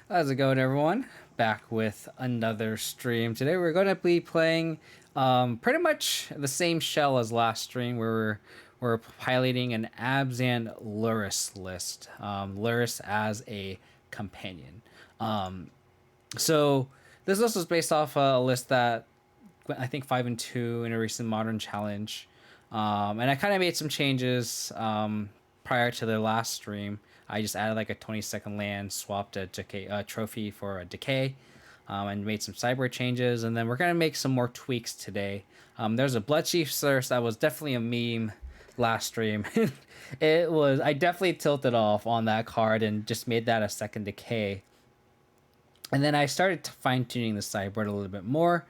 How's it going, everyone? Back with another stream. Today we're going to be playing pretty much the same shell as last stream where we're piloting an Abzan Lurrus list. Lurrus as a companion. Um, so this list was based off a list that I think 5-2 in a recent modern challenge. And I kind of made some changes prior to the last stream. I just added like a 20-second land, swapped a decay trophy for a decay, and made some sideboard changes. And then we're gonna make some more tweaks today. There's a Blood Chief Source that was definitely a meme last stream. I definitely tilted off on that card and just made that a second decay. And then I started fine tuning the sideboard a little bit more.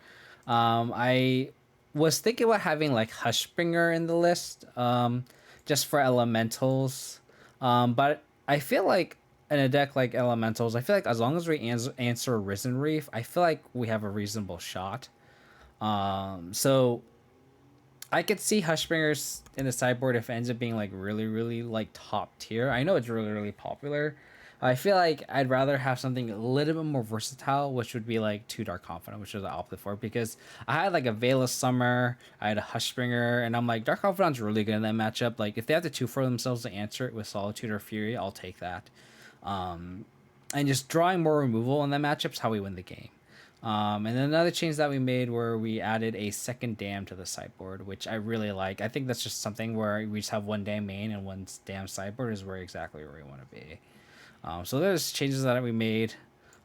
I was thinking about having like Hushbringer in the list, just for elementals. But I feel like in a deck like elementals, I feel like as long as we answer Risen Reef, I feel like we have a reasonable shot. So I could see Hushbringers in the sideboard if it ends up being like really, really like top tier. I know it's really, really popular. I feel like I'd rather have something a little bit more versatile, which would be like two Dark Confidant, which is I opted for because I had like a Veil of Summer, I had a Hushbringer, and I'm like Dark Confidant's really good in that matchup. Like if they have to two for themselves to answer it with Solitude or Fury, I'll take that. And just drawing more removal in that matchup is how we win the game. And then another change that we made where we added a second dam to the sideboard, which I really like. I think that's just something where we just have one dam main and one dam sideboard is where exactly where we want to be. So there's changes that we made.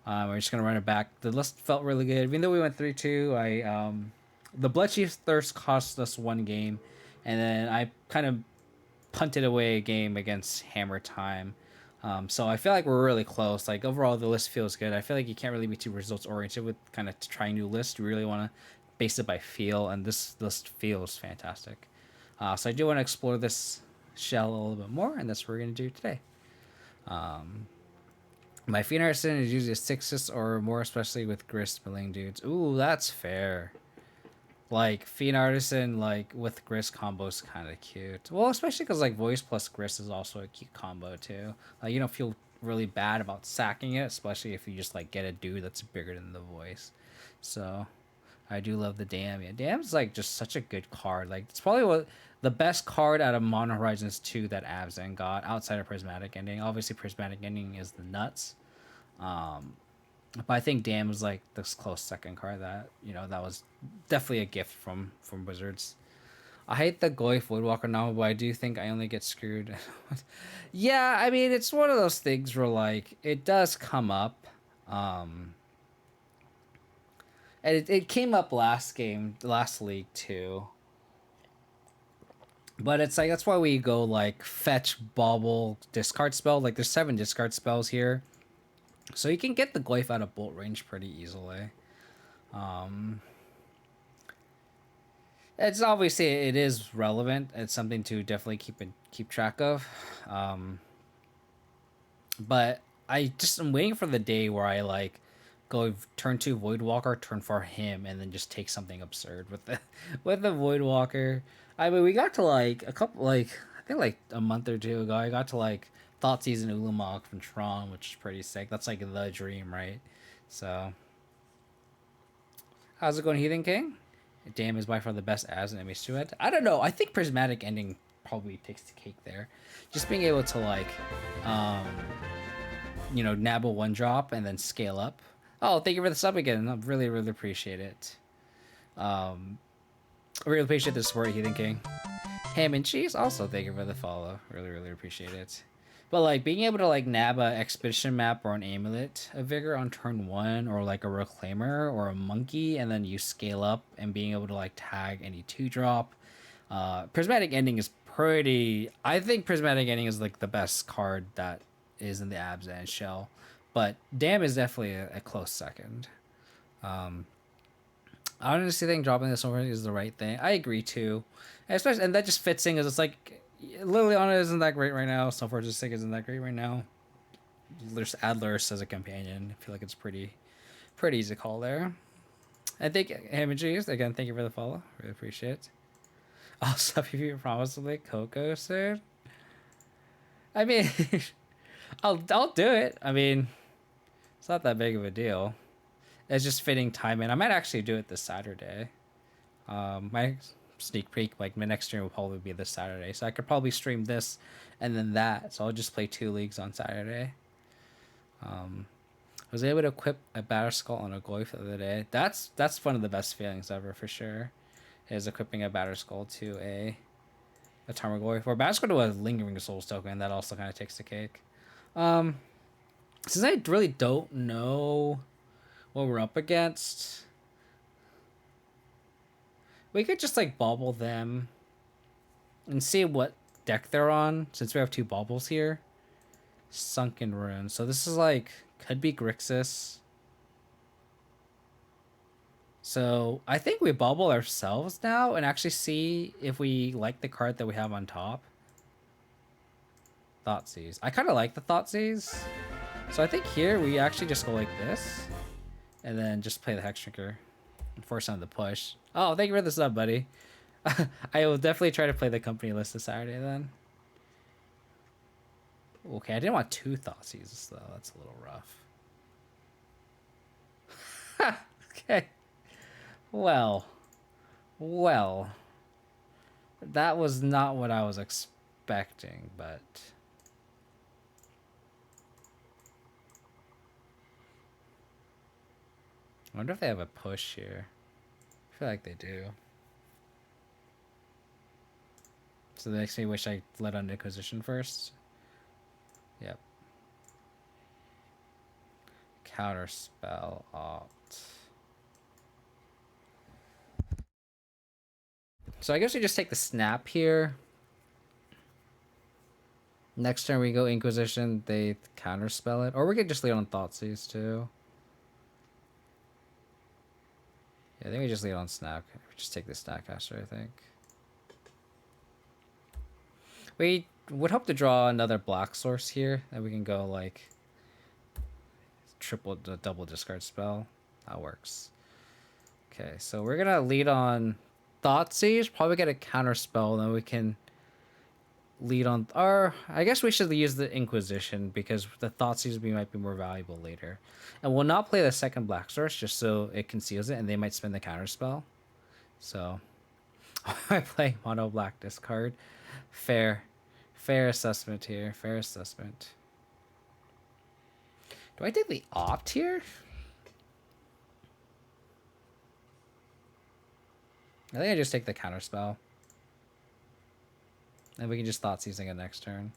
We're just gonna run it back. The list felt really good, even though we went 3-2. The Blood Chief's Thirst cost us one game, and then I kind of punted away a game against Hammer Time. So I feel like we're really close. Like overall, the list feels good. I feel like you can't really be too results oriented with kind of trying new lists. You really want to base it by feel, and this list feels fantastic. So I do want to explore this shell a little bit more, and that's what we're gonna do today. My Fiend Artisan is usually a 6 or more, especially with Grist milling dudes. Ooh, that's fair. Like Fiend Artisan, like with Grist combos, kind of cute. Well, especially because like Voice plus Grist is also a cute combo too. Like you don't feel really bad about sacking it, especially if you just like get a dude that's bigger than the Voice. So I do love the Dam. Yeah, Dam's like just such a good card. Like it's probably what the best card out of Mono Horizons 2 that Abzan got outside of Prismatic Ending. Obviously, Prismatic Ending is the nuts. But I think Dam was like this close second card that that was definitely a gift from Wizards. I hate the Goy Voidwalker now, but I do think I only get screwed. Yeah, I mean it's one of those things where like it does come up. And it came up last league too. But it's like that's why we go like fetch, bauble, discard spell. Like there's 7 discard spells here, so you can get the Goyf out of bolt range pretty easily. It's obviously it is relevant. It's something to definitely keep track of. But I just am waiting for the day where I like go turn 2 Voidwalker, turn 4 him, and then just take something absurd with the with the Voidwalker. I mean, we got to like a couple like I think like a month or two ago. I got to like Thoughtseize and Ulamog from Tron, which is pretty sick. That's like the dream, right? So, how's it going, Heathen King? Damn is by far the best as an image to it. I don't know. I think Prismatic Ending probably takes the cake there. Just being able to like, um, nab a 1-drop and then scale up. Oh, thank you for the sub again. I really, really appreciate it. I really appreciate the support, Heathen King. Ham and Cheese, also thank you for the follow. Really, really appreciate it. But like being able to like nab a Expedition map or an Amulet of Vigor on turn 1, or like a Reclaimer or a Monkey, and then you scale up and being able to like tag any 2-drop. Prismatic Ending is pretty. I think Prismatic Ending is like the best card that is in the Abzan shell, but Dam is definitely a close second. I honestly think dropping this over is the right thing. I agree too, and that just fits in because it's like Liliana isn't that great right now. Stoneforge Mystic isn't that great right now. There's Adlers as a companion. I feel like it's pretty easy call there. I think Images again. Thank you for the follow. Really appreciate it. Also, if you promise to like Coco soon, I mean, I'll do it. I mean, It's not that big of a deal. It's just fitting time in. I might actually do it this Saturday. My sneak peek, like my next stream will probably be this Saturday, so I could probably stream this and then that. So I'll just play 2 leagues on Saturday. I was able to equip a Batterskull on a Goyf the other day. That's one of the best feelings ever for sure. Is equipping a Batterskull to a Tarmogoyf. Or Batterskull to a Lingering Souls token. That also kind of takes the cake. Since I really don't know what we're up against, we could just like bauble them and see what deck they're on, since we have 2 baubles here. Sunken Rune. So this is like, could be Grixis. So I think we bauble ourselves now and actually see if we like the card that we have on top. Thoughtseize. I kind of like the Thoughtseize. So I think here we actually just go like this. And then just play the Hexdrinker. And force on the push. Oh, thank you for the sub, buddy. I will definitely try to play the company list this Saturday then. Okay, I didn't want 2 Thoughtseizes though. That's a little rough. Okay. Well. That was not what I was expecting, but... I wonder if they have a push here. I feel like they do. So that makes me wish I let on Inquisition first. Yep. Counterspell opt. So I guess we just take the snap here. Next turn we go Inquisition, they counterspell it. Or we could just lead on Thoughtseize too. Yeah, I think we just lead on Snap. We just take the Snapcaster, I think. We would hope to draw another black source here. That we can go like double discard spell. That works. Okay, so we're gonna lead on Thoughtseize, probably get a counter spell, then we can lead on, or I guess we should use the Inquisition because the Thoughtseize might be more valuable later. And we'll not play the second black source just so it conceals it and they might spend the counter spell. So I play mono black discard. Fair assessment here. Fair assessment. Do I take the opt here? I think I just take the counter spell. And we can just Thoughtseize it next turn.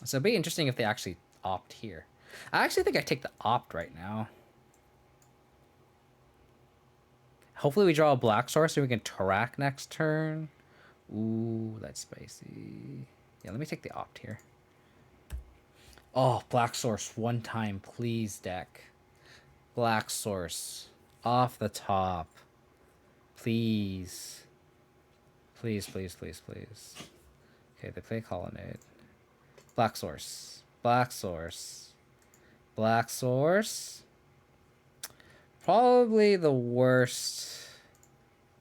So it'd be interesting if they actually opt here. I actually think I take the opt right now. Hopefully we draw a black source so we can Tarak next turn. Ooh, that's spicy. Yeah, let me take the opt here. Oh, black source one time, please, deck. Black source. Off the top. Please. Please, please, please, please. Okay, they play Colonnade. Black source. Black source. Black source. Probably the worst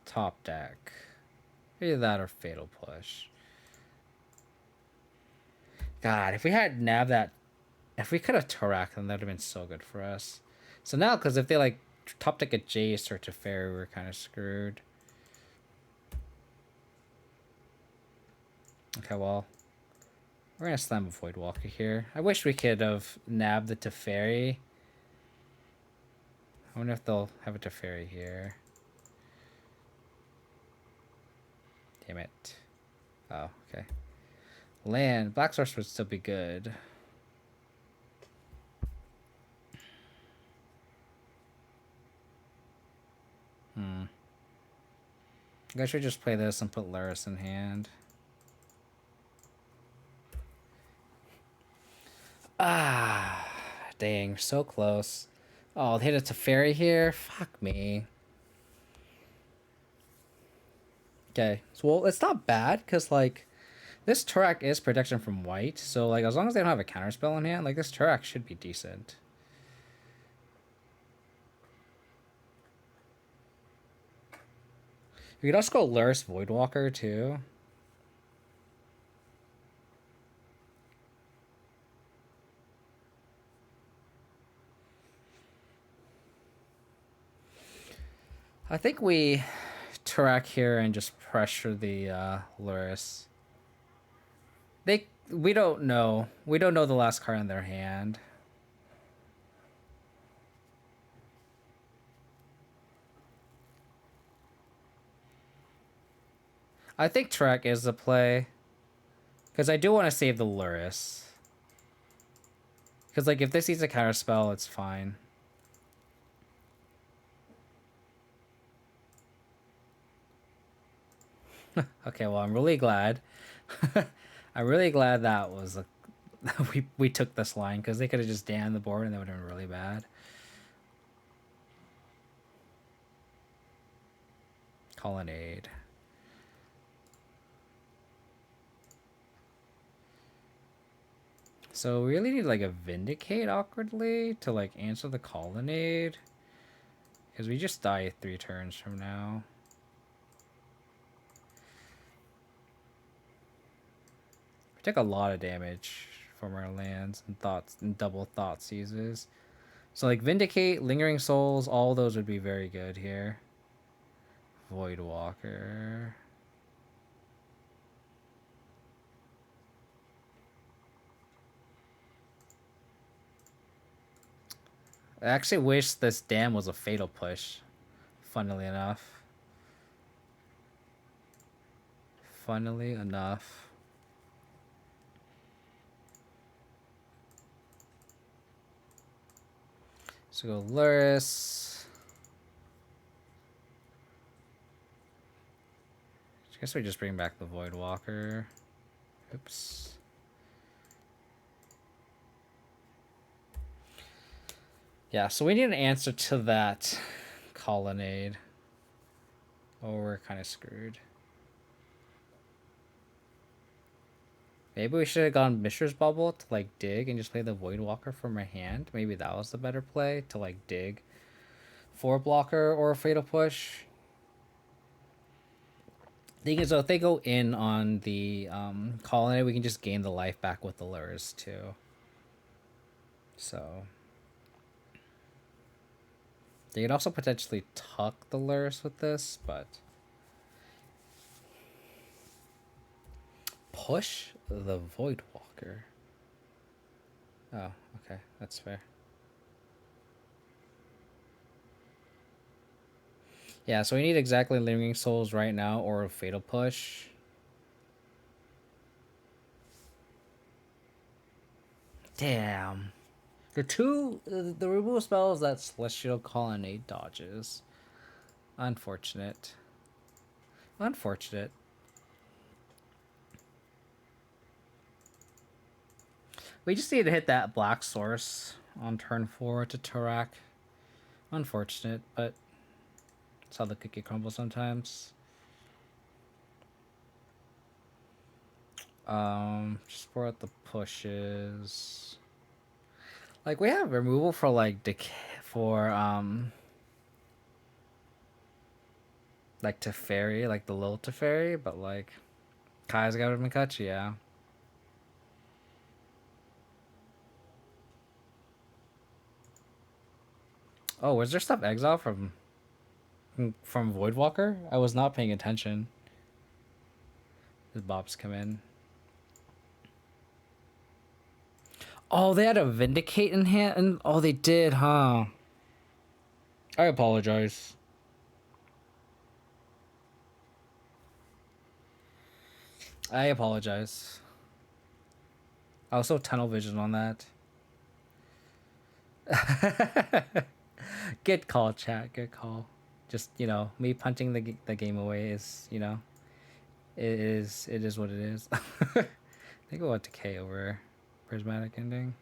top deck. Either that or Fatal Push. God, if we had nabbed that, if we could have Tarak, then that would have been so good for us. So now, because if they like top deck a Jace or Teferi, we're kind of screwed. Okay, well, we're gonna slam a Voidwalker here. I wish we could have nabbed the Teferi. I wonder if they'll have a Teferi here. Damn it. Oh, okay. Land. Black Source would still be good. I guess we just play this and put Lurrus in hand. Ah, dang, so close. Oh, they hit a Teferi here? Fuck me. Okay, so well, it's not bad, because, like, this Tarak is protection from white, so, like, as long as they don't have a counterspell in hand, like, this Tarak should be decent. We could also go Lurrus Voidwalker, too. I think we Tarak here and just pressure the Lurrus. We don't know. We don't know the last card in their hand. I think Trek is the play. Because I do want to save the Lurrus. Because, like, if this needs a counterspell, it's fine. Okay, well, I'm really glad. I'm really glad that was a... we took this line, because they could have just damned the board and that would have been really bad. Colonnade. So we really need like a Vindicate awkwardly to like answer the Colonnade. Because we just die 3 turns from now. We took a lot of damage from our lands and thoughts and double thought seizes. So like Vindicate, Lingering Souls, all those would be very good here. Voidwalker. I actually wish this dam was a fatal push, funnily enough. Funnily enough. So go Lurrus. I guess we just bring back the Voidwalker. Oops. Yeah, so we need an answer to that Colonnade. Oh, we're kind of screwed. Maybe we should have gone Mishra's Bubble to like dig and just play the Voidwalker from our hand. Maybe that was the better play to like dig for a blocker or a fatal push. Thing is, though, if they go in on the Colonnade, we can just gain the life back with the Lurrus too. So they could also potentially tuck the Lurrus with this, but push the Voidwalker. Oh, okay, that's fair. Yeah, so we need exactly Lingering Souls right now or a Fatal Push. Damn. The removal spells that Celestial Colonnade dodges. Unfortunate. Unfortunate. We just need to hit that black source on turn 4 to Tarak. Unfortunate, but that's how the cookie crumbles sometimes. Just out the pushes. Like we have removal for like decay for like Teferi, like the little Teferi, but like Kai's got Mikachi, yeah. Oh, was there stuff exiled from Voidwalker? I was not paying attention. The Bobs come in. Oh, they had a Vindicate in hand? And oh, they did, huh? I apologize. I apologize. I was so tunnel vision on that. Good call, chat. Good call. Just, you know, me punching the game away is, you know, it is what it is. I think we'll have to K over Prismatic Ending.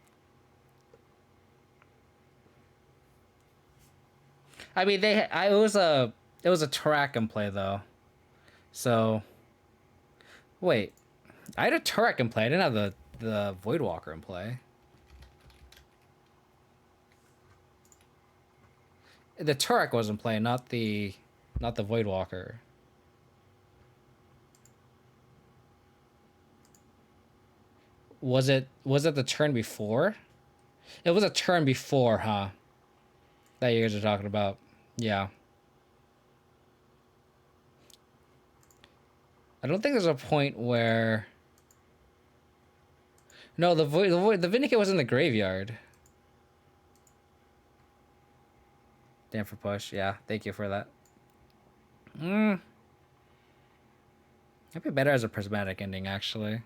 I mean, it was a Tarak in play though. So wait, I had a Tarak in play. I didn't have the Voidwalker in play. The Turek was in play, not the Voidwalker. Was it the turn before? It was a turn before, huh? That you guys are talking about. Yeah. I don't think there's a point where... No, the Vindicate was in the graveyard. Damn for push. Yeah, thank you for that. It'd be better as a prismatic ending, actually.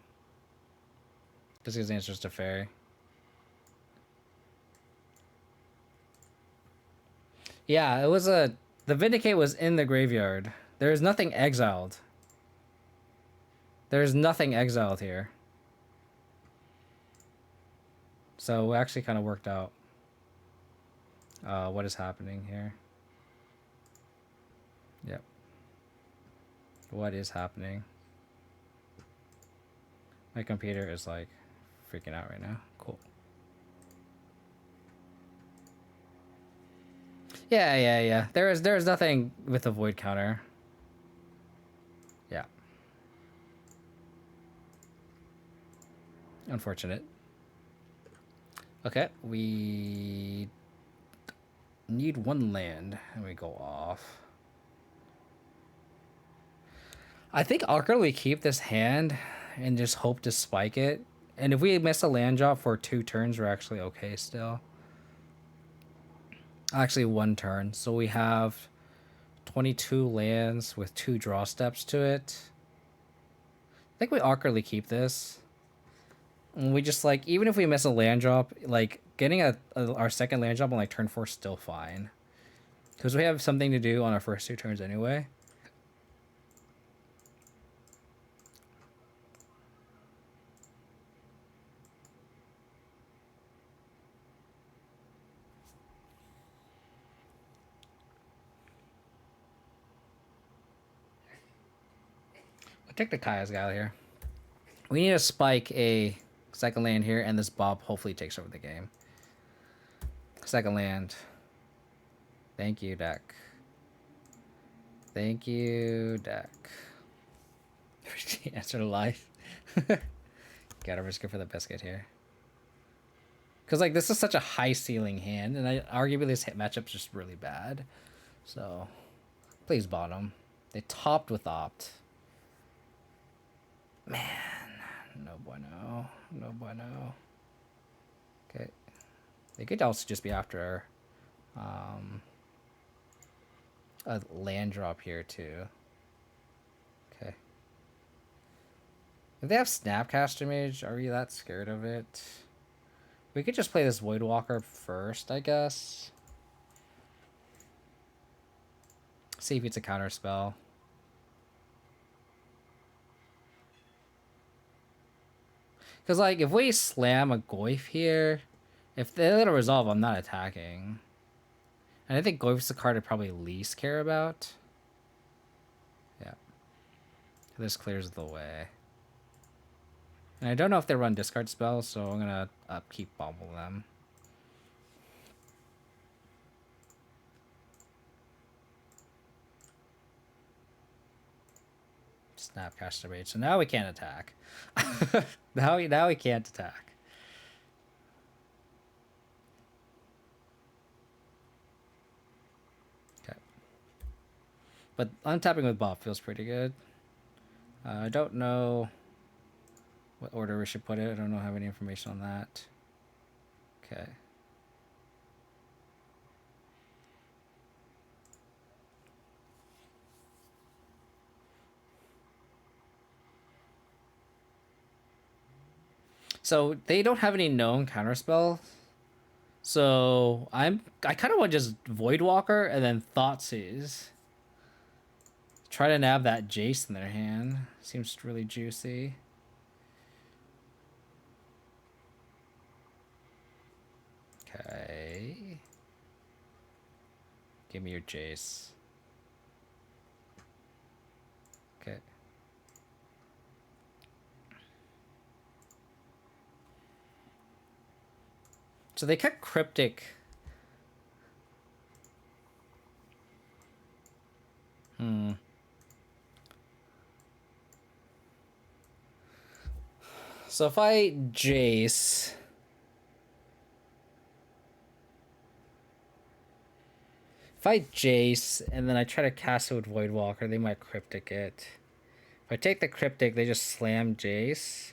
Just because the answer's to fairy. Yeah, it was a... The Vindicate was in the graveyard. There is nothing exiled. There's nothing exiled here. So it actually kind of worked out. What is happening here? Yep. What is happening? My computer is like freaking out right now. Cool. Yeah. There's nothing with the void counter. Yeah. Unfortunate. Okay, we need one land and we go off. I think awkwardly keep this hand and just hope to spike it. And if we miss a land drop for 2 turns, we're actually okay still. Actually, 1 turn. So we have 22 lands with 2 draw steps to it. I think we awkwardly keep this. And we just like, even if we miss a land drop, like getting our second land drop on like turn 4 is still fine. Because we have something to do on our first 2 turns anyway. I'll take the Kaya's guy here. We need to spike a second land here, and this Bob hopefully takes over the game. Second land. Thank you, deck. Thank you, deck. Answer to life. Gotta risk it for the biscuit here. Because, like, this is such a high ceiling hand, and arguably this hit matchup's just really bad. So, please bottom. They topped with opt. Man, no bueno. No bueno. Okay. They could also just be after a land drop here, too. Okay. If they have Snapcaster Mage, are we that scared of it? We could just play this Voidwalker first, I guess. See if it's a counter spell. Because, like, if we slam a Goyf here, if they let it resolve, I'm not attacking. And I think Goyf's the card I probably least care about. Yeah. This clears the way. And I don't know if they run discard spells, so I'm going to upkeep bobble them. Snapcaster Mage. So now we can't attack. now we can't attack. Okay. But untapping with Bob feels pretty good. I don't know what order we should put it. I don't have any information on that. Okay. So they don't have any known counterspell. So I kind of want just Voidwalker and then Thoughtseize. Try to nab that Jace in their hand. Seems really juicy. Okay. Give me your Jace. Okay. So they kept Cryptic. So if I Jace... If I Jace and then I try to cast it with Voidwalker, they might Cryptic it. If If I take the Cryptic, they just slam Jace.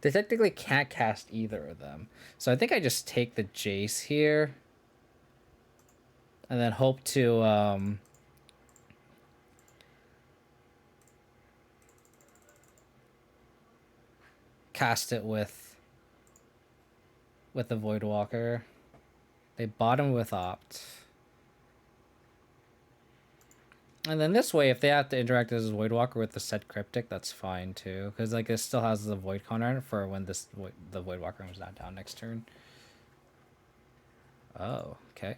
They technically can't cast either of them. So I think I just take the Jace here. And then hope to... cast it with the Voidwalker. They bottom with Opt. And then this way, if they have to interact as a Voidwalker with the set Cryptic, that's fine too. Because like it still has the Void counter on it for when the Voidwalker comes not down next turn. Oh, okay.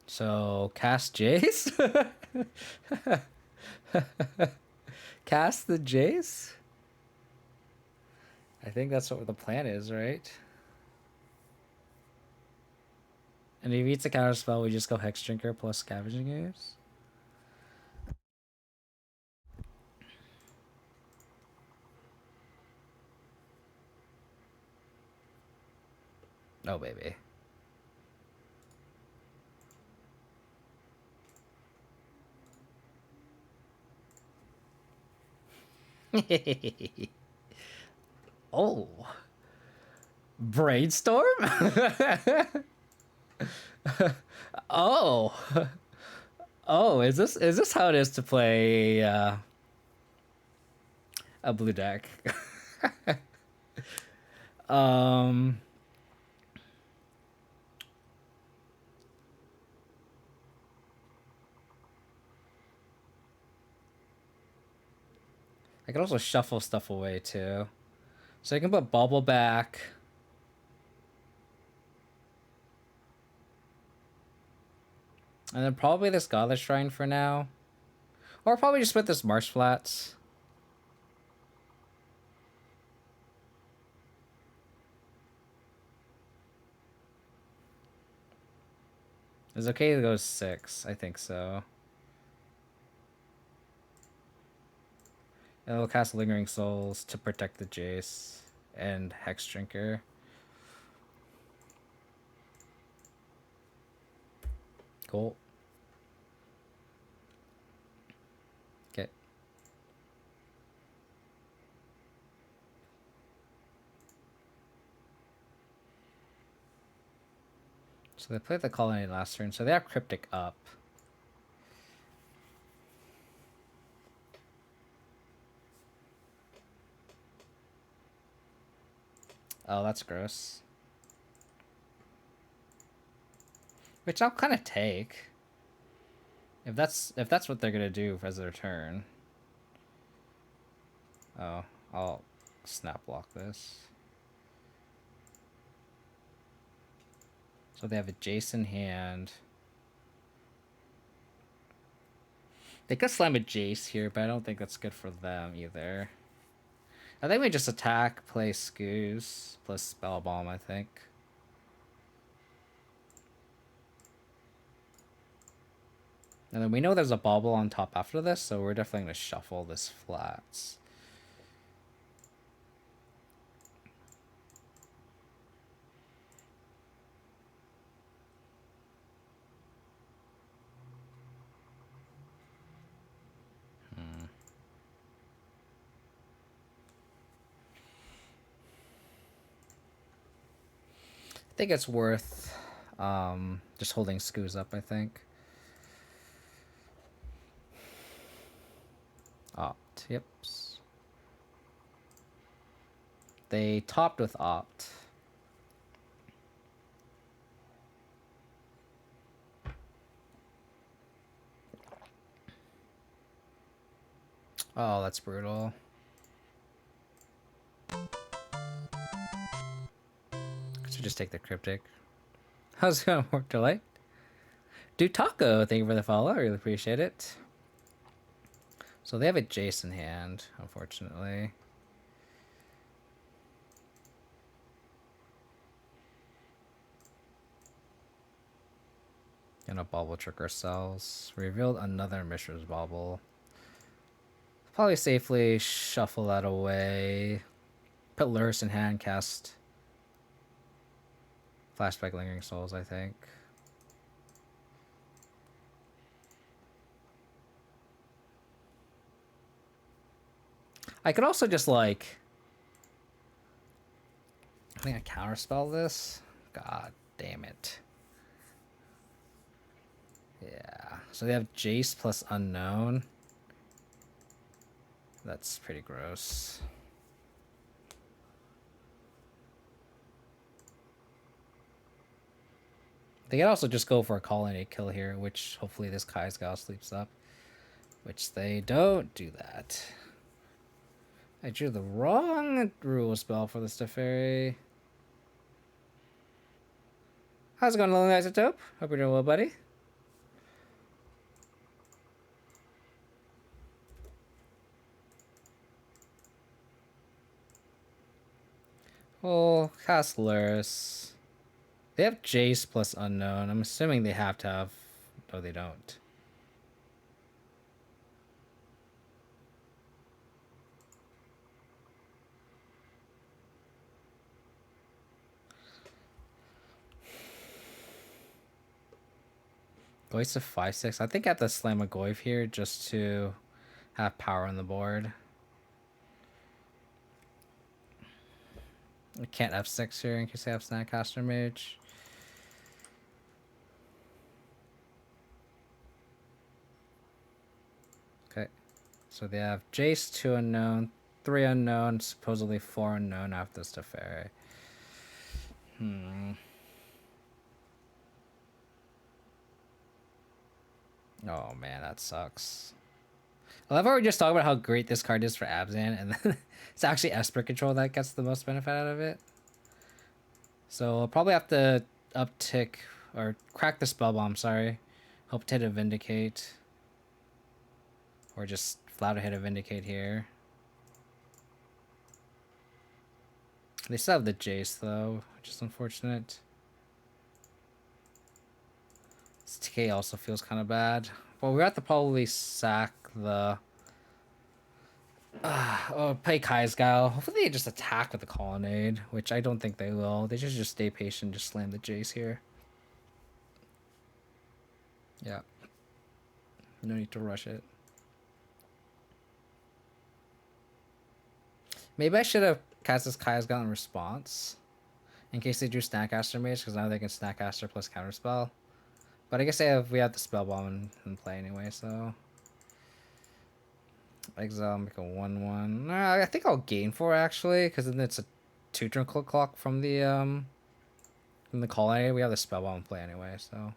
So cast Jace? Cast the Jace? I think that's what the plan is, right? And if he eats a counter spell, we just go Hex Drinker plus Scavenging Ooze. Oh, baby. Oh. Brainstorm? Oh. Oh, is this how it is to play a blue deck? I can also shuffle stuff away too. So I can put Bauble back. And then probably this Godless Shrine for now. Or probably just put this Marsh Flats. It's okay to go 6. I think so. And we'll cast Lingering Souls to protect the Jace and Hex Drinker. Cool. Okay. So they played the Colony last turn, so they have Cryptic up. Oh, that's gross. Which I'll kind of take. If that's what they're gonna do as their turn. Oh, I'll snap block this. So they have a Jace in hand. They could slam a Jace here, but I don't think that's good for them either. I think we just attack, play Scoos, plus Spell Bomb, I think. And then we know there's a Bauble on top after this, so we're definitely going to shuffle this flats. I think it's worth just holding Scoos up, I think. Opt, yep. They topped with Opt. Oh, that's brutal. So just take the Cryptic. How's it going, Work Delight? Do Taco, thank you for the follow. I really appreciate it. So they have a Jace in hand, unfortunately. Gonna bubble trick ourselves. Revealed another Mishra's Bauble. Probably safely shuffle that away. Put Lurrus in hand, cast Flashback Lingering Souls, I think. I could also just like... I think I counterspell this. God damn it. Yeah. So they have Jace plus Unknown. That's pretty gross. They can also just go for a colonnade kill here, which hopefully this Kai's Gal sleeps up. Which they don't do that. I drew the wrong rule spell for the Steferi. How's it going, Lonely Isotope? Hope you're doing well, buddy. Oh, cast Lurrus. They have Jace plus Unknown. I'm assuming they have to have... No, they don't. Goyf's a 5/6. I think I have to slam a Goyf here just to have power on the board. I can't F6 here in case I have Snapcaster Mage. Okay. So they have Jace, 2 unknown, 3 unknown, supposedly 4 unknown after Steferi. Oh man, that sucks. I love how we just talked about how great this card is for Abzan, and then it's actually Esper control that gets the most benefit out of it. So I'll probably have to uptick or crack the spell bomb. Sorry, hope to hit a Vindicate, or just flat out hit a Vindicate here. They still have the Jace though, which is unfortunate. This TK also feels kind of bad. Well, we have to probably sack the... play Kai's Gal. Hopefully they just attack with the Colonnade, which I don't think they will. They should just stay patient, just slam the Jace here. Yeah. No need to rush it. Maybe I should have cast this Kai's Gal in response. In case they drew Snapcaster Mage, because now they can Snapcaster plus Counterspell. But I guess we have the Spell Bomb in play anyway, so... Exile, make a 1/1. I think I'll gain 4 actually, because then it's a 2-turn clock from the Colonnade. We have the Spell Bomb in play anyway, so...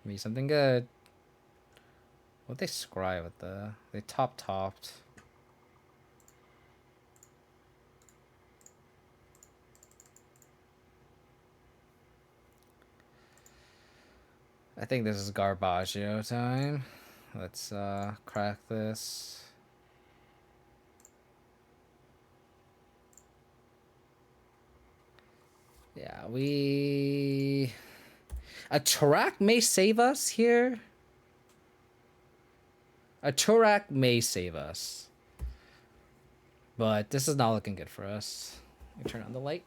Be something good. What they scry with the... They topped. I think this is Garbaggio time. Let's crack this. Yeah, a Turak may save us here. A Turak may save us. But this is not looking good for us. Let me turn on the light.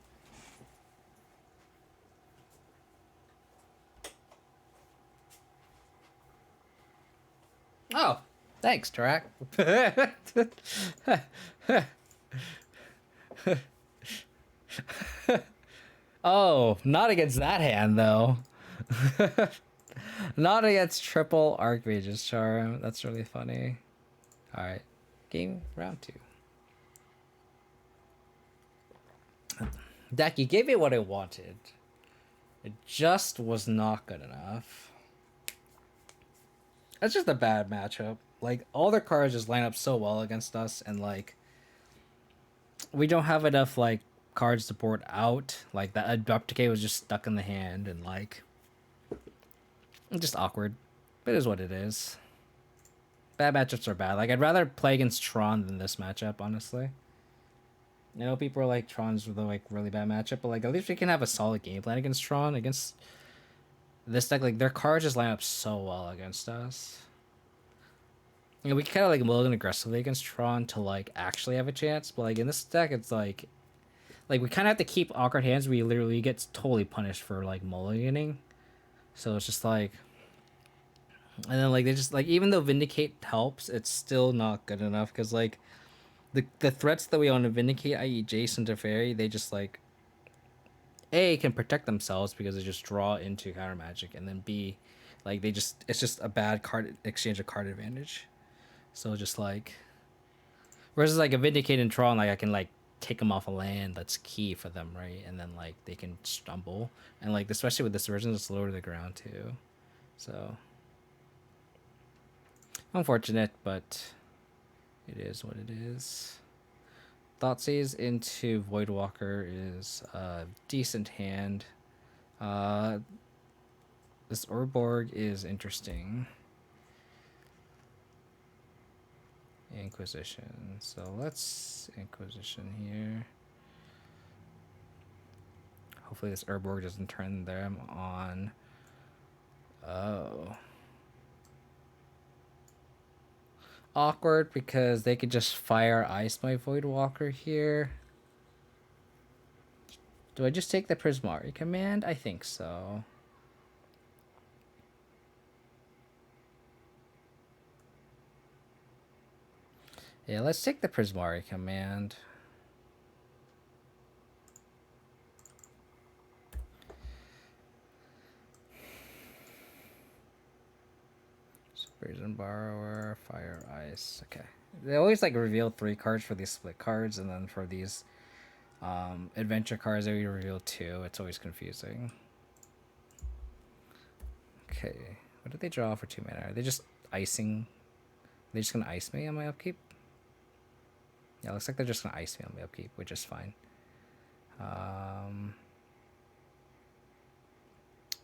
Oh, thanks, Turak. Oh, not against that hand, though. Not against triple Archmage's Charm. That's really funny. Alright. Game round 2. Deck, you gave me what I wanted. It just was not good enough. That's just a bad matchup. Like, all their cards just line up so well against us, and, like, we don't have enough, like, cards to board out. Like, that Abrupt Decay was just stuck in the hand, and, like, just awkward. But it is what it is. Bad matchups are bad. Like, I'd rather play against Tron than this matchup, honestly. I know people are like, Tron's the, like, really bad matchup, but, like, at least we can have a solid game plan against Tron. Against This deck, like, their cards just line up so well against us. You know, we kind of like mulligan aggressively against Tron to like actually have a chance, but like in this deck, it's like we kind of have to keep awkward hands. We literally get totally punished for like mulliganing, so it's just like, and then like they just like even though Vindicate helps, it's still not good enough because like the threats that we want to Vindicate, i.e. Jason to Fairy, they just like A can protect themselves because they just draw into counter magic, and then B, like they just it's just a bad card exchange of card advantage. So just like, versus like a Vindicate and Tron, like I can like take them off a land that's key for them, right? And then like they can stumble, and like especially with this version, it's lower to the ground too. So unfortunate, but it is what it is. Thoughtseize into Voidwalker is a decent hand. This Urborg is interesting. Inquisition. So let's Inquisition here. Hopefully this Urborg doesn't turn them on. Oh. Awkward because they could just fire Ice my Voidwalker here. Do I just take the Prismari command? I think so. Yeah, let's take the Prismari command. Prison Borrower, Fire Ice. Okay. They always like reveal 3 cards for these split cards, and then for these adventure cards they reveal 2. It's always confusing. Okay. What did they draw for 2 mana? Are they just icing? Are they just gonna ice me on my upkeep? Yeah, looks like they're just gonna ice me on my upkeep, which is fine.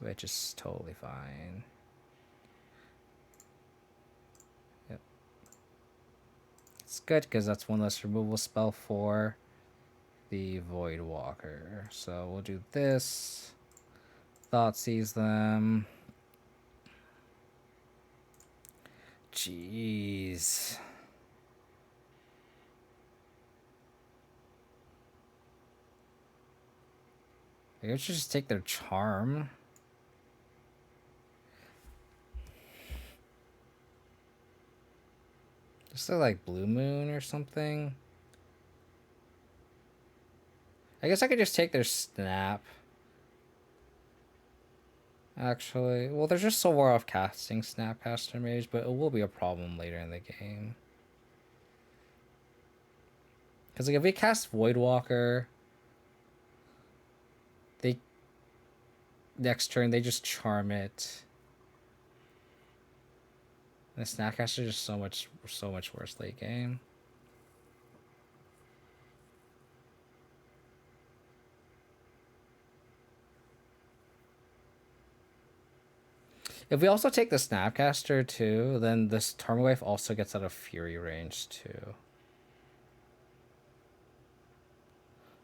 Which is totally fine. Yep. It's good because that's one less removal spell for the Voidwalker. So we'll do this. Thoughtseize them. Jeez. Maybe I should just take their charm. Just like Blue Moon or something. I guess I could just take their snap. Actually, well, they're just so far off casting Snapcaster Mage, but it will be a problem later in the game. Because like if we cast Voidwalker, they next turn they just charm it. And the Snapcaster is just so much worse late game. If we also take the Snapcaster too, then this Tarmogoyf also gets out of Fury range too.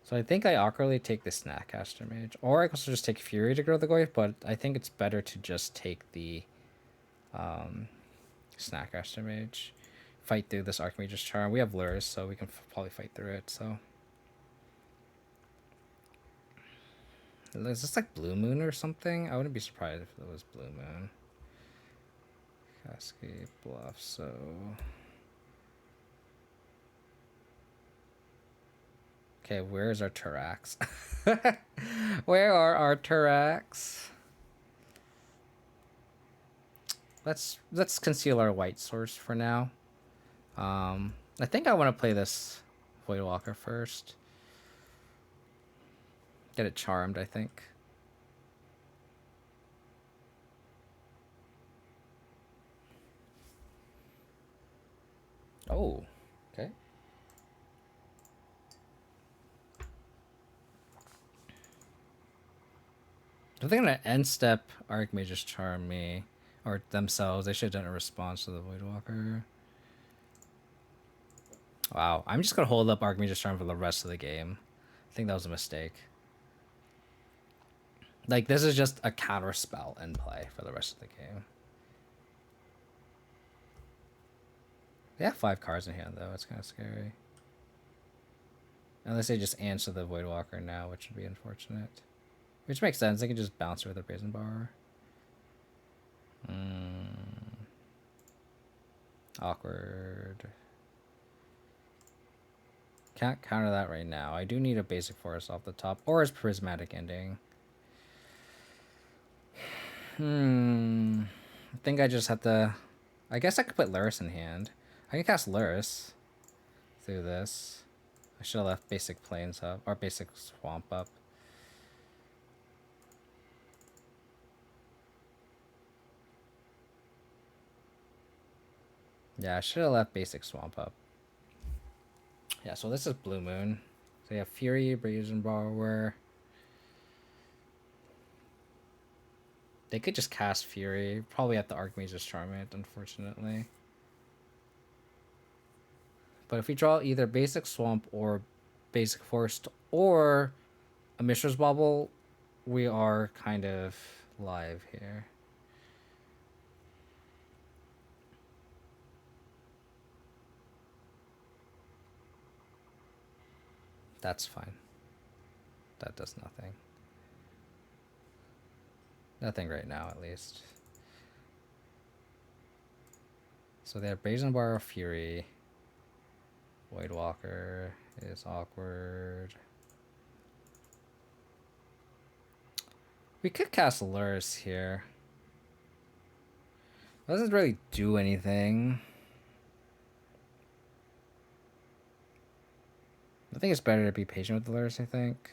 So I think I awkwardly take the Snapcaster Mage. Or I could also just take Fury to grow the Goyf, but I think it's better to just take the Snapcaster Mage. Fight through this Archmage's Charm. We have Lurrus, so we can probably fight through it, so. Is this like Blue Moon or something? I wouldn't be surprised if it was Blue Moon. Cascade Bluff, so... Okay, where's our Turax? Where are our Turax? Let's conceal our white source for now. I think I want to play this Voidwalker first. Get it charmed, I think. Oh, okay. I think I'm gonna end step Archmage's Charm me. Or themselves. They should have done a response to the Voidwalker. Wow. I'm just gonna hold up Archmage's Charm for the rest of the game. I think that was a mistake. Like, this is just a counter spell in play for the rest of the game. They have 5 cards in hand, though. It's kind of scary. Unless they just answer the Voidwalker now, which would be unfortunate. Which makes sense. They can just bounce with their Brazen Borrower. Awkward. Can't counter that right now. I do need a basic forest off the top. Or his Prismatic Ending. I think I just have to... I guess I could put Lurrus in hand. I can cast Lurrus through this. I should have left basic plains up. Or basic swamp up. Yeah, I should have left basic swamp up. Yeah, so this is Blue Moon. So you have Fury, Brazen Borrower. They could just cast Fury. Probably have to Archmage's Charm it, unfortunately. But if we draw either basic swamp or basic forest or a Mishra's Bauble, we are kind of live here. That's fine. That does nothing. Nothing right now, at least. So they have Brazen Borrower, Fury. Voidwalker is awkward. We could cast Lurrus here. Doesn't really do anything. I think it's better to be patient with the Lurrus, I think.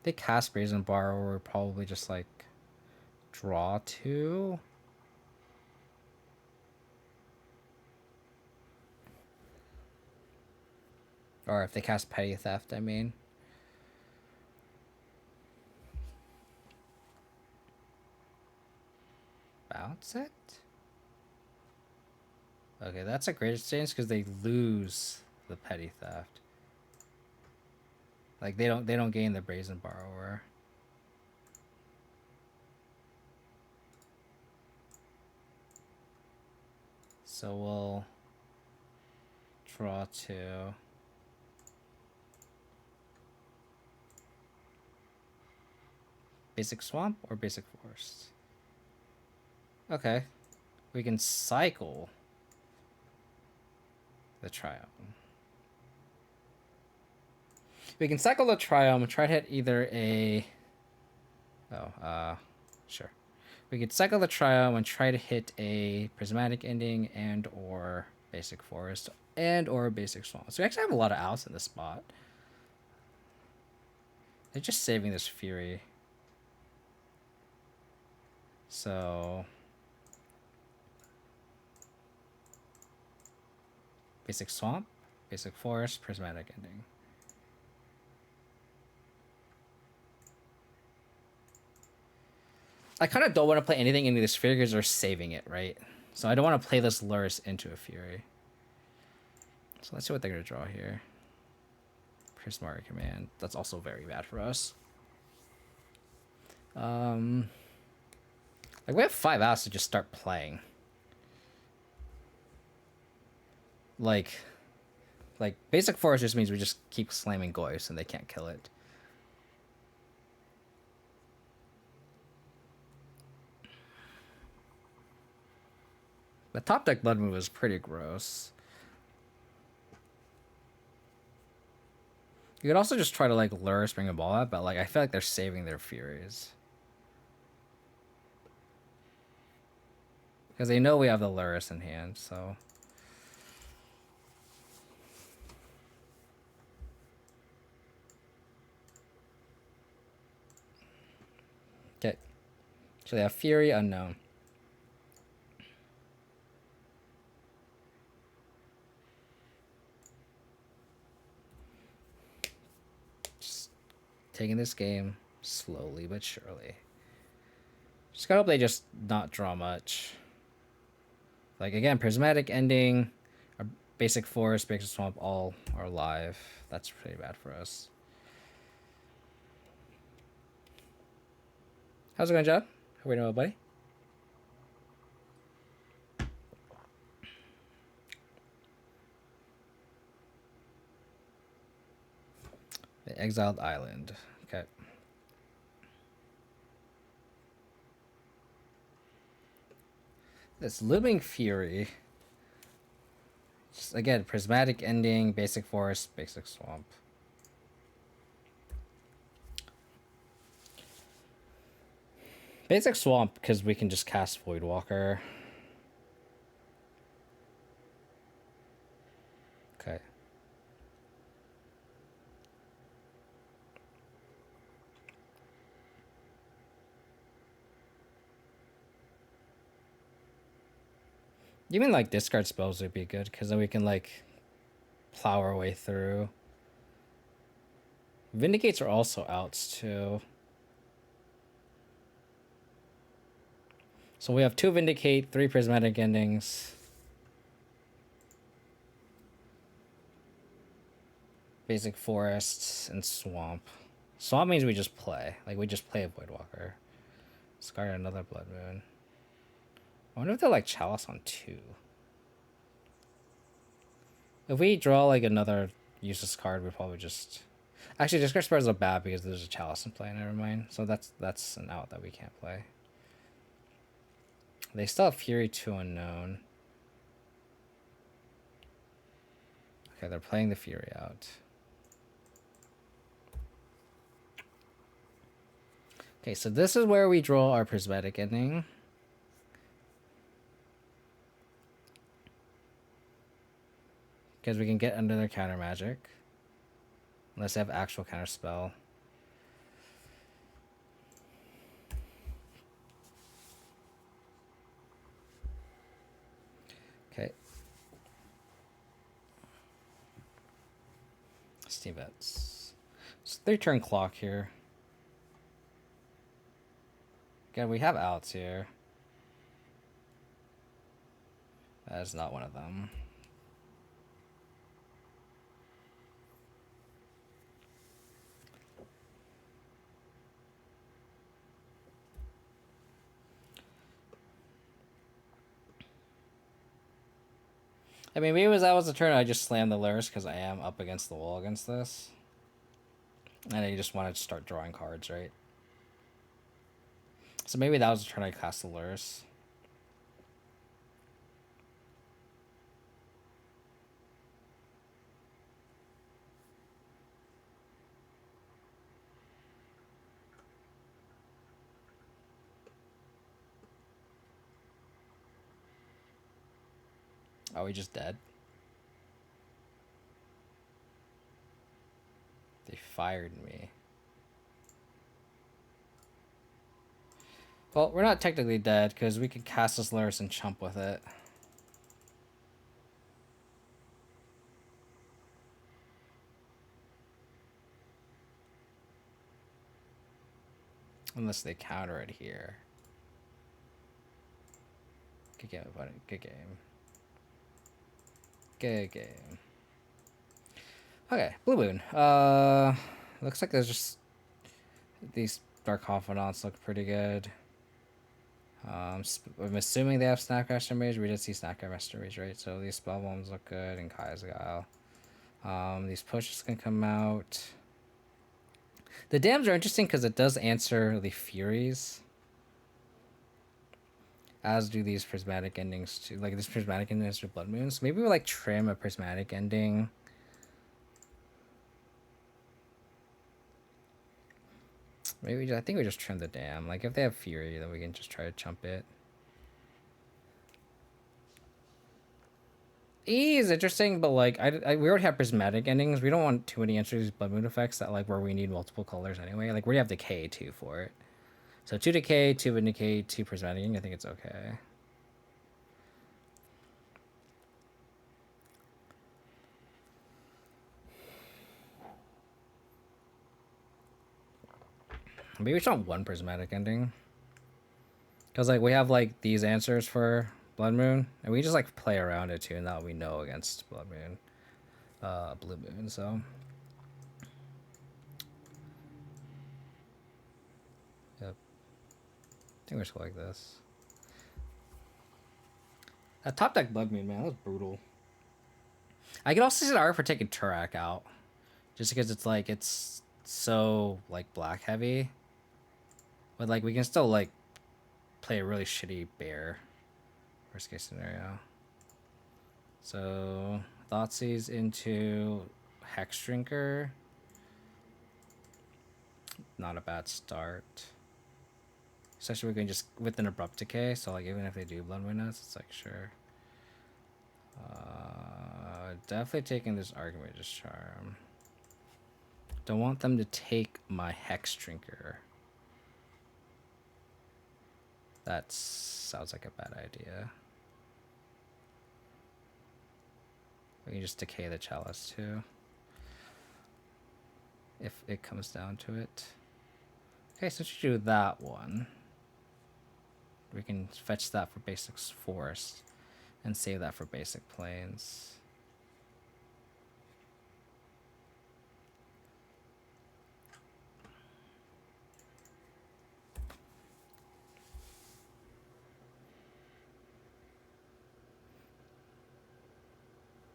They cast Brazen Borrower, we're probably just like draw 2. Or if they cast Petty Theft, I mean. Bounce it? Okay, that's a great exchange because they lose the Petty Theft. Like they don't gain the Brazen Borrower. So we'll draw 2. Basic swamp or basic forest? Okay. We can cycle the Triome. We can cycle the Triome and try to hit either a... sure. We could cycle the Triome and try to hit a Prismatic Ending and or basic forest and or basic swamp. So we actually have a lot of outs in this spot. They're just saving this Fury. So... basic swamp, basic forest, Prismatic Ending. I kind of don't want to play anything into this Fury because they're saving it, right? So I don't want to play this Lurrus into a Fury. So let's see what they're going to draw here. Prismatic Command. That's also very bad for us. Like we have 5 outs to just start playing. Like basic forest just means we just keep slamming Goyfs and they can't kill it. The top deck Blood Moon is pretty gross. You could also just try to like Lurrus, bring a ball out, but like I feel like they're saving their Furies. Because they know we have the Lurrus in hand, so... Okay. So they have Fury, Unknown. Just taking this game slowly but surely. Just gotta hope they just not draw much. Like, again, Prismatic Ending, our basic forest, basic swamp, all are live. That's pretty bad for us. How's it going, John? How we doing, buddy? The Exiled Island. Okay. This Looming Fury. Just, again, Prismatic Ending, Basic Forest, Basic Swamp. Basic Swamp, because we can just cast Voidwalker. Okay. Even like discard spells would be good, because then we can like plow our way through. Vindicates are also outs too. So we have 2 Vindicate, 3 Prismatic Endings. Basic Forests and Swamp. Swamp means we just play. Like, we just play a Voidwalker. Discard another Blood Moon. I wonder if they're like Chalice on 2. If we draw like another useless card, we'd probably just... Actually, discard spells are bad because there's a Chalice in play, never mind. So that's an out that we can't play. They still have Fury 2 Unknown. Okay, they're playing the Fury out. Okay, so this is where we draw our Prismatic Ending. Because we can get under their counter magic. Unless they have actual counter spell. Okay. Steam Vets. It's 3-turn clock here. Again, we have outs here. That is not one of them. I mean, maybe that was the turn I just slammed the Lurrus because I am up against the wall against this. And I just wanted to start drawing cards, right? So maybe that was the turn I cast the Lurrus. Are we just dead? They fired me. Well, we're not technically dead because we could cast this Lurrus and chump with it. Unless they counter it here. Good game, buddy. Good game. Good game. Okay, Blue Moon. Looks like there's just... These Dark Confidants look pretty good. I'm assuming they have Snapcaster Mage. We did see Snapcaster Mage, right? So these spell bombs look good, and Kaya's Guile. These pushes can come out. The dams are interesting because it does answer the Furies. As do these Prismatic Endings too. Like, this Prismatic Endings are Blood Moons. Maybe we'll like trim a Prismatic Ending. Maybe I think we just trim the dam. Like, if they have Fury, then we can just try to chump it. E is interesting, but like we already have Prismatic Endings. We don't want too many answers Blood Moon effects that like where we need multiple colors anyway. Like, we have Decay too for it. So 2 Decay, 2 Vindicate, 2 Prismatic Ending. I think it's okay. Maybe we just want 1 Prismatic Ending. Because like we have like these answers for Blood Moon, and we just like play around it too, and that we know against Blood Moon, Blue Moon. So yep. think we're just going like this. That top deck Blood Moon, man, that was brutal. I could also see the art for taking Turak out. Just because it's like, it's so, like, black heavy. But, like, we can still, like, play a really shitty bear. Worst case scenario. So, Thoughtseize into Hex Drinker. Not a bad start. Especially we're going just with an Abrupt Decay. So, like, even if they do Blood Moon us, it's like, sure. Definitely taking this Archmage's Charm. Don't want them to take my Hex Drinker. That sounds like a bad idea. We can just decay the Chalice too. If it comes down to it. Okay, so let's do that one. We can fetch that for basic forest and save that for basic planes.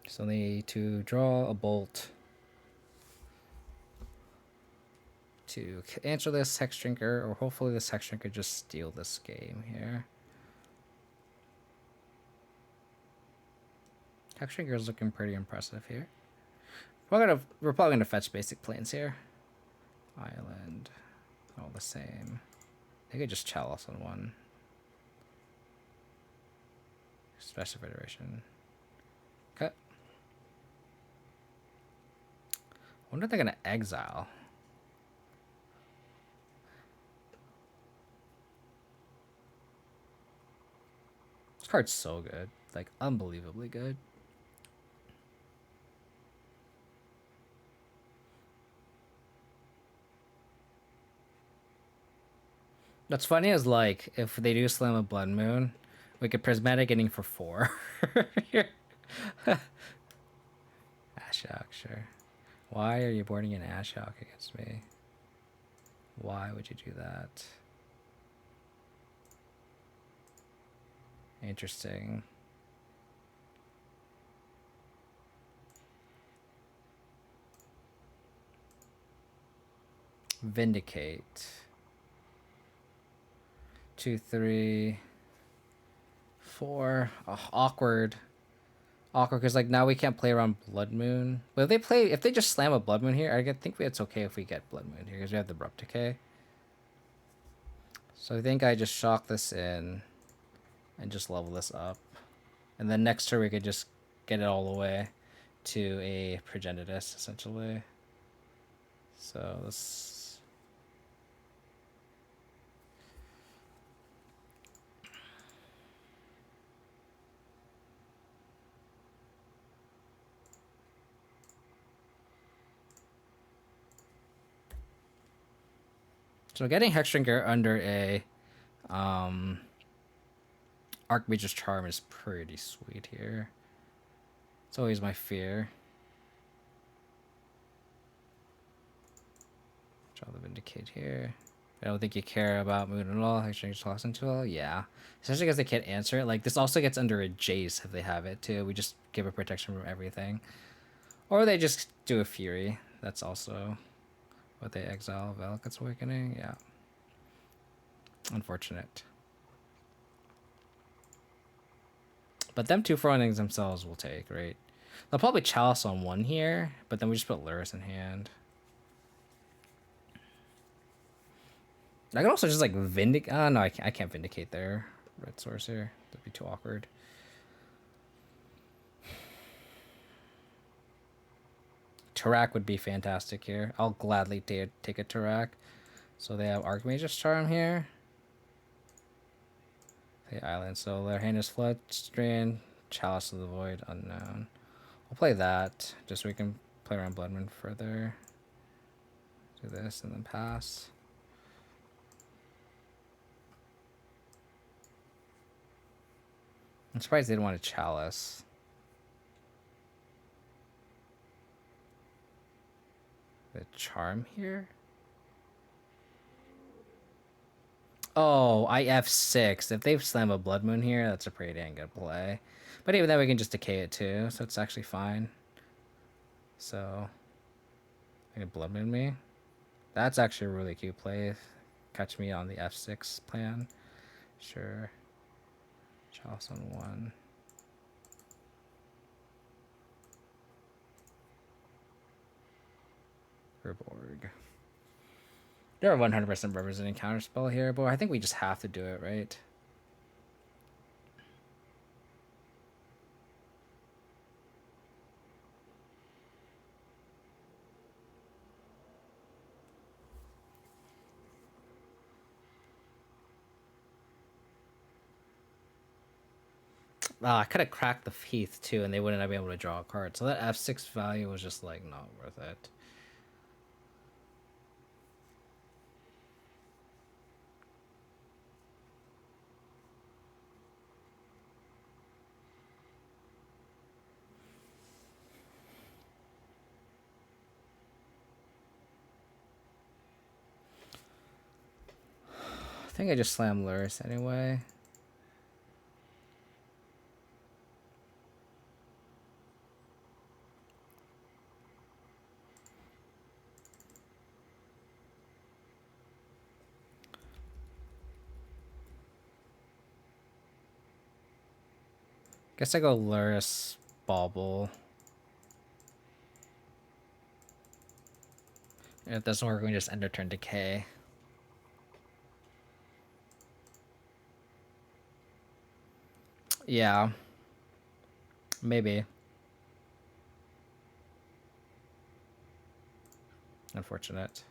So need to draw a bolt to answer this Hex Drinker, or hopefully this Hex Drinker just steal this game here. Hex Drinker is looking pretty impressive here. We're probably gonna fetch basic planes here. Island, all the same. They could just Chalice on one. Special Federation. Cut. I wonder if they're gonna exile. This card's so good, like unbelievably good. What's funny is, like, if they do slam a Blood Moon, we could Prismatic Ending for 4. Ashok, sure. Why are you boarding an Ashok against me? Why would you do that? Interesting. Vindicate. 2, 3, 4. Oh, awkward. Awkward, because like now we can't play around Blood Moon. But if they just slam a Blood Moon here, I think it's okay if we get Blood Moon here because we have the Abrupt Decay. So I think I just shock this in and just level this up. And then next turn we could just get it all the way to a Progenitus, essentially. So this... So getting Hexdrinker under a Archmage's Charm is pretty sweet here. It's always my fear. Draw the Vindicate here. I don't think you care about Moon at all. Hexdrinker toss into all. Yeah. Especially because they can't answer it. Like, this also gets under a Jace if they have it too. We just give a protection from everything. Or they just do a Fury. That's also what they exile. Valakut's Awakening. Yeah. Unfortunate. But them 2 frontings themselves will take, right? They'll probably Chalice on one here, but then we just put Lurrus in hand. I could also just like Vindicate. Oh, no, I can't Vindicate there. Red source here. That'd be too awkward. Turak would be fantastic here. I'll gladly take a Turak. So they have Archmage's Charm here. The island. So their hand is Flood, Strand, Chalice of the Void, Unknown. I'll play that just so we can play around Blood Moon further. Do this and then pass. I'm surprised they didn't want a Chalice. The Charm here? Oh, I F6. If they slam a Blood Moon here, that's a pretty dang good play. But even then, we can just decay it too, so it's actually fine. So, they can Blood Moon me. That's actually a really cute play. Catch me on the F6 plan. Sure. Chalice on 1. Herborg. They're 100% representing counterspell here, but I think we just have to do it, right? I could have cracked the Heath too, and they wouldn't have been able to draw a card. So that F6 value was just like not worth it. I think I just slammed Lurrus anyway. Guess I go Lurrus, Bauble. And if it doesn't work, we can just end our turn decay. Yeah. Maybe. Unfortunate.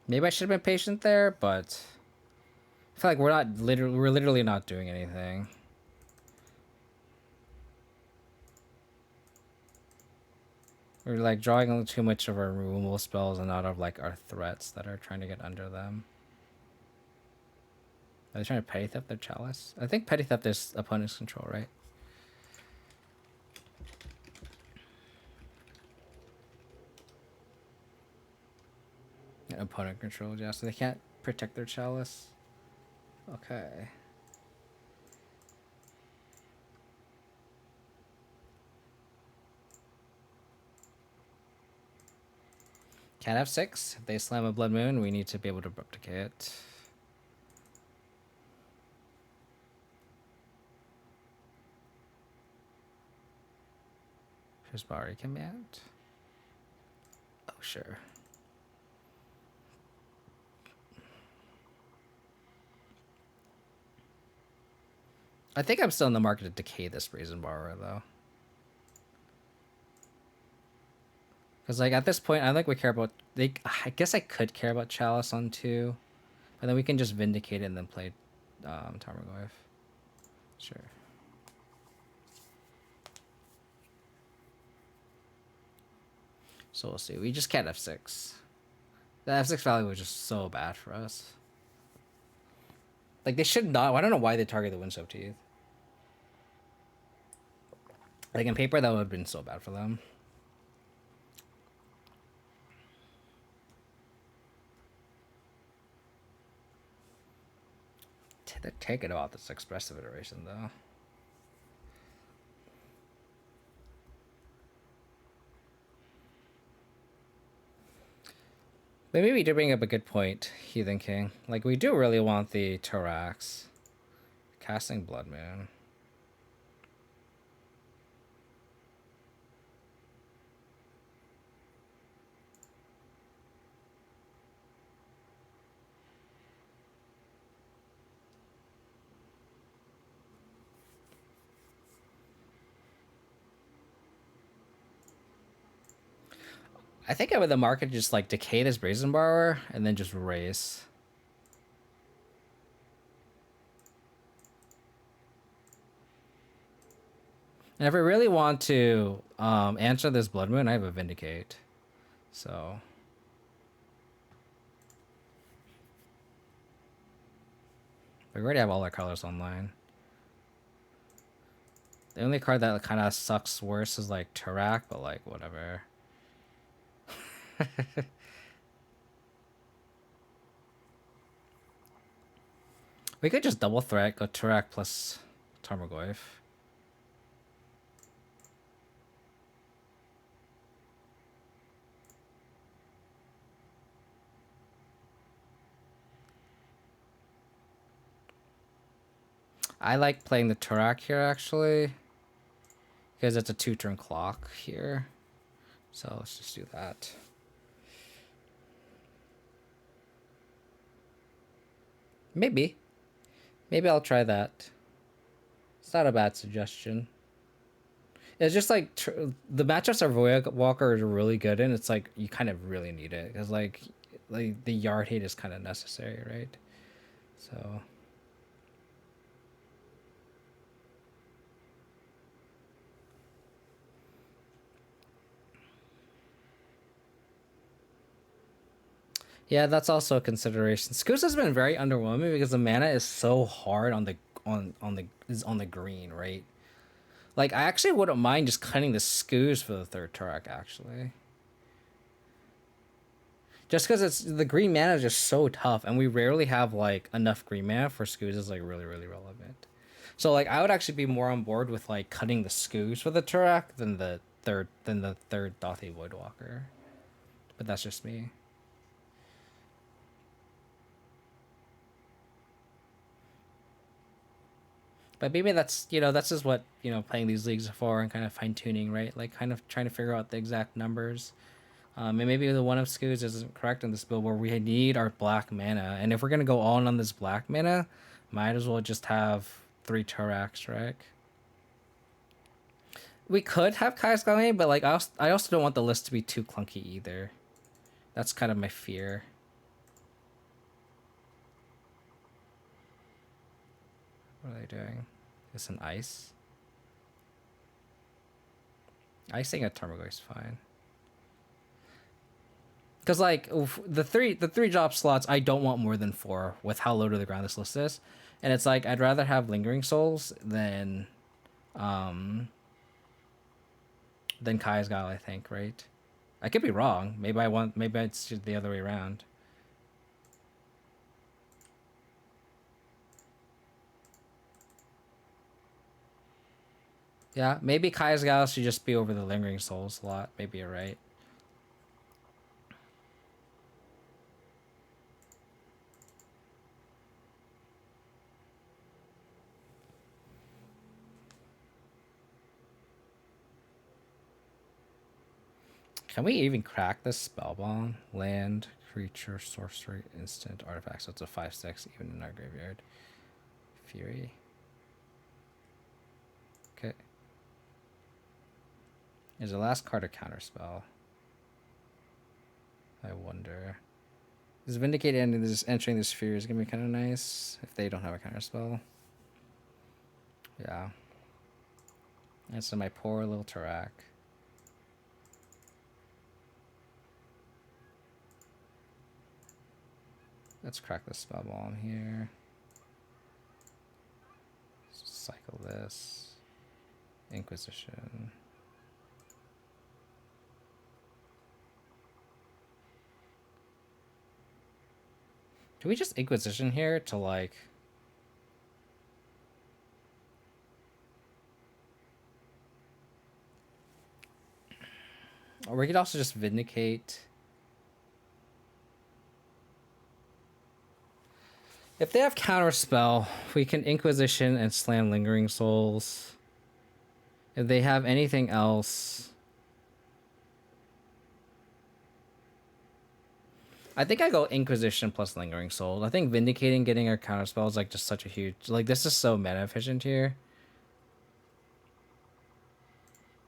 Maybe I should have been patient there, but I feel like we're literally not doing anything. We're like drawing too much of our removal spells and not of like our threats that are trying to get under them. Are they trying to petty theft their chalice? I think petty theft is opponent's control, right? Yeah, opponent control, yeah, so they can't protect their chalice. Okay. Can't have 6. If they slam a Blood Moon, we need to be able to decay it. Here's Bari command. Oh, sure. I think I'm still in the market to decay this Brazen Borrower, though. Because, like, at this point, I don't think we care about... I guess I could care about Chalice on 2. But then we can just Vindicate it and then play Tarmogoyf. Sure. So we'll see. We just can't F6. The F6 value was just so bad for us. Like, they should not... I don't know why they target the Windswept Teeth. Like, in paper, that would have been so bad for them. They're taking about this expressive iteration, though. But maybe you did bring up a good point, Heathen King. Like, we do really want the Tarax. Casting Blood Moon. I think I would the market just like decay this Brazen Borrower and then just race. And if I really want to answer this Blood Moon, I have a Vindicate. So we already have all our colors online. The only card that kind of sucks worse is like Tarak, but like whatever. We could just double threat, go Turak plus Tarmogoyf. I like playing the Turak here, actually. Because it's a 2-turn clock here. So let's just do that. Maybe. Maybe I'll try that. It's not a bad suggestion. It's just like the matchups our Voidwalker is really good in. It's like you kind of really need it because like the yard hate is kind of necessary, right? So yeah, that's also a consideration. Scoos has been very underwhelming because the mana is so hard on the green, right? Like I actually wouldn't mind just cutting the Scoos for the third Turok actually. Just because it's the green mana is just so tough, and we rarely have like enough green mana for Scoos is like really relevant. So like I would actually be more on board with like cutting the Scoos for the Turok than the third Dothy Voidwalker. But that's just me. But maybe that's that's just what playing these leagues are for and kind of fine tuning, right? Like kind of trying to figure out the exact numbers. And maybe the one of Scoos isn't correct in this build where we need our black mana, and if we're gonna go all in on this black mana, might as well just have 3 Turaks, right? We could have Kai's Galane, but like I also don't want the list to be too clunky either. That's kind of my fear. What are they doing? Is an ice? Icing a Tarmogoyf is fine. Because like the three drop slots, I don't want more than 4 with how low to the ground this list is, and it's like I'd rather have Lingering Souls than Kai's Gal, I think, right? I could be wrong. Maybe it's the other way around. Yeah, maybe Kai's Gal should just be over the Lingering Souls a lot. Maybe you're right. Can we even crack this Spellbomb? Land, creature, sorcery, instant, artifact. So it's a 5/6 even in our graveyard. Fury. Okay. Is the last card a counterspell? I wonder. Is Vindicate ending this entering this Fury is gonna be kind of nice if they don't have a counterspell. Yeah. And so my poor little Tarak. Let's crack the spell bomb here. Cycle this. Inquisition. Do we just Inquisition here to like... Or we could also just Vindicate. If they have Counterspell, we can Inquisition and slam Lingering Souls. If they have anything else... I think I go Inquisition plus Lingering Souls. I think Vindicating getting our Counterspell is like just such a huge... Like this is so mana efficient here.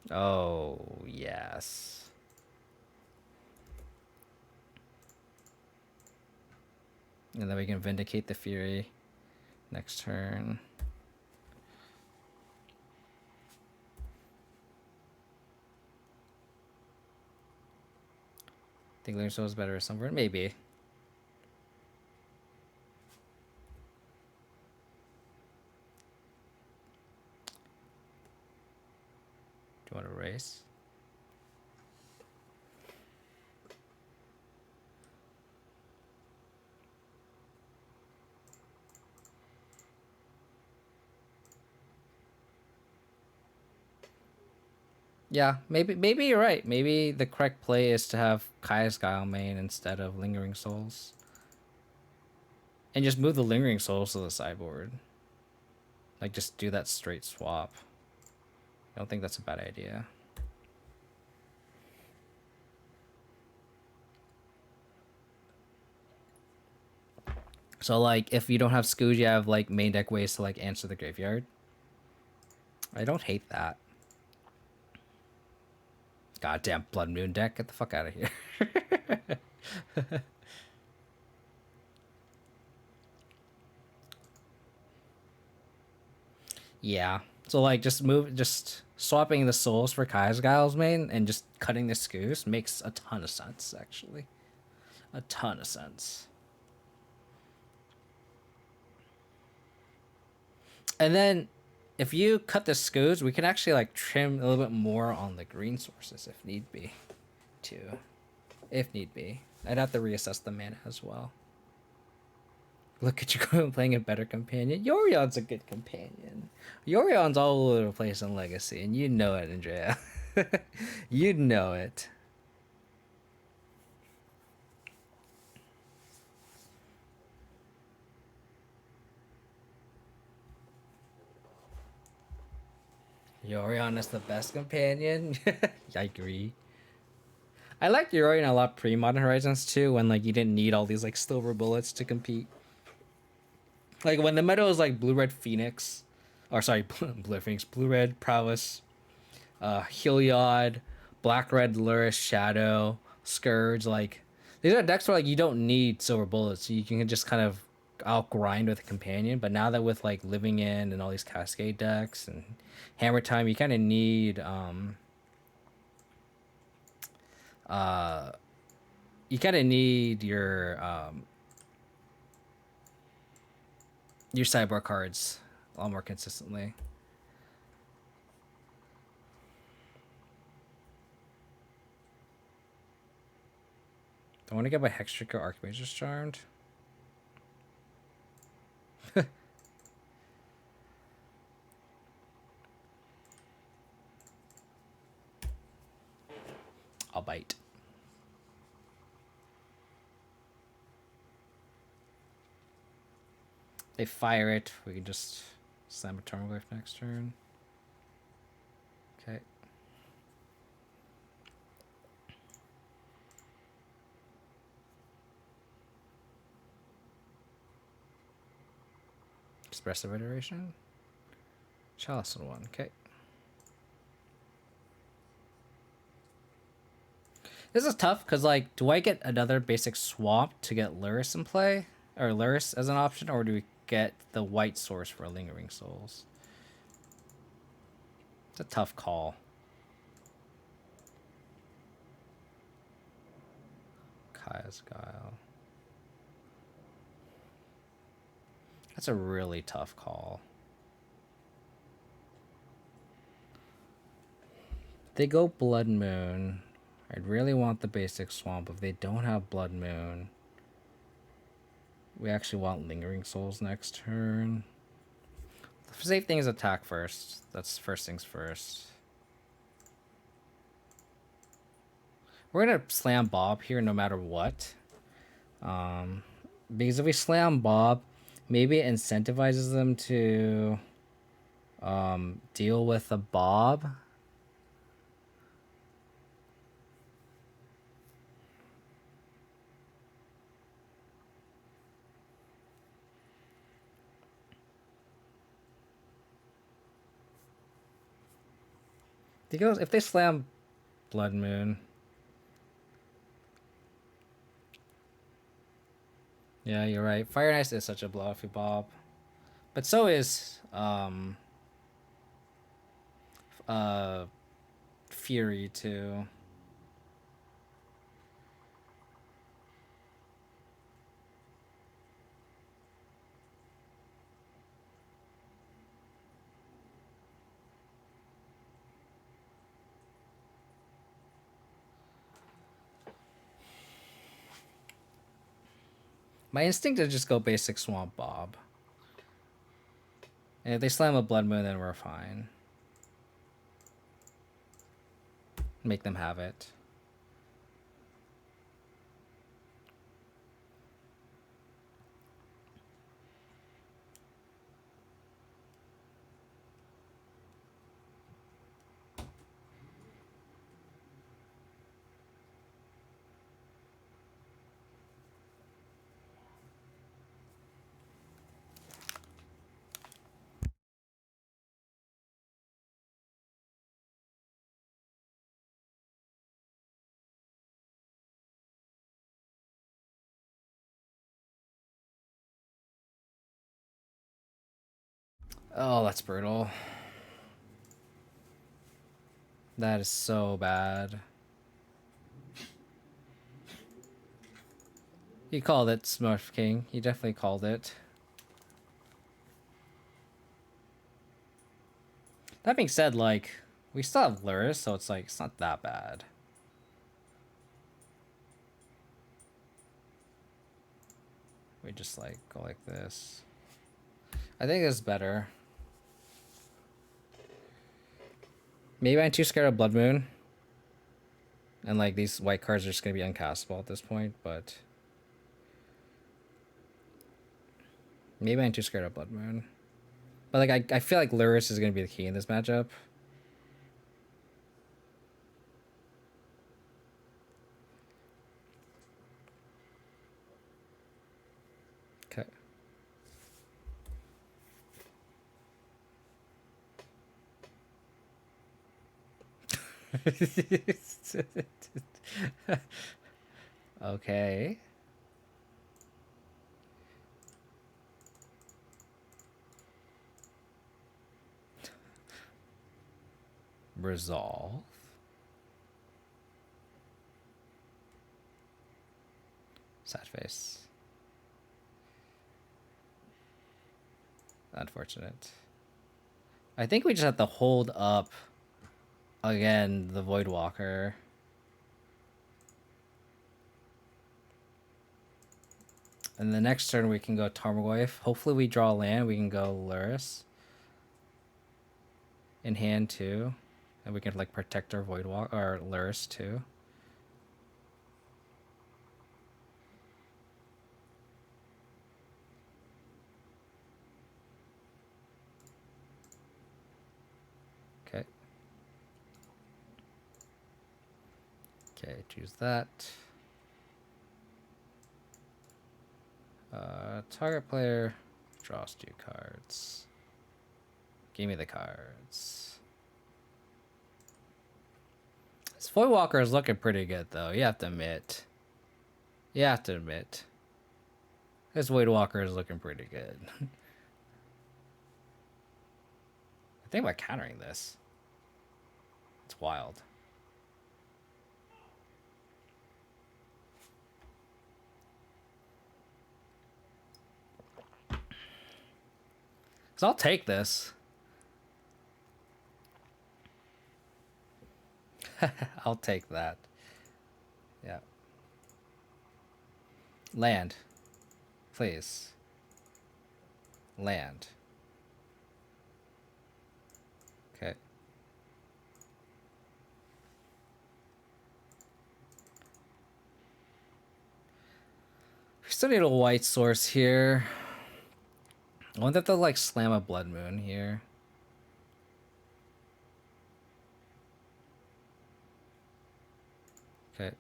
Oh, yes. And then we can Vindicate the Fury next turn. Think Lingering Soul is better or somewhere? Maybe. Do you want to race? Yeah, maybe you're right. Maybe the correct play is to have Kaya's Guile main instead of Lingering Souls. And just move the Lingering Souls to the sideboard. Like, just do that straight swap. I don't think that's a bad idea. So, like, if you don't have Scooge, you have, like, main deck ways to, like, answer the graveyard. I don't hate that. Goddamn Blood Moon deck. Get the fuck out of here. Yeah. So, like, just swapping the souls for Kai's Guile's main and just cutting the Scooge makes a ton of sense, actually. A ton of sense. And then if you cut the Scooge, we can actually like trim a little bit more on the green sources if need be, too. If need be. I'd have to reassess the mana as well. Look at you playing a better companion. Yorion's a good companion. Yorion's all over the place in Legacy, and you know it, Andrea. You know it. Yorion is the best companion. I agree. I liked Yorion a lot pre-Modern Horizons too, when like you didn't need all these like silver bullets to compete. Like when the meta was like blue-red Phoenix, or sorry, blue Phoenix, blue-red Prowess, Heliod, black-red Lurrus Shadow, Scourge. Like these are decks where like you don't need silver bullets, so you can just kind of outgrind with a companion. But now that with like Living In and all these Cascade decks and Hammer Time, you kind of need your sideboard cards a lot more consistently. I want to get my Hextrick or Archmage's Charmed. I'll bite. They fire it. We can just slam a Tormglyph next turn. Okay. Expressive Iteration. Chalice on one. Okay. This is tough because, like, do I get another basic swap to get Lurrus in play? Or Lurrus as an option? Or do we get the white source for Lingering Souls? It's a tough call. Kaya's Guile. That's a really tough call. They go Blood Moon. I'd really want the basic swamp if they don't have Blood Moon. We actually want Lingering Souls next turn. The safe thing is attack first. That's first things first. We're going to slam Bob here no matter what. Because if we slam Bob, maybe it incentivizes them to deal with a Bob. Because if they slam Blood Moon, yeah, you're right. Fire and Ice is such a bluffy Bob, but so is Fury too. My instinct is just go basic Swamp Bob. And if they slam a Blood Moon, then we're fine. Make them have it. Oh, that's brutal. That is so bad. He called it, Smurf King. He definitely called it. That being said, like, we still have Lurrus, so it's like, it's not that bad. We just, like, go like this. I think it's better. Maybe I'm too scared of Blood Moon. And, like, these white cards are just going to be uncastable at this point, but... Maybe I'm too scared of Blood Moon. But, like, I feel like Lurrus is going to be the key in this matchup. Okay. Okay. Resolve. Sad face. Unfortunate. I think we just have to hold up again the Voidwalker. And the next turn we can go Tarmogoyf. Hopefully we draw land. We can go Lurrus. In hand too. And we can like protect our Voidwalker or Lurrus too. Okay. Okay, choose that. Target player draws 2 cards. Give me the cards. This Voidwalker is looking pretty good though. You have to admit. You have to admit. This Voidwalker is looking pretty good. I think about countering this. It's wild. So I'll take this. I'll take that. Yeah. Land. Please. Land. Okay. We still need a white source here. I wonder if they'll like slam a Blood Moon here. Okay.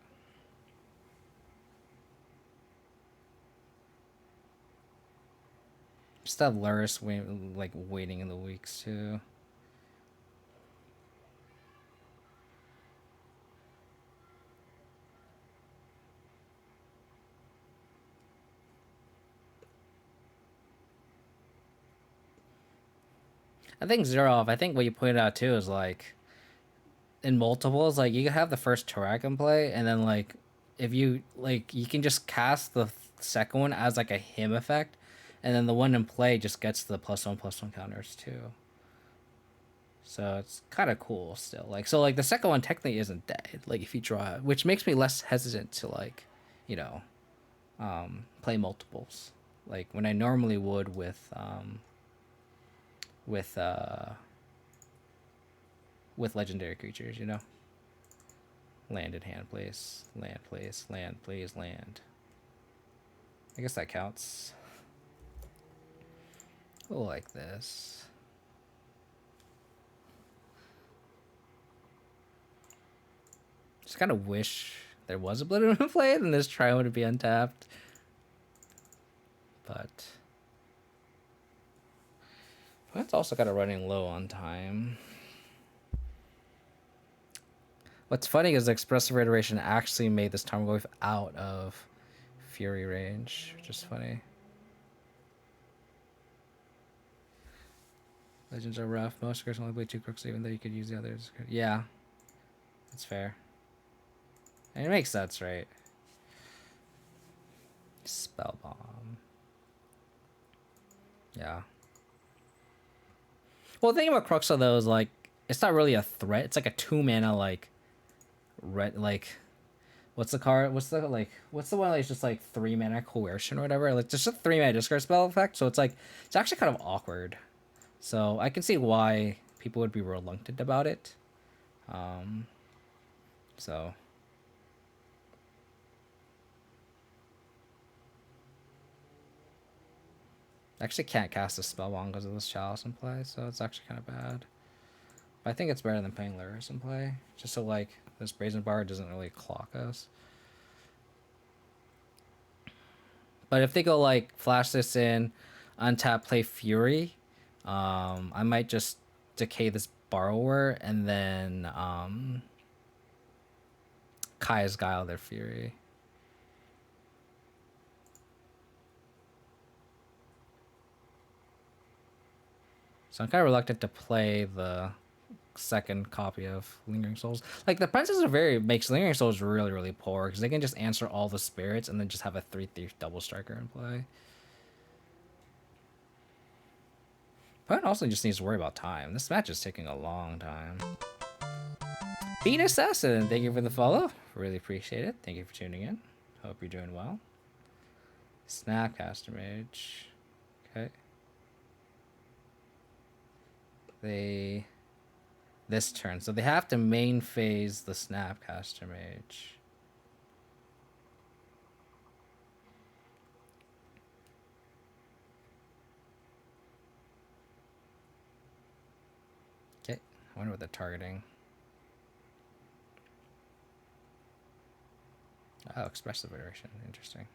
Just have Lurrus like waiting in the weeks too. I think zero off. I think what you pointed out too is like in multiples, like you can have the first Tarak in play, and then like if you like you can just cast the second one as like a him effect, and then the one in play just gets the +1/+1 counters too. So it's kind of cool still. Like so like the second one technically isn't dead. Like if you draw it, which makes me less hesitant to like, you know, play multiples. Like when I normally would with legendary creatures, you know. Land in hand, please. Land, please. Land, please. Land. I guess that counts. We'll like this. Just kind of wish there was a Blood Moon play, then this Tri would be untapped. But it's also kind of running low on time. What's funny is the Expressive Iteration actually made this Tarmogoyf out of Fury range, which is funny. Legends are rough. Most cards only play 2 crooks, even though you could use the others. Yeah, that's fair. And it makes sense, right? Spell bomb. Yeah. Well, the thing about Cruxa though is like it's not really a threat. It's like a 2-mana like red like what's the card? What's the one that's just like 3-mana coercion or whatever? Like just a 3-mana discard spell effect. So it's actually kind of awkward. So I can see why people would be reluctant about it. So I actually can't cast a Spellbomb because of this Chalice in play, so it's actually kind of bad. But I think it's better than playing Lurrus in play, just so like this Brazen Bar doesn't really clock us. But if they go like flash this in, untap, play Fury, I might just decay this Borrower and then Kaya's Guile their Fury. So I'm kind of reluctant to play the second copy of Lingering Souls. Like the Princess of Very makes Lingering Souls really, really poor because they can just answer all the spirits and then just have a 3/3 double striker in play. But also just needs to worry about time. This match is taking a long time. Bean Assassin, thank you for the follow. Really appreciate it. Thank you for tuning in. Hope you're doing well. Snapcaster Mage. Okay. This turn, so they have to main phase the Snapcaster Mage. Okay, I wonder what they're targeting. Oh, Expressive Iteration, interesting.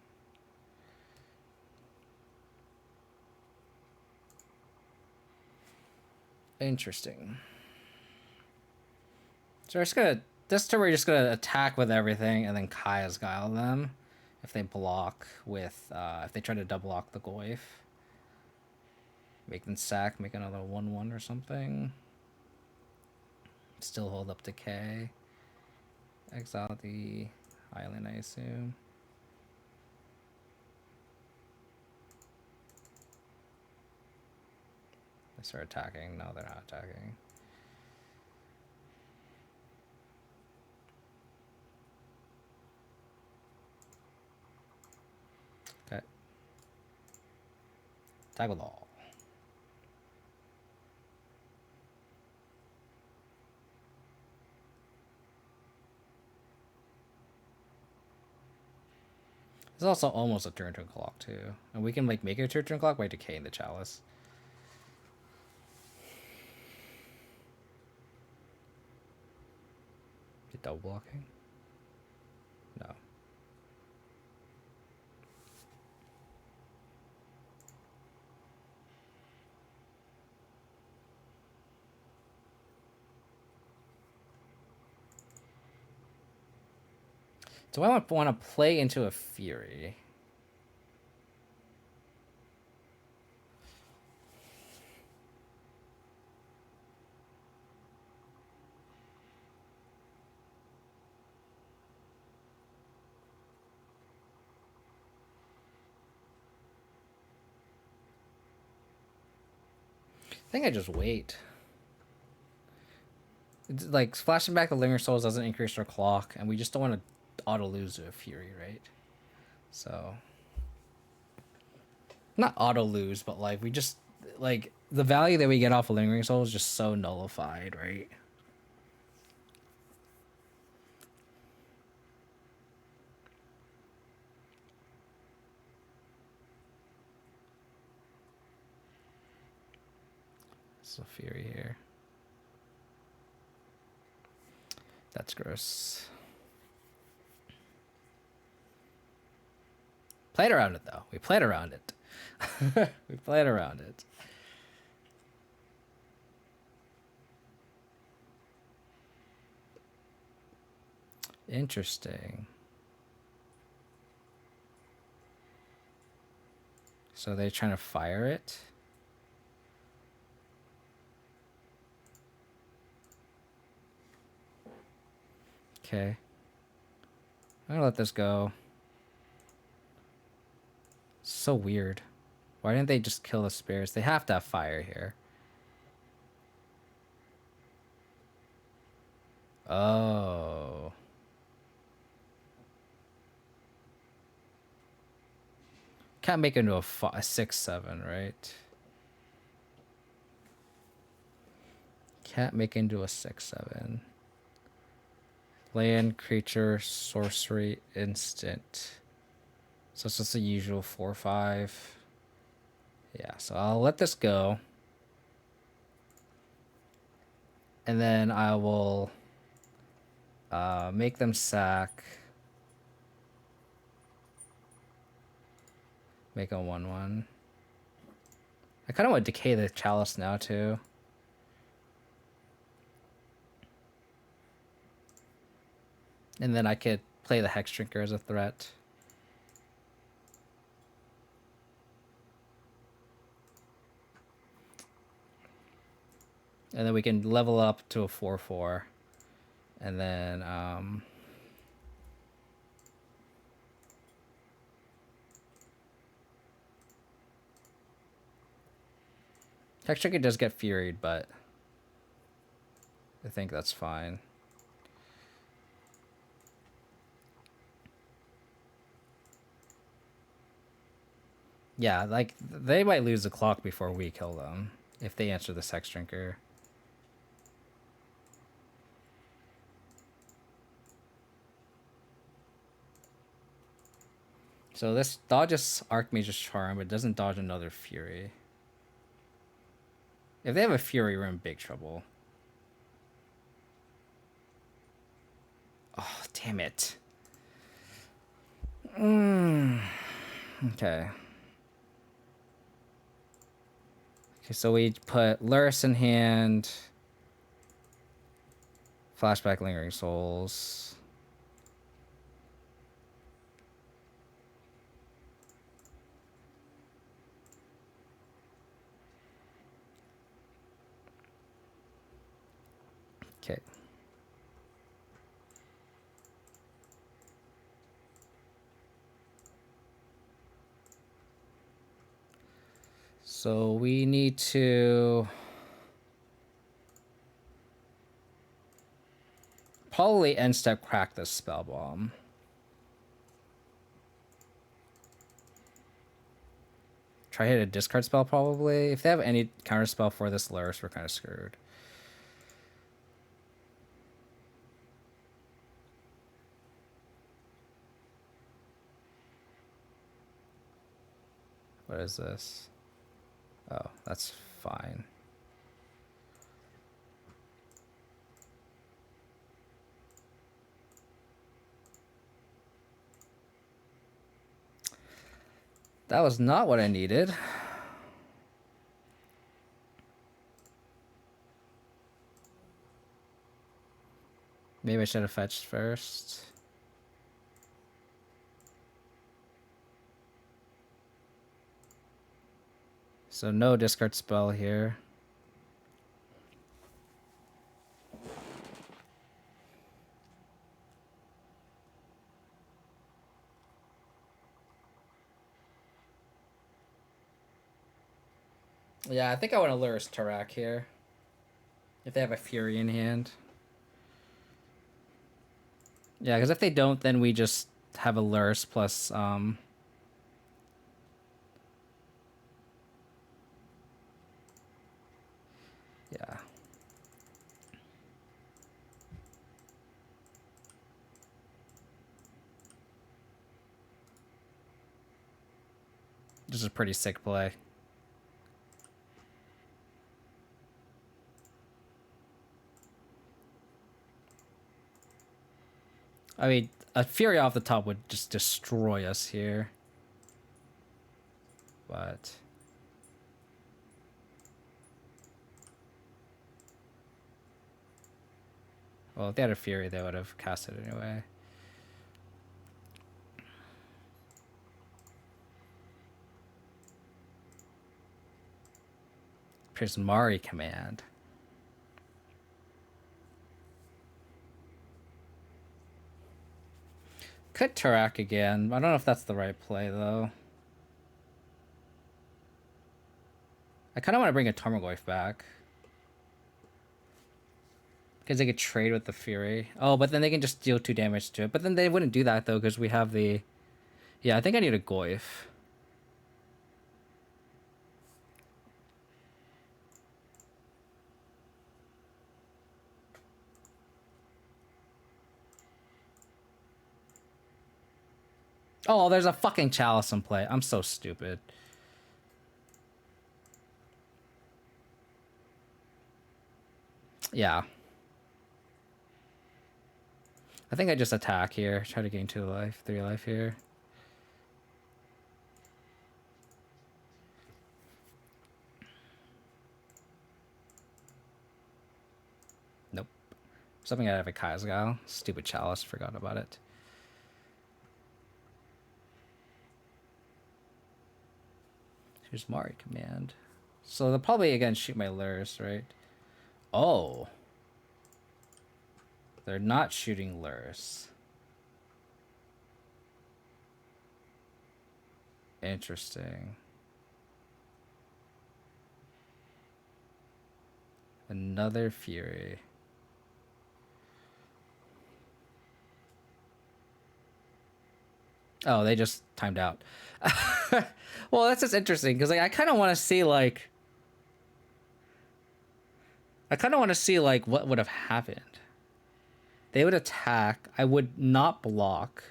Interesting. So we're just gonna this turn we're just gonna attack with everything and then Kaya's Guile them if they block with if they try to double lock the Goyf. Make them sack, make another 1/1 or something. Still hold up decay. Exile the island, I assume. They start attacking. No, they're not attacking. Okay. Attack with all. It's also almost a turn clock too. And we can like make it a turn clock by decaying the Chalice. Is it double blocking? No. Do I want to play into a Fury? I think I just wait. It's like flashing back the Linger Souls doesn't increase our clock, and we just don't want to auto lose to a Fury, right? So not auto lose, but like we just like the value that we get off of Lingering Soul is just so nullified, right? There's a Fury here. That's gross. Played around it, though. We played around it. We played around it. Interesting. So they're trying to fire it? Okay. I'm gonna let this go. So weird. Why didn't they just kill the spirits? They have to have fire here. Oh. Can't make it into a 6/7, right? Can't make it into a 6/7. Land, creature, sorcery, instant. So it's just the usual 4/5. Yeah, so I'll let this go. And then I will make them sack. Make a 1/1. I kind of want to decay the chalice now, too. And then I could play the Hex Drinker as a threat. And then we can level up to a 4/4. And then Hex Drinker does get Furied, but I think that's fine. Yeah, like, they might lose the clock before we kill them if they answer the Hex Drinker. So this dodges Archmage's Charm, but doesn't dodge another Fury. If they have a Fury, we're in big trouble. Oh, damn it. Okay. Okay, so we put Lurrus in hand. Flashback Lingering Souls. Okay. So we need to probably end step crack this spell bomb. Try hit a discard spell probably. If they have any counter spell for this Lurrus, we're kind of screwed. What is this? Oh, that's fine. That was not what I needed. Maybe I should have fetched first. So no discard spell here. Yeah, I think I want to Lurrus Tarak here. If they have a Fury in hand. Yeah, because if they don't, then we just have a Lurrus plus... Yeah. This is a pretty sick play. I mean, a Fury off the top would just destroy us here. But... well, if they had a Fury, they would have cast it anyway. Prismari command. Could Tarak again. I don't know if that's the right play, though. I kind of want to bring a Tarmogoyf back. Because they could trade with the Fury. Oh, but then they can just deal 2 damage to it. But then they wouldn't do that, though, because we have the... yeah, I think I need a Goyf. Oh, there's a fucking Chalice in play. I'm so stupid. Yeah. I think I just attack here. Try to gain 2 life, 3 life here. Nope. Something out of a Kai'Sgao. Stupid Chalice. Forgot about it. Here's Mari command. So they'll probably again shoot my Lurrus, right? Oh. They're not shooting Lurrus. Interesting. Another Fury. Oh, they just timed out. Well, that's just interesting because like I kind of want to see like what would have happened. They would attack. I would not block.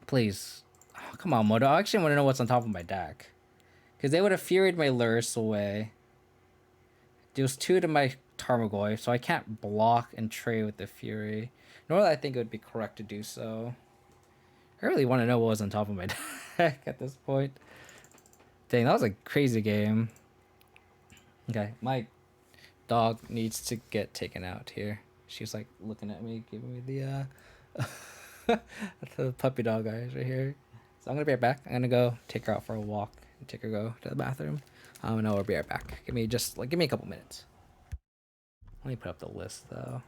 Please. Oh, come on, Moto. I actually want to know what's on top of my deck. Because they would have Furied my Lurrus away. Deals 2 to my Tarmogoyf, so I can't block and trade with the Fury. Nor that I think it would be correct to do so. I really want to know what was on top of my deck at this point. Dang, that was a crazy game. Okay, my dog needs to get taken out here. She's like looking at me, giving me the puppy dog eyes right here. So I'm gonna be right back. I'm gonna go take her out for a walk and take her go to the bathroom. And I'll be right back. Give me a couple minutes. Let me put up the list though.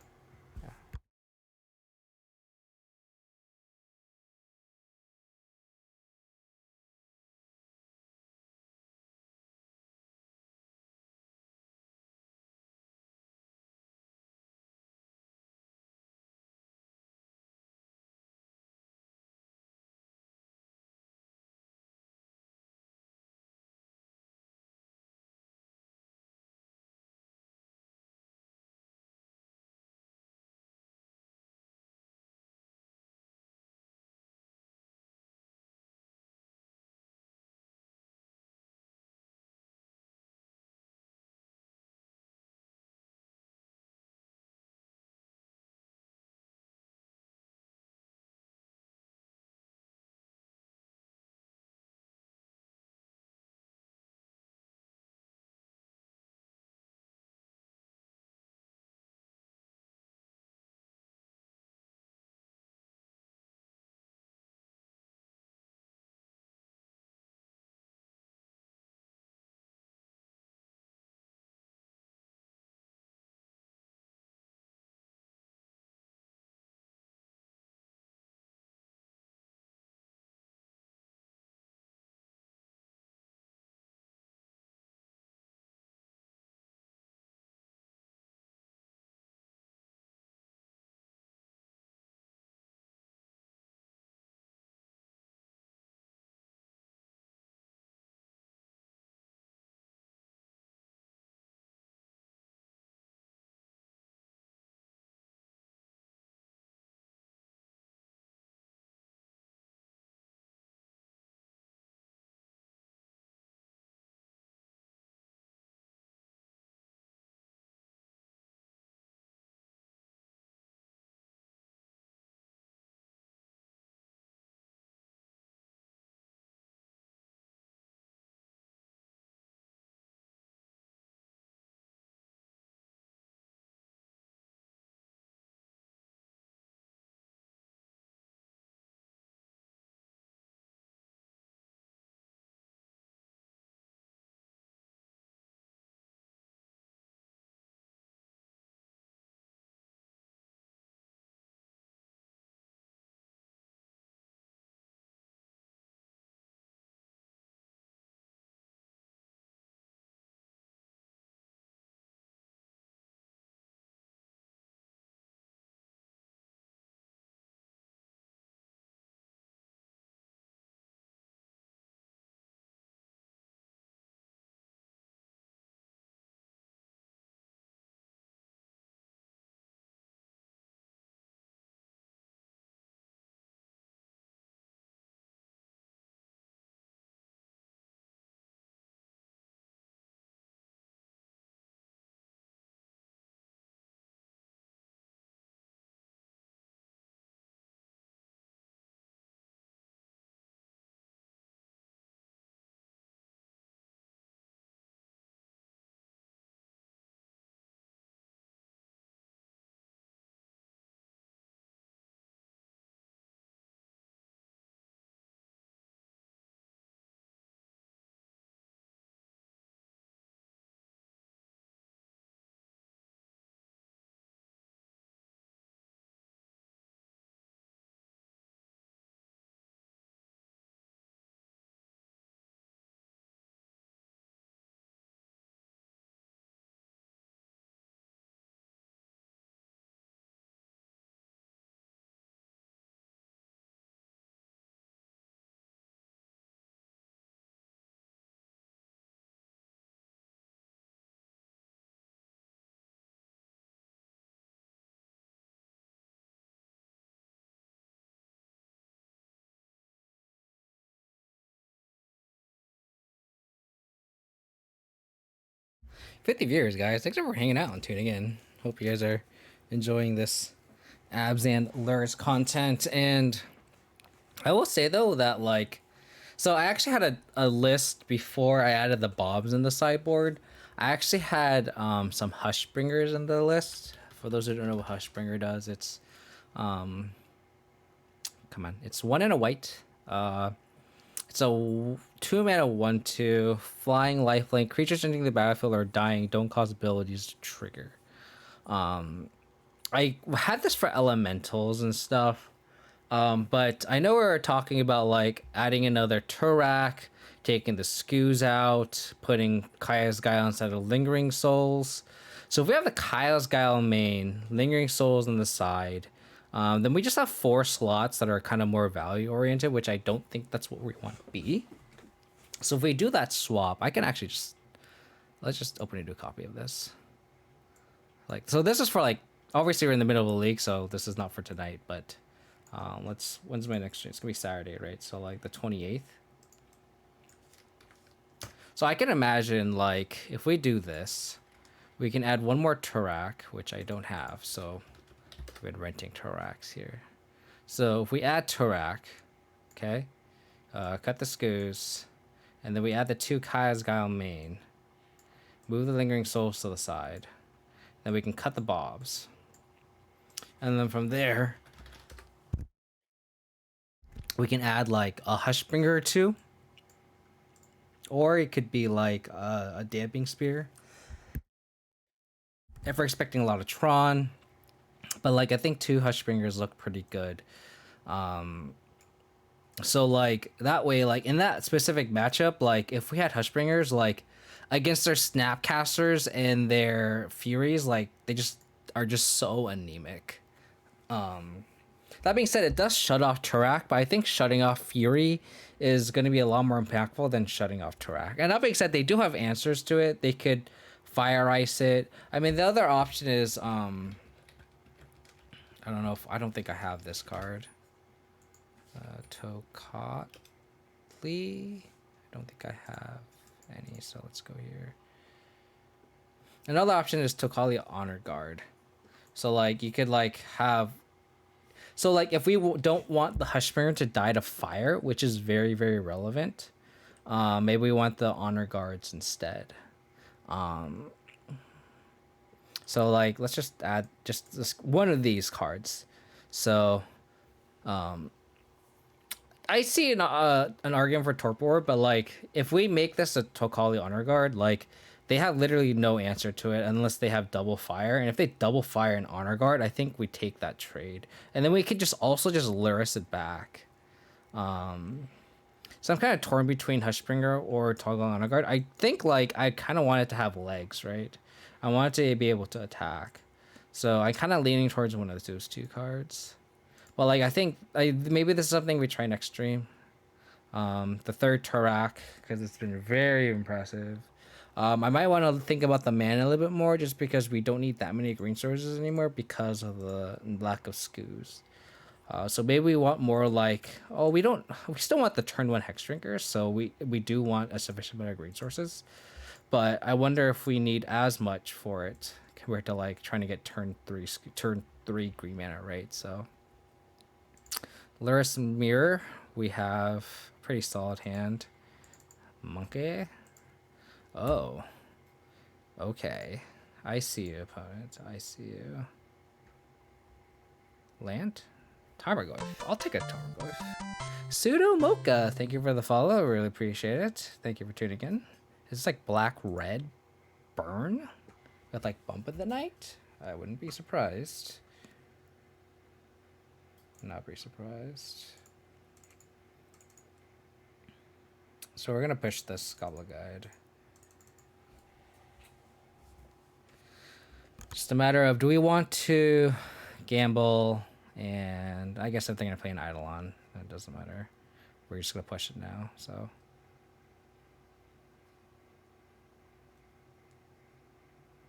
50 viewers, guys. Thanks for hanging out and tuning in. Hope you guys are enjoying this Abzan Lurrus content. And I will say, though, that, like, so I actually had a list before I added the bobs in the sideboard. I actually had some Hushbringers in the list. For those who don't know what Hushbringer does, it's, come on, it's 1 and a white. It's a 2-mana 1/2 flying lifelink. Creatures entering the battlefield or dying don't cause abilities to trigger. I had this for elementals and stuff, but I know we were talking about like adding another Turak, taking the Scoos out, putting Kaya's Guile instead of Lingering Souls. So if we have the Kaya's Guile main, Lingering Souls on the side, then we just have 4 slots that are kind of more value oriented, which I don't think that's what we want to be. So if we do that swap, I can actually let's just open a new copy of this. Like, so this is for like, obviously we're in the middle of the league, so this is not for tonight, but when's my next stream? It's gonna be Saturday, right? So like the 28th. So I can imagine like if we do this, we can add 1 more Turak, which I don't have, so we're renting Turaks here. So if we add Turak, okay, cut the Scoos, and then we add the 2 Kaya's Guile main, move the Lingering Souls to the side, then we can cut the bobs, and then from there we can add like a Hushbringer or 2, or it could be like a Damping Spear if we're expecting a lot of Tron. But like I think 2 Hushbringers look pretty good. So like that way, like in that specific matchup, like if we had Hushbringers, like against their Snapcasters and their Furies, like they just are just so anemic. That being said, it does shut off Turak, but I think shutting off Fury is going to be a lot more impactful than shutting off Turak. And that being said, they do have answers to it. They could Fire Ice it. I mean, the other option is I don't know if I don't think I have this card. Tokatli. I don't think I have any, so let's go here. Another option is Tokali Honor Guard. So like you could like have, so like if we don't want the Hushbringer to die to fire, which is very very relevant, maybe we want the Honor Guards instead. So like let's just add just this one of these cards. So I see an argument for Torpor, but like if we make this a Tokali Honor Guard, like they have literally no answer to it unless they have double fire. And if they double fire an Honor Guard, I think we take that trade. And then we could just also just Lurrus it back. So I'm kind of torn between Hushbringer or Toggle Honor Guard. I think like I kind of want it to have legs, right? I want it to be able to attack. So I kind of leaning towards one of those 2 cards. Well, like I think maybe this is something we try next stream. The 3rd Turak, because it's been very impressive. I might want to think about the mana a little bit more, just because we don't need that many green sources anymore because of the lack of Scoos. So maybe we want more like, we still want the turn 1 Hex Drinkers, so we do want a sufficient amount of green sources. But I wonder if we need as much for it compared to like trying to get turn 3 green mana, right? So Lurrus Mirror, we have a pretty solid hand. Monkey. Oh. Okay. I see you, opponent. I see you. Land? Tarmogoyf. I'll take a Tarmogoyf. Pseudo Mocha, thank you for the follow. I really appreciate it. Thank you for tuning in. Is this like black red burn with like Bump of the Night? I wouldn't be surprised. Not be surprised. So we're gonna push this Goblet Guide. Just a matter of, do we want to gamble? And I guess if they're gonna play an Eidolon, it doesn't matter. We're just gonna push it now. So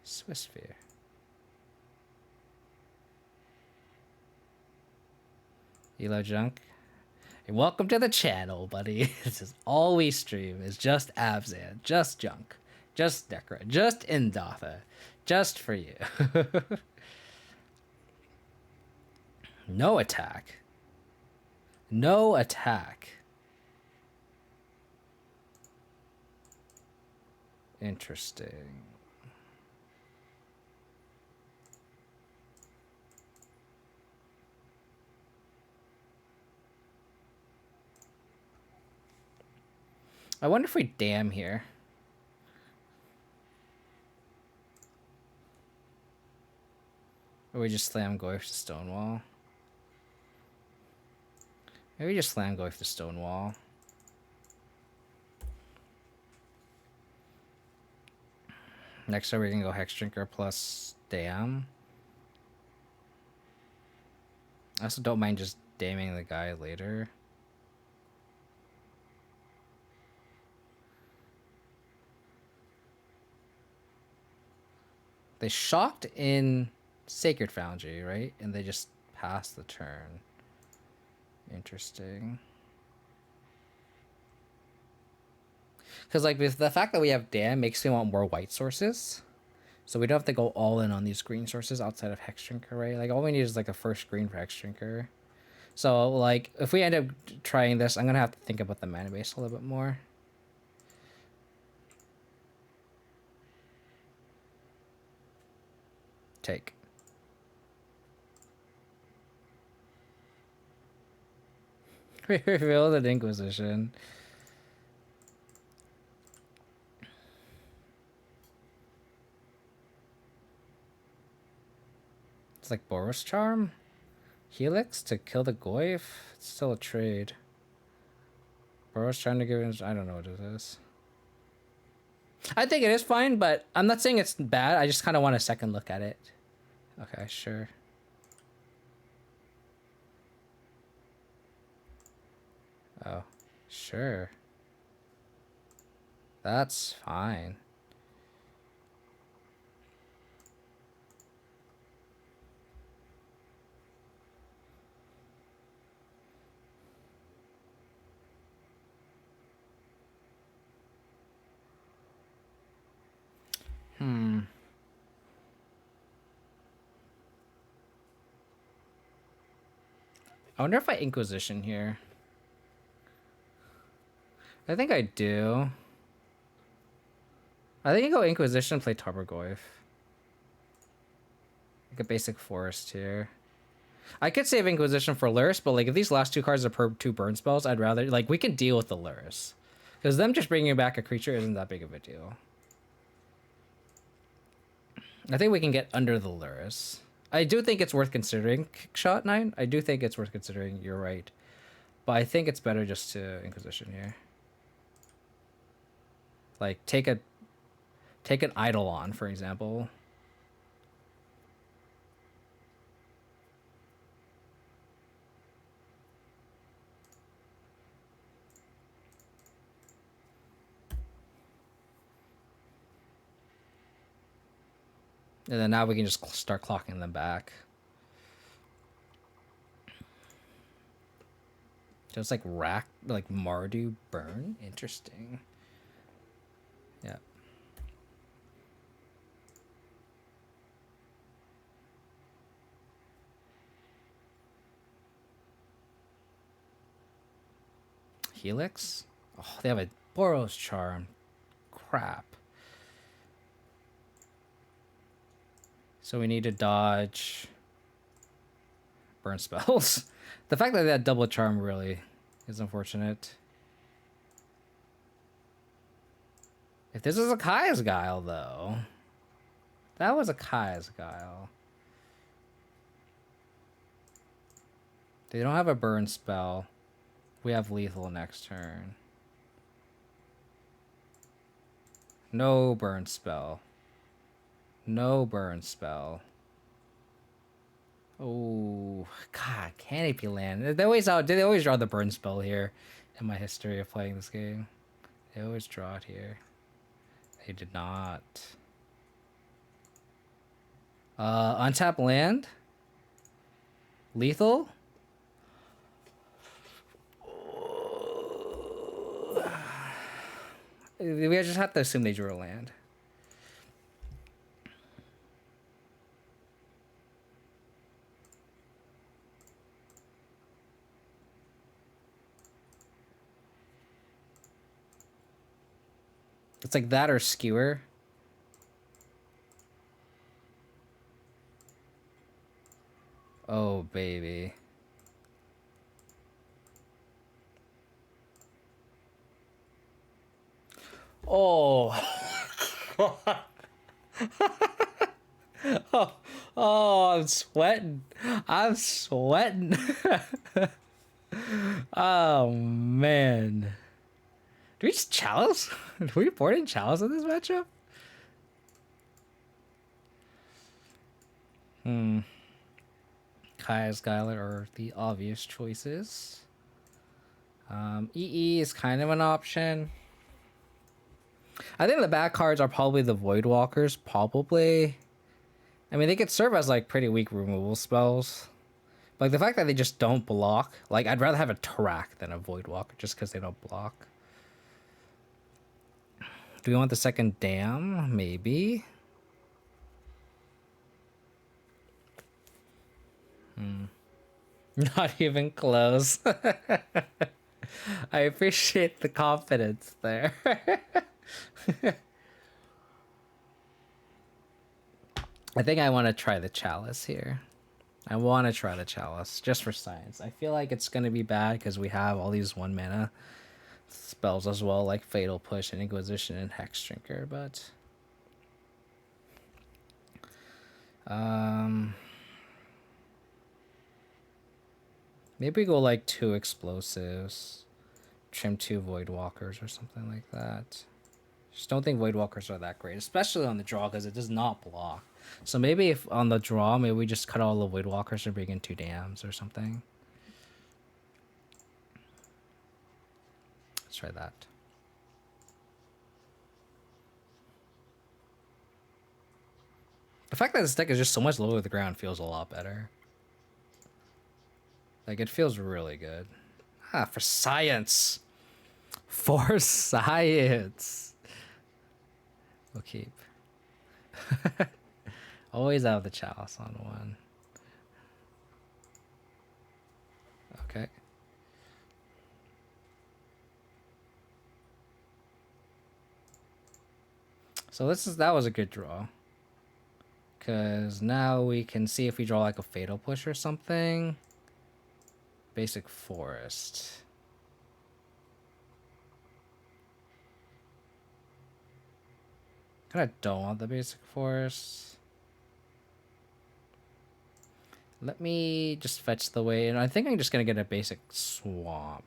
Swiss Sphere. Elo Junk. Hey, welcome to the channel, buddy. This is all we stream. It's just Abzan, just junk. Just Necro. Just Indatha. Just for you. No attack. No attack. Interesting. I wonder if we dam here. Or we just slam Goyf to Stonewall. Maybe we just slam Goyf to Stonewall. Next time we can go Hex Drinker plus Dam. I also don't mind just damning the guy later. They shocked in Sacred Foundry, right? And they just passed the turn. Interesting. Because like with the fact that we have Dam makes me want more white sources. So we don't have to go all in on these green sources outside of Hex Drinker, right? Like all we need is like a first green for Hex Drinker. So like if we end up trying this, I'm gonna have to think about the mana base a little bit more. Take. Reveal the Inquisition. It's like Boros Charm? Helix to kill the Goyf? It's still a trade. Boros trying to give it... I don't know what it is. I think it is fine, but I'm not saying it's bad. I just kind of want a second look at it. Okay, sure. Oh, sure. That's fine. I wonder if I Inquisition here. I think I do. I think I go Inquisition, play Tarmogoyf. Like a basic forest here. I could save Inquisition for Lurrus, but like if these last two cards are per 2 burn spells, I'd rather like we can deal with the Lurrus. Because them just bringing back a creature isn't that big of a deal. I think we can get under the Lurrus. I do think it's worth considering Kickshot 9. I do think it's worth considering, you're right. But I think it's better just to Inquisition here. Like take an Eidolon, for example. And then now we can just start clocking them back. So it's like like Mardu burn? Interesting. Yeah. Helix? Oh, they have a Boros Charm. Crap. So we need to dodge burn spells. The fact that they had double charm really is unfortunate. If this was a Kaya's Guile, though. That was a Kaya's Guile. They don't have a burn spell. We have lethal next turn. No burn spell. No burn spell. Oh, God, Canopy Land. They always draw the burn spell here in my history of playing this game. They always draw it here. They did not. Untap land. Lethal. We just have to assume they drew a land. It's like that or Skewer. Oh, baby. Oh. Oh, I'm sweating. I'm sweating. Oh, man. Do we just Chalice? Do we board in Chalice in this matchup? Kai Skylar are the obvious choices. EE is kind of an option. I think the bad cards are probably the Voidwalkers, probably. I mean, they could serve as like pretty weak removal spells. Like the fact that they just don't block. Like I'd rather have a Tarak than a Voidwalker just because they don't block. Do we want the second Dam? Maybe. Not even close. I appreciate the confidence there. I think I want to try the Chalice here. I want to try the Chalice just for science. I feel like it's going to be bad because we have all these 1 mana spells as well, like Fatal Push and Inquisition and Hex Drinker, but maybe we go like 2 explosives, trim 2 Voidwalkers or something like that. Just don't think Voidwalkers are that great, especially on the draw because it does not block. So maybe if on the draw, maybe we just cut all the Voidwalkers and bring in 2 Dams or something. Let's try that. The fact that this deck is just so much lower to the ground feels a lot better. Like, it feels really good. Ah, for science. For science. We'll keep. Always have the Chalice on 1. Okay. So that was a good draw. Because now we can see if we draw like a Fatal Push or something. Basic Forest. Kinda don't want the Basic Forest. Let me just fetch the way, and I think I'm just gonna get a basic Swamp.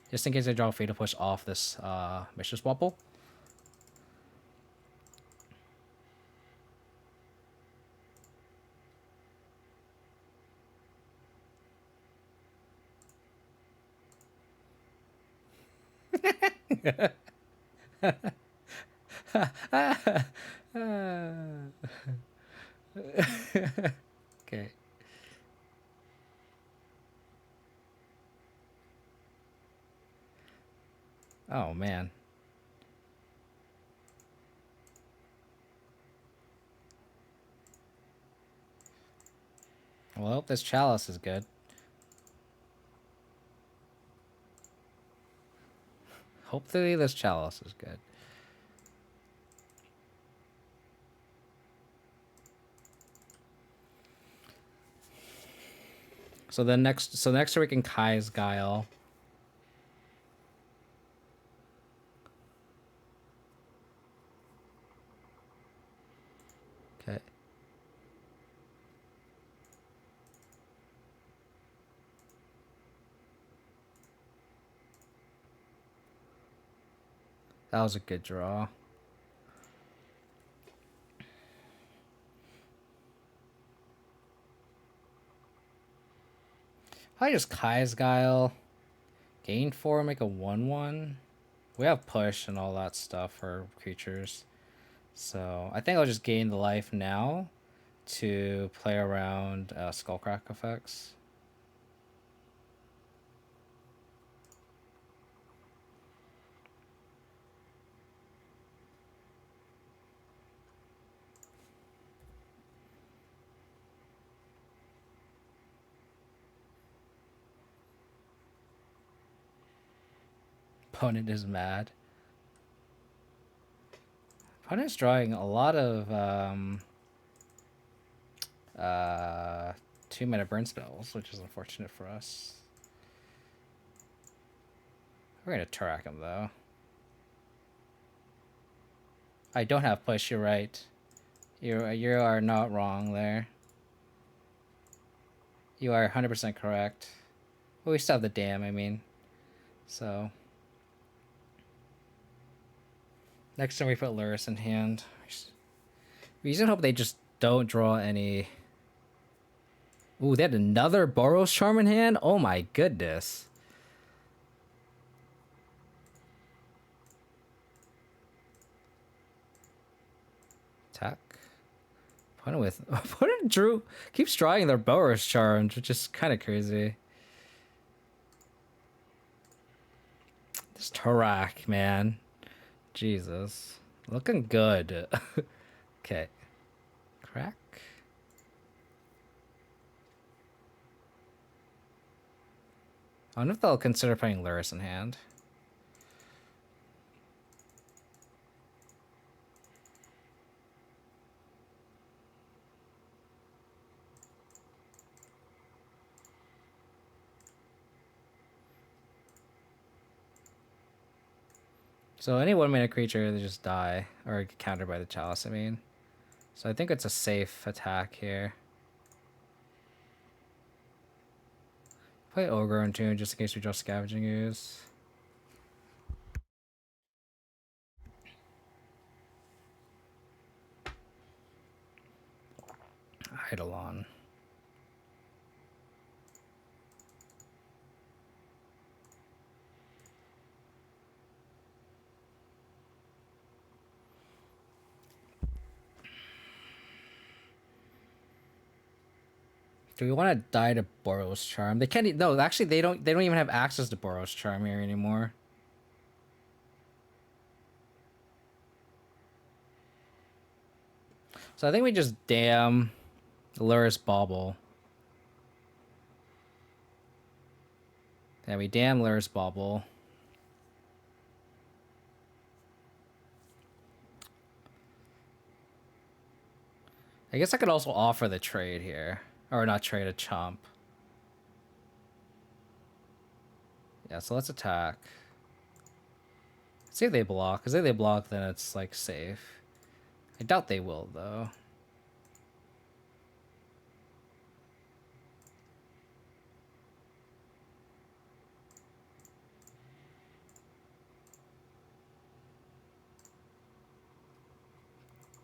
Just in case I draw a Fatal Push off this Mistress Wobble. Okay. Oh, man. Well, I hope this Chalice is good. Hopefully this Chalice is good. So next we can Kai's Guile. Okay. That was a good draw. Probably just Kai's Guile. Gain 4, make a 1/1. We have push and all that stuff for creatures. So I think I'll just gain the life now to play around Skullcrack effects. Opponent is mad. Opponent's drawing a lot of 2-mana burn spells, which is unfortunate for us. We're gonna Turak him though. I don't have push. You're right. You are not wrong there. You are 100% correct. Well, we still have the dam. I mean, so next time we put Lurrus in hand. We just hope they just don't draw any. Ooh, they had another Boros Charm in hand? Oh my goodness. Attack. Opponent drew keeps drawing their Boros Charms, which is kind of crazy. This Turak, man. Jesus. Looking good. Okay. Crack. I wonder if they'll consider putting Lurrus in hand. So any 1-mana creature, they just die or get countered by the Chalice, I mean. So I think it's a safe attack here. Play Ogre and Tune just in case we draw Scavenging Ooze. Eidolon. Do we want to die to Boros Charm? They can't. No, actually, they don't. They don't even have access to Boros Charm here anymore. So I think we just damn Lurrus Bauble. Yeah, we damn Lurrus Bauble. I guess I could also offer the trade here. Or not trade, a chomp. Yeah, so let's attack. See if they block. Because if they block, then it's, like, safe. I doubt they will, though.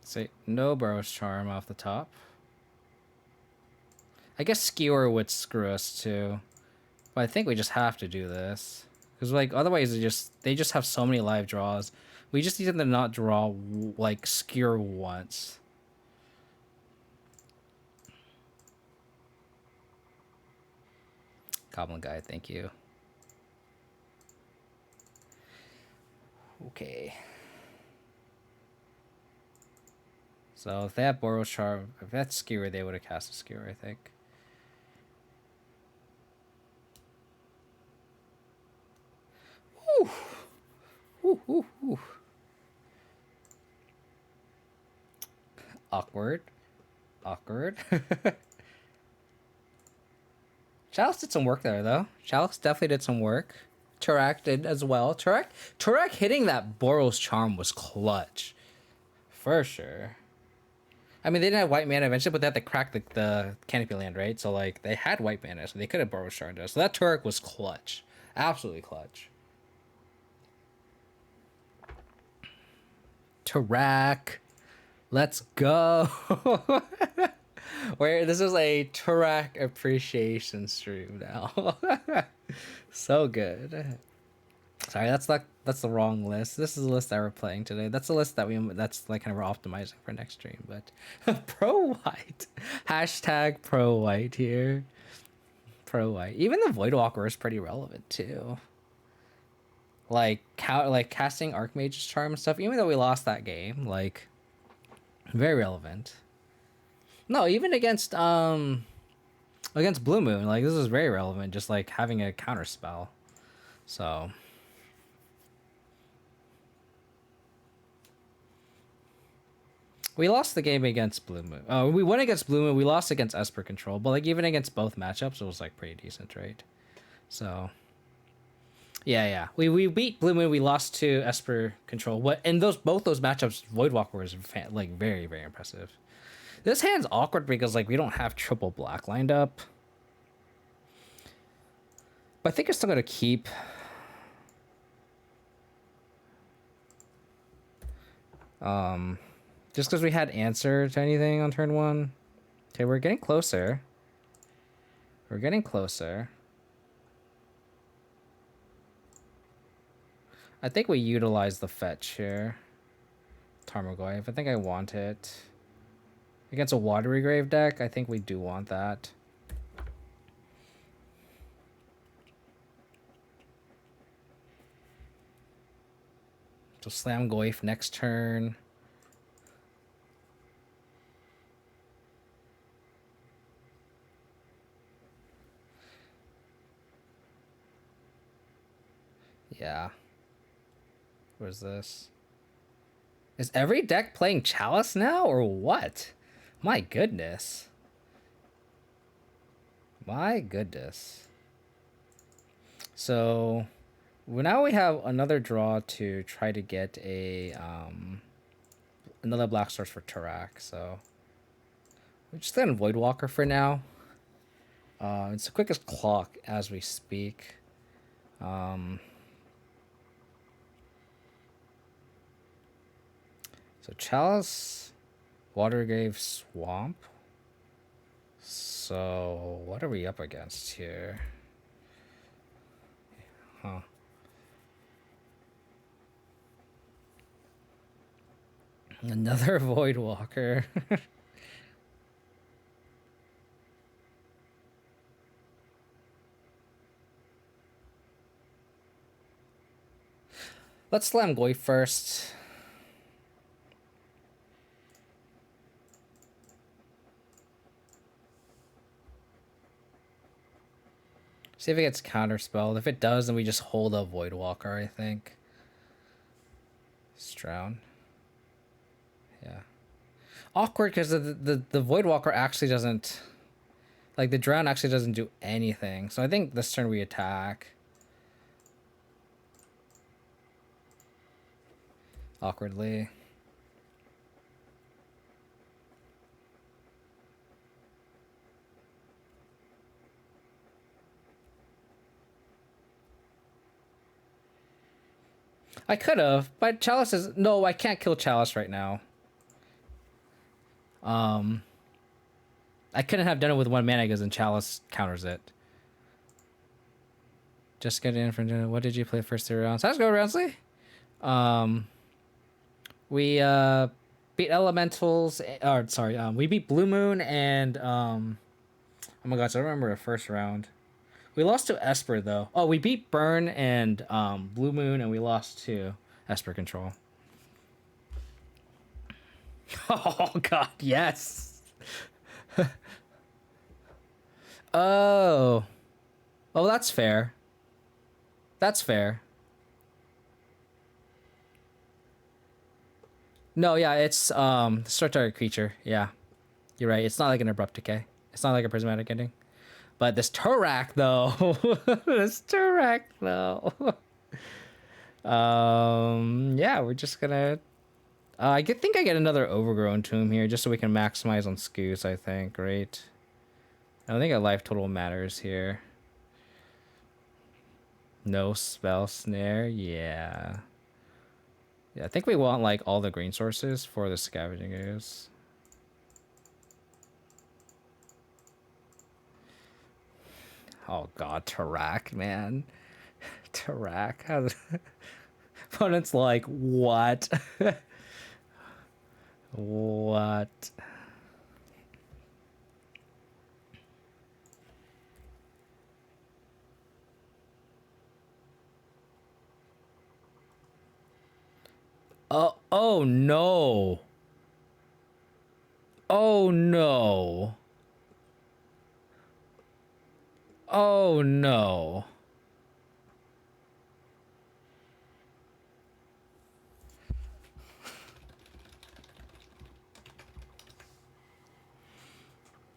See, no Boros Charm off the top. I guess Skewer would screw us too, but I think we just have to do this because like otherwise they just have so many live draws. We just need them to not draw like Skewer once. Goblin guy, thank you. Okay. So if they have Boros Charm, if that's Skewer, they would have cast a Skewer, I think. Ooh. Ooh, ooh, ooh. Awkward. Awkward. Chalice did some work there, though. Chalice definitely did some work. Turak did as well. Turak hitting that Boros Charm was clutch. For sure. I mean, they didn't have white mana eventually, but they had to crack the Canopy Land, right? So, like, they had white mana, so they could have Boros Charmed us. So that Turak was clutch. Absolutely clutch. Turak. Let's go. Where this is a Turak appreciation stream now. So good. Sorry, that's the wrong list. This is the list that we're playing today. That's the list that's like kind of we're optimizing for next stream. But pro white, hashtag pro white here. Pro white. Even the Voidwalker is pretty relevant too. Like casting Archmage's Charm and stuff. Even though we lost that game, like very relevant. No, even against Blue Moon, like this is very relevant. Just like having a counter spell. So. We lost the game against Blue Moon. We won against Blue Moon. We lost against Esper Control, but like even against both matchups, it was like pretty decent, right? So, yeah. We beat Blue Moon. We lost to Esper Control. What in both those matchups, Voidwalker was like very very impressive. This hand's awkward because like we don't have triple black lined up, but I think it's still gonna keep. Just because we had answer to anything on turn 1. Okay, we're getting closer. We're getting closer. I think we utilize the fetch here. Tarmogoyf. I think I want it. Against a Watery Grave deck, I think we do want that. So slam Goyf next turn. Yeah. What is this? Is every deck playing Chalice now or what? My goodness. My goodness. So now we have another draw to try to get a another black source for Tarak. So we're just gonna Voidwalker for now. It's the quickest clock as we speak. So Chalice, Watergrave, Swamp. So what are we up against here? Huh. Another Voidwalker. Let's slam Goy first. See if it gets counterspelled. If it does, then we just hold a Voidwalker, I think. Strown. Yeah. Awkward because the Voidwalker actually doesn't... Like, the Drown actually doesn't do anything. So I think this turn we attack. Awkwardly. I could have, but Chalice is... No, I can't kill Chalice right now. I couldn't have done it with 1 mana because then Chalice counters it. Just get in from... What did you play first 3 rounds? How's it go, Roundsley? We beat Elementals... Or, sorry, we beat Blue Moon and... Oh my gosh, I don't remember the first round. We lost to Esper, though. Oh, we beat Burn and Blue Moon, and we lost to Esper Control. Oh, God, yes. Oh. Oh, that's fair. That's fair. No, yeah, it's start target creature. Yeah. You're right. It's not like an abrupt decay. It's not like a prismatic ending. But this Tarak, though. This Tarak, though. Yeah, we're just gonna... I think I get another Overgrown Tomb here just so we can maximize on Scoos, I think, right? I don't think a life total matters here. No spell snare, yeah. Yeah, I think we want, like, all the green sources for the Scavenging Ooze. Oh god, Tarak, man. Tarak. Opponent's like, what? What? Oh no. Oh no. Oh no.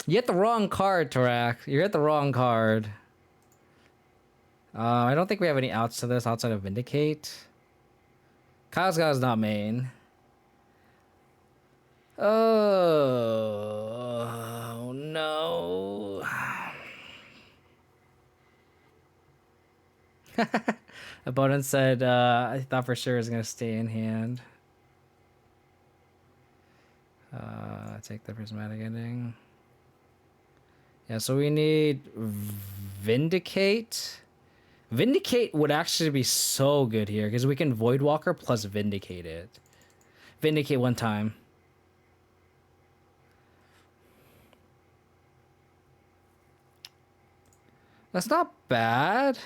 You hit the wrong card, Tarak. You hit the wrong card. I don't think we have any outs to this outside of Vindicate. Kazga's not main. Oh no. Opponent said, I thought for sure it was going to stay in hand. Take the prismatic ending. Yeah, so we need Vindicate. Vindicate would actually be so good here because we can Voidwalker plus Vindicate it. Vindicate one time. That's not bad.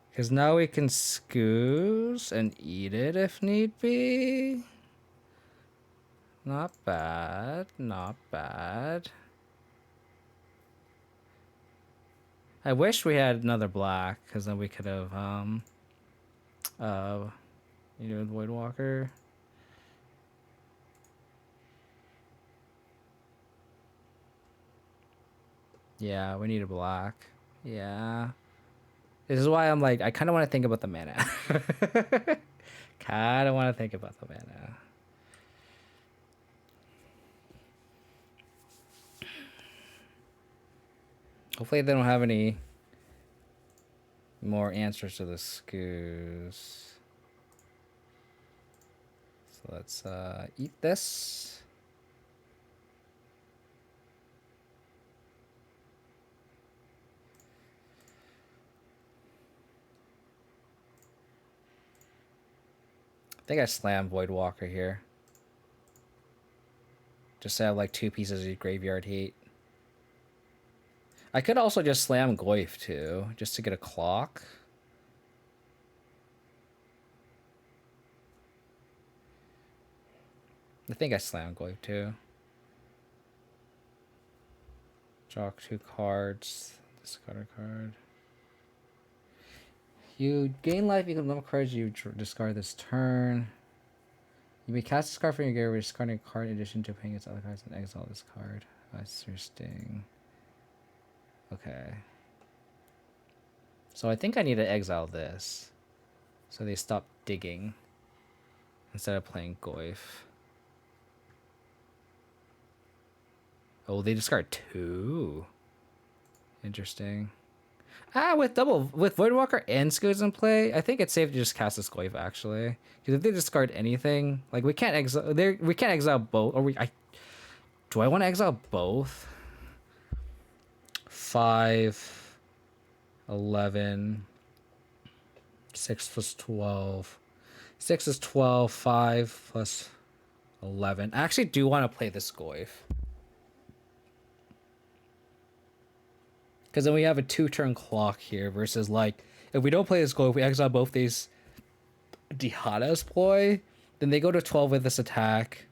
Because now we can Scooze and eat it if need be. Not bad. Not bad. I wish we had another black, because then we could have, Voidwalker. Yeah, we need a black. Yeah. This is why I'm like, I kind of want to think about the mana. Kind of want to think about the mana. Hopefully they don't have any more answers to the Scoos. So let's eat this. I think I slam Voidwalker here. Just to have like 2 pieces of graveyard heat. I could also just slam Goyf too, just to get a clock. I think I slam Goyf too. Draw 2 cards. Discard a card. You gain life equal to the number of cards you discard this turn. You may cast this card from your graveyard, discarding a card in addition to paying its other cards and exile this card. That's interesting. Okay. So I think I need to exile this. So they stop digging. Instead of playing Goyf. Oh, they discard 2. Interesting. With Voidwalker and Scoots in play, I think it's safe to just cast this Goyf actually. Because if they discard anything, like we can't exile both. Or do I want to exile both? 5, 11, 6 plus 12. 6 is 12, 5 plus 11. I actually do want to play this Goyf. Because then we have a 2-turn clock here versus like, if we don't play this Goyf, we exile both these Dihada's ploy, then they go to 12 with this attack,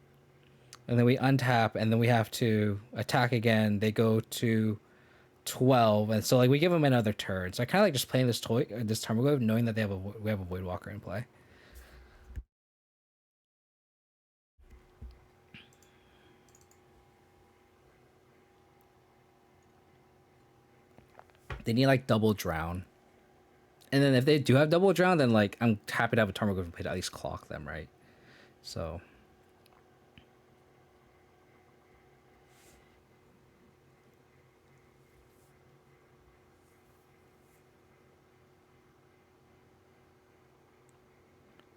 and then we untap, and then we have to attack again. They go to 12, and so like we give them another turn. So I kind of like just playing this Tarmogoyf, knowing that we have a Voidwalker in play. They need like double drown. And then if they do have double drown, then like I'm happy to have a Tarmogoyf in play to at least clock them, right? So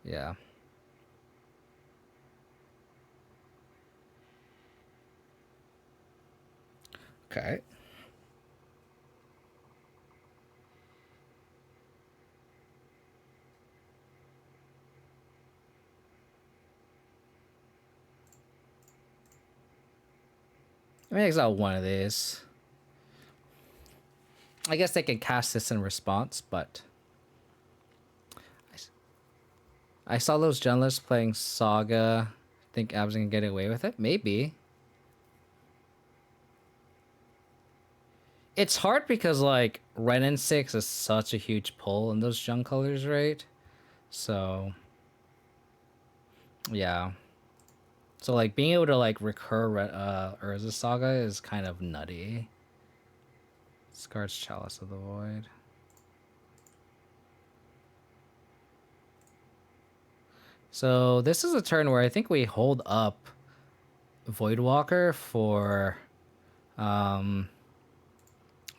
yeah. Okay. Let me exile one of these. I guess they can cast this in response, but I saw those journalists playing Saga. Think Abzan can get away with it? Maybe. It's hard because like Ren and 6 is such a huge pull in those junk colors, right? So yeah. So like being able to like recur Urza Saga is kind of nutty. Scar's Chalice of the Void. So this is a turn where I think we hold up Voidwalker for Drown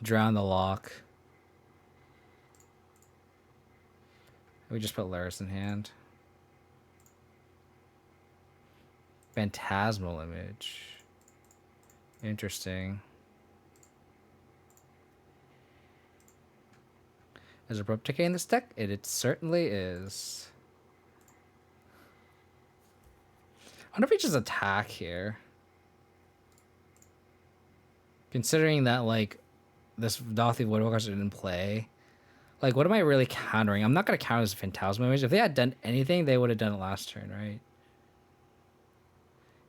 the Lock. We just put Lurrus in hand. Phantasmal Image. Interesting. Is Abrupt Decay in this deck? It certainly is. I wonder if we just attack here. Considering that, like, this Dothy Voidwalkers didn't play. Like, what am I really countering? I'm not going to counter this Phantasmal Image. If they had done anything, they would have done it last turn, right?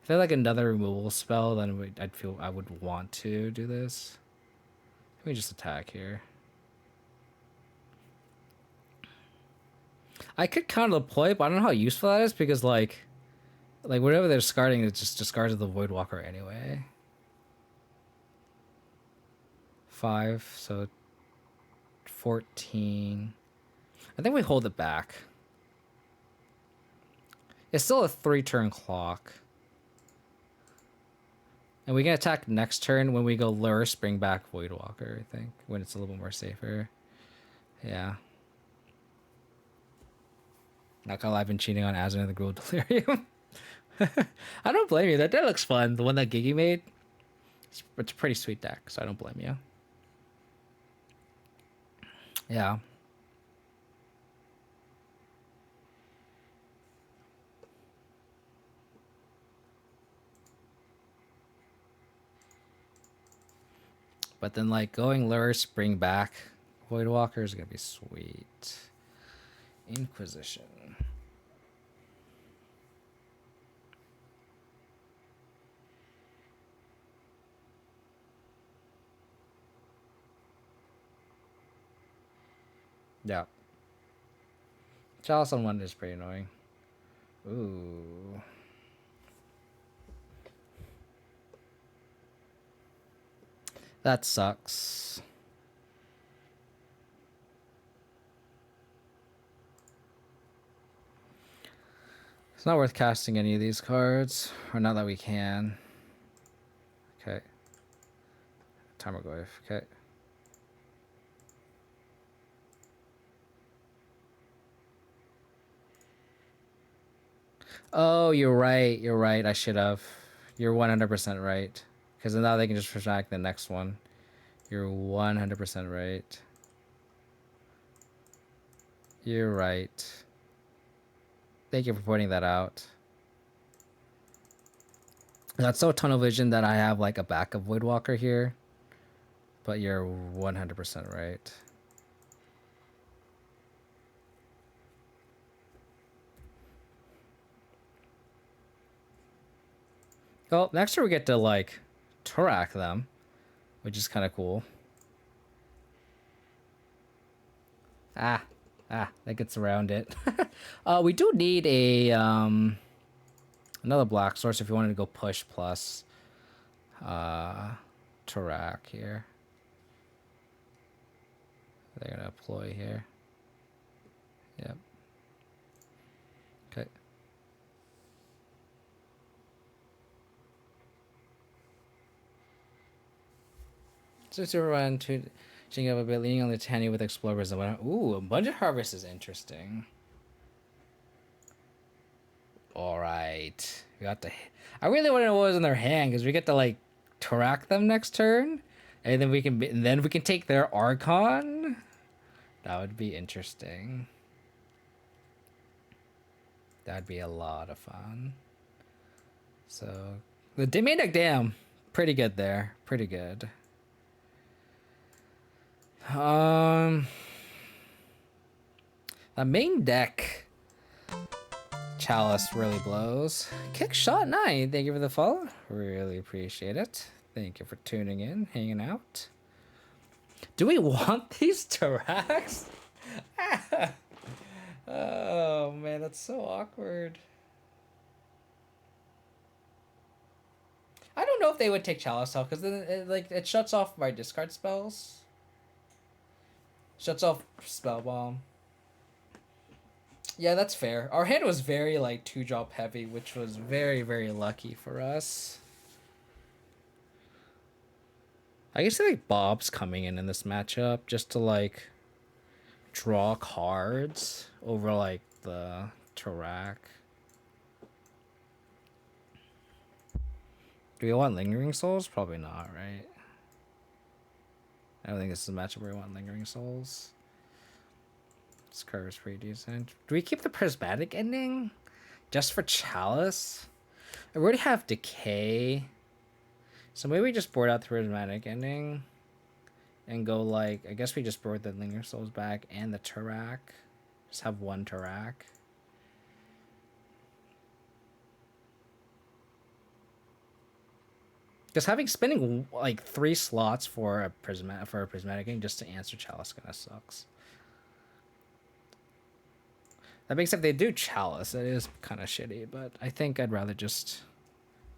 If they had, like, another removal spell, then I'd feel I would want to do this. Let me just attack here. I could counter the play, but I don't know how useful that is because, like whatever they're discarding, it just discards the Voidwalker anyway. 5, so 14. I think we hold it back. It's still a 3-turn clock. And we can attack next turn when we go Lurrus, bring back Voidwalker, I think, when it's a little bit more safer. Yeah. Not gonna lie, I've been cheating on Abzan and the Gruel Delirium. I don't blame you. That deck looks fun. The one that Gigi made. It's a pretty sweet deck, so I don't blame you. Yeah. But then, like, going Lurrus, bring back Voidwalker is gonna be sweet. Inquisition. Yeah. Chalice on 1 is pretty annoying. Ooh. That sucks. It's not worth casting any of these cards. Or not that we can. Okay. Tarmogoyf. Okay. Oh, you're right. You're right. I should have. You're 100% right. Because now they can just retract the next one. You're 100% right. You're right. Thank you for pointing that out. That's so tunnel vision that I have like a backup Voidwalker here. But you're 100% right. Well, next year we get to like Turak them, which is kind of cool. That gets around it. We do need a another black source if you wanted to go push plus Turak here. They're gonna deploy here. Yep. Okay. So it's around to changing up a bit, leaning on the Tanny with explorers and whatnot. Ooh, Budget Harvest is interesting. All right, we got the. I really want to know what was in their hand because we get to like track them next turn, and then we can take their Archon. That would be interesting. That'd be a lot of fun. So the main deck, damn, pretty good there. Pretty good. The main deck Chalice really blows. Kick Shot 9, thank you for the follow. Really appreciate it. Thank you for tuning in, hanging out. Do we want these Tarax? Oh man, that's so awkward. don't know if they would take Chalice off, because then it shuts off my discard spells. Shuts off Spell Bomb. Yeah, that's fair. Our hand was very, like, 2-drop heavy, which was very, very lucky for us. I guess, like, Bob's coming in this matchup just to, like, draw cards over, like, the Tarak. Do we want Lingering Souls? Probably not, right? I don't think this is a matchup where we want Lingering Souls. This card is pretty decent. Do we keep the Prismatic ending just for Chalice? I already have Decay. So maybe we just board out the Prismatic ending and go, like, I guess we just board the Lingering Souls back and the Tarak. Just have one Tarak. Because spending like 3 slots for a prismatic ending just to answer Chalice kind of sucks. That makes if they do Chalice, it is kind of shitty, but I think I'd rather just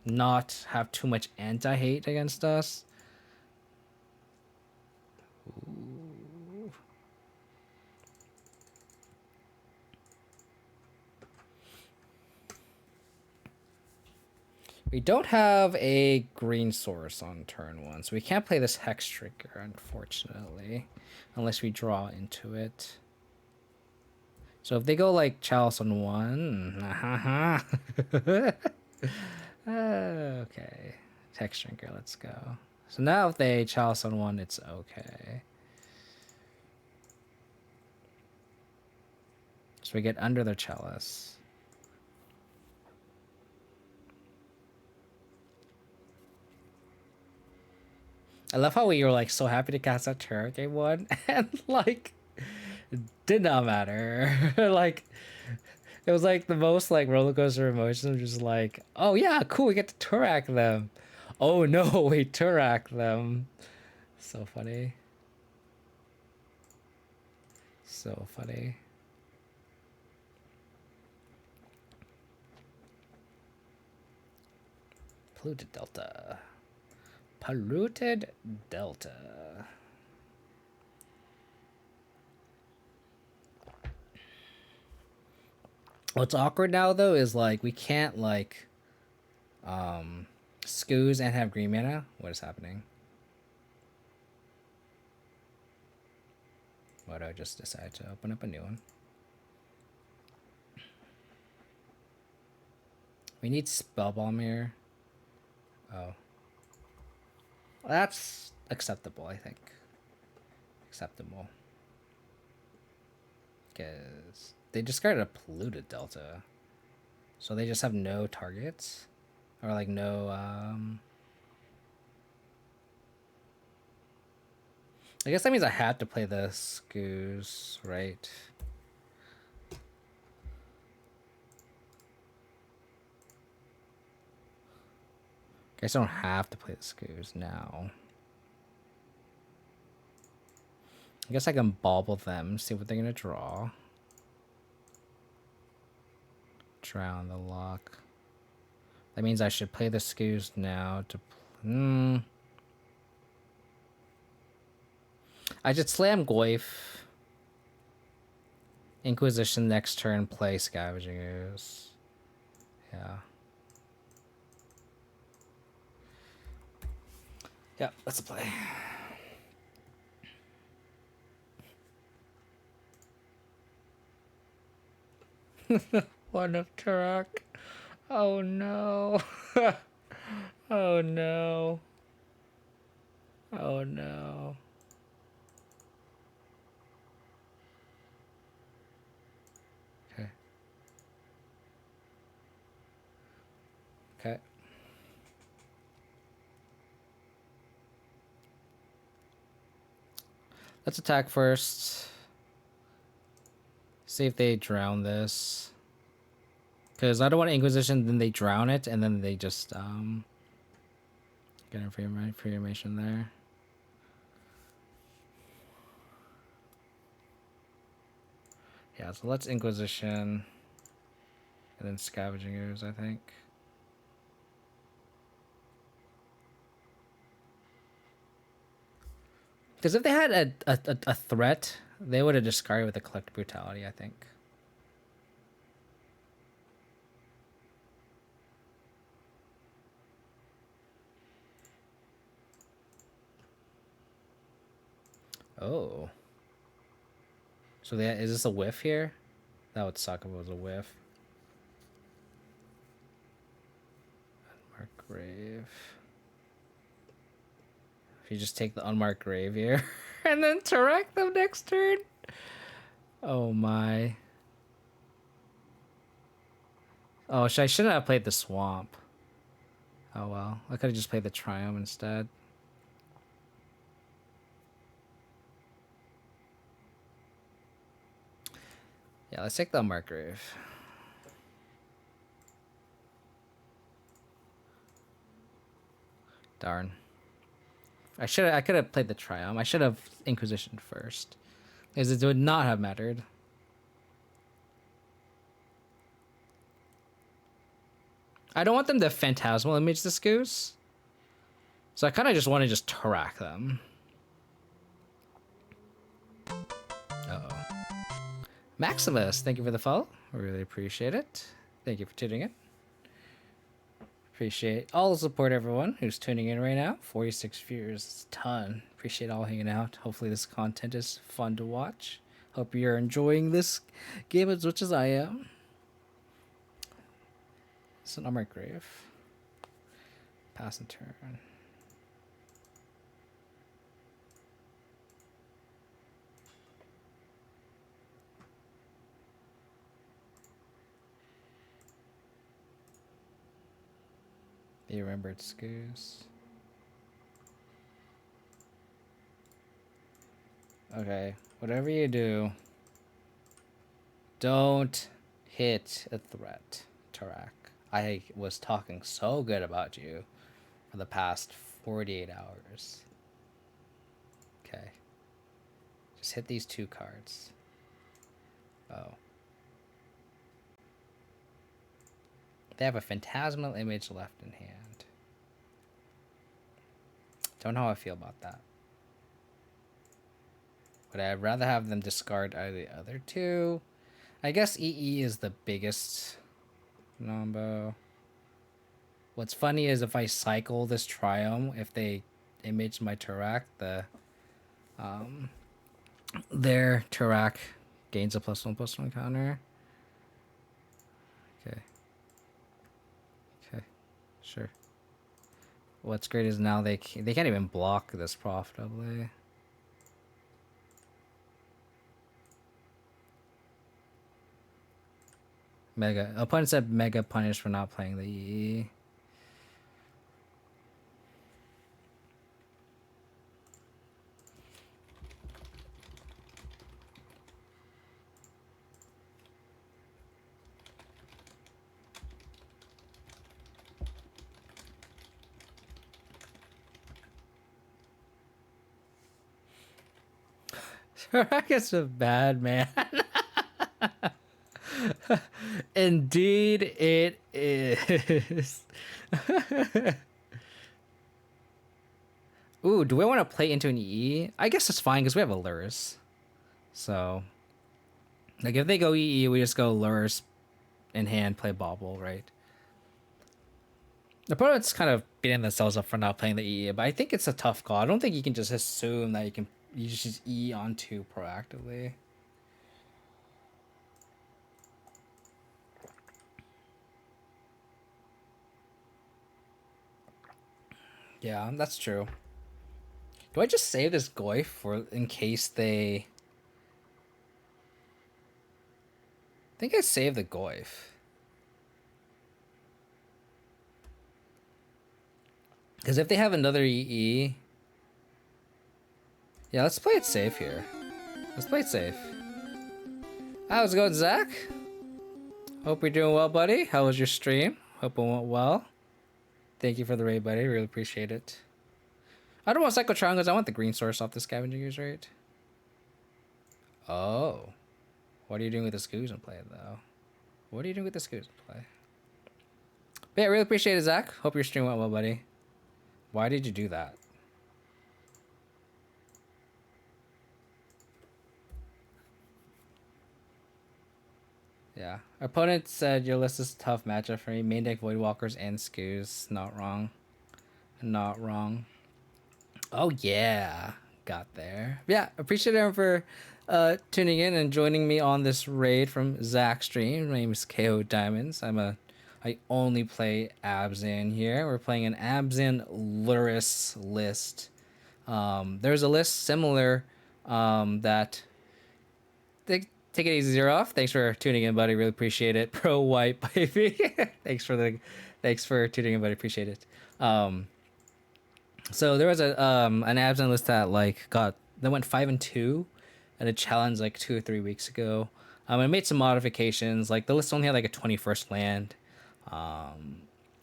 not have too much anti-hate against us. Ooh. We don't have a green source on turn 1, so we can't play this Hex Trigger, unfortunately, unless we draw into it. So if they go like Chalice on 1, okay, Hex Trigger, let's go. So now if they Chalice on 1, it's okay. So we get under their Chalice. I love how we were like so happy to cast that Turret game 1 and like it did not matter. Like it was like the most like roller coaster emotions, just like, oh yeah, cool, we get to Turak them. Oh no, we Turak them. So funny. So funny. Polluted Delta. Polluted Delta. What's awkward now though is like we can't like Scoos and have green mana. What is happening? Why do I just decide to open up a new one? We need Spell Bomb here. Oh. That's acceptable, I think. Acceptable. Because they discarded a Polluted Delta. So they just have no targets? Or like no, I guess that means I had to play the Scoos, right? I guess I don't have to play the Scoos now. I guess I can bauble them, see what they're gonna draw. Drown the lock. That means I should play the Scoos now to... I should slam Goyf. Inquisition next turn, play Scavenging Ooze. Yeah. Yeah, let's play. One of Turok. Oh no. Oh no. Oh no. Okay. Okay. Let's attack first. See if they drown this. Because I don't want Inquisition, then they drown it, and then they just get information there. Yeah, so let's Inquisition. And then Scavenging Ooze, I think. Because if they had a threat, they would have discarded with a Collect Brutality, I think. Oh. So is this a whiff here? That would suck if it was a whiff. Unmarked Grave. If you just take the Unmarked Grave here and then Teract them next turn. Oh my. Oh, I shouldn't have played the Swamp. Oh well. I could have just played the Triumph instead. Yeah, let's take the Unmarked Grave. Darn. I could have played the Triumph. I should have Inquisition first. Because it would not have mattered. I don't want them to Phantasmal Image this Goose. So I kind of just want to just Teract them. Uh-oh. Maximus, thank you for the follow. I really appreciate it. Thank you for tuning in. Appreciate all the support, everyone who's tuning in right now. 46 viewers, it's a ton. Appreciate all hanging out. Hopefully this content is fun to watch. Hope you're enjoying this game as much as I am. It's an Unmarked Grave. Pass and turn. The Remembered Goose. Okay, whatever you do, don't hit a threat, Tarak. I was talking so good about you for the past 48 hours. Okay. Just hit these 2 cards. Oh. They have a Phantasmal Image left in hand. Don't know how I feel about that. But I'd rather have them discard either the other 2. I guess EE is the biggest combo. What's funny is if I cycle this Triumph, if they image my Tarak, their Tarak gains a +1/+1 counter. Okay. Okay. Sure. What's great is now they can't even block this profitably. Mega. Opponents have Mega punished for not playing the EE. Racket's a bad man. Indeed it is. Ooh, do we want to play into an EE? I guess it's fine because we have a Lurrus. So, like if they go EE, we just go Lurrus in hand, play Bobble, right? The opponent's kind of beating themselves up for not playing the EE, but I think it's a tough call. I don't think you can just assume that you just E onto proactively. Yeah, that's true. Do I just save this Goyf for in case they? I think I saved the Goyf. Because if they have another EE, yeah, let's play it safe here. Let's play it safe. How's it going, Zach? Hope you're doing well, buddy. How was your stream? Hope it went well. Thank you for the raid, buddy. Really appreciate it. I don't want Psychotron because I want the green source off the Scavenging Ooze, right? Oh. What are you doing with the Scooz in play, though? What are you doing with the Scooz in play? But yeah, really appreciate it, Zach. Hope your stream went well, buddy. Why did you do that? Yeah. Opponent said your list is a tough matchup for me. Main deck Voidwalkers and Scoos. Not wrong. Not wrong. Oh yeah. Got there. Yeah, appreciate everyone for tuning in and joining me on this raid from Zach Stream. My name is KO Diamonds. I only play Abzan here. We're playing an Abzan Lurrus list. There's a list similar that take it easy, Zero off. Thanks for tuning in, buddy. Really appreciate it. Pro White baby. Thanks for tuning in, buddy. Appreciate it. So there was an Absent list that that went 5-2 at a challenge like 2 or 3 weeks ago. I made some modifications. Like the list only had like a 21st land.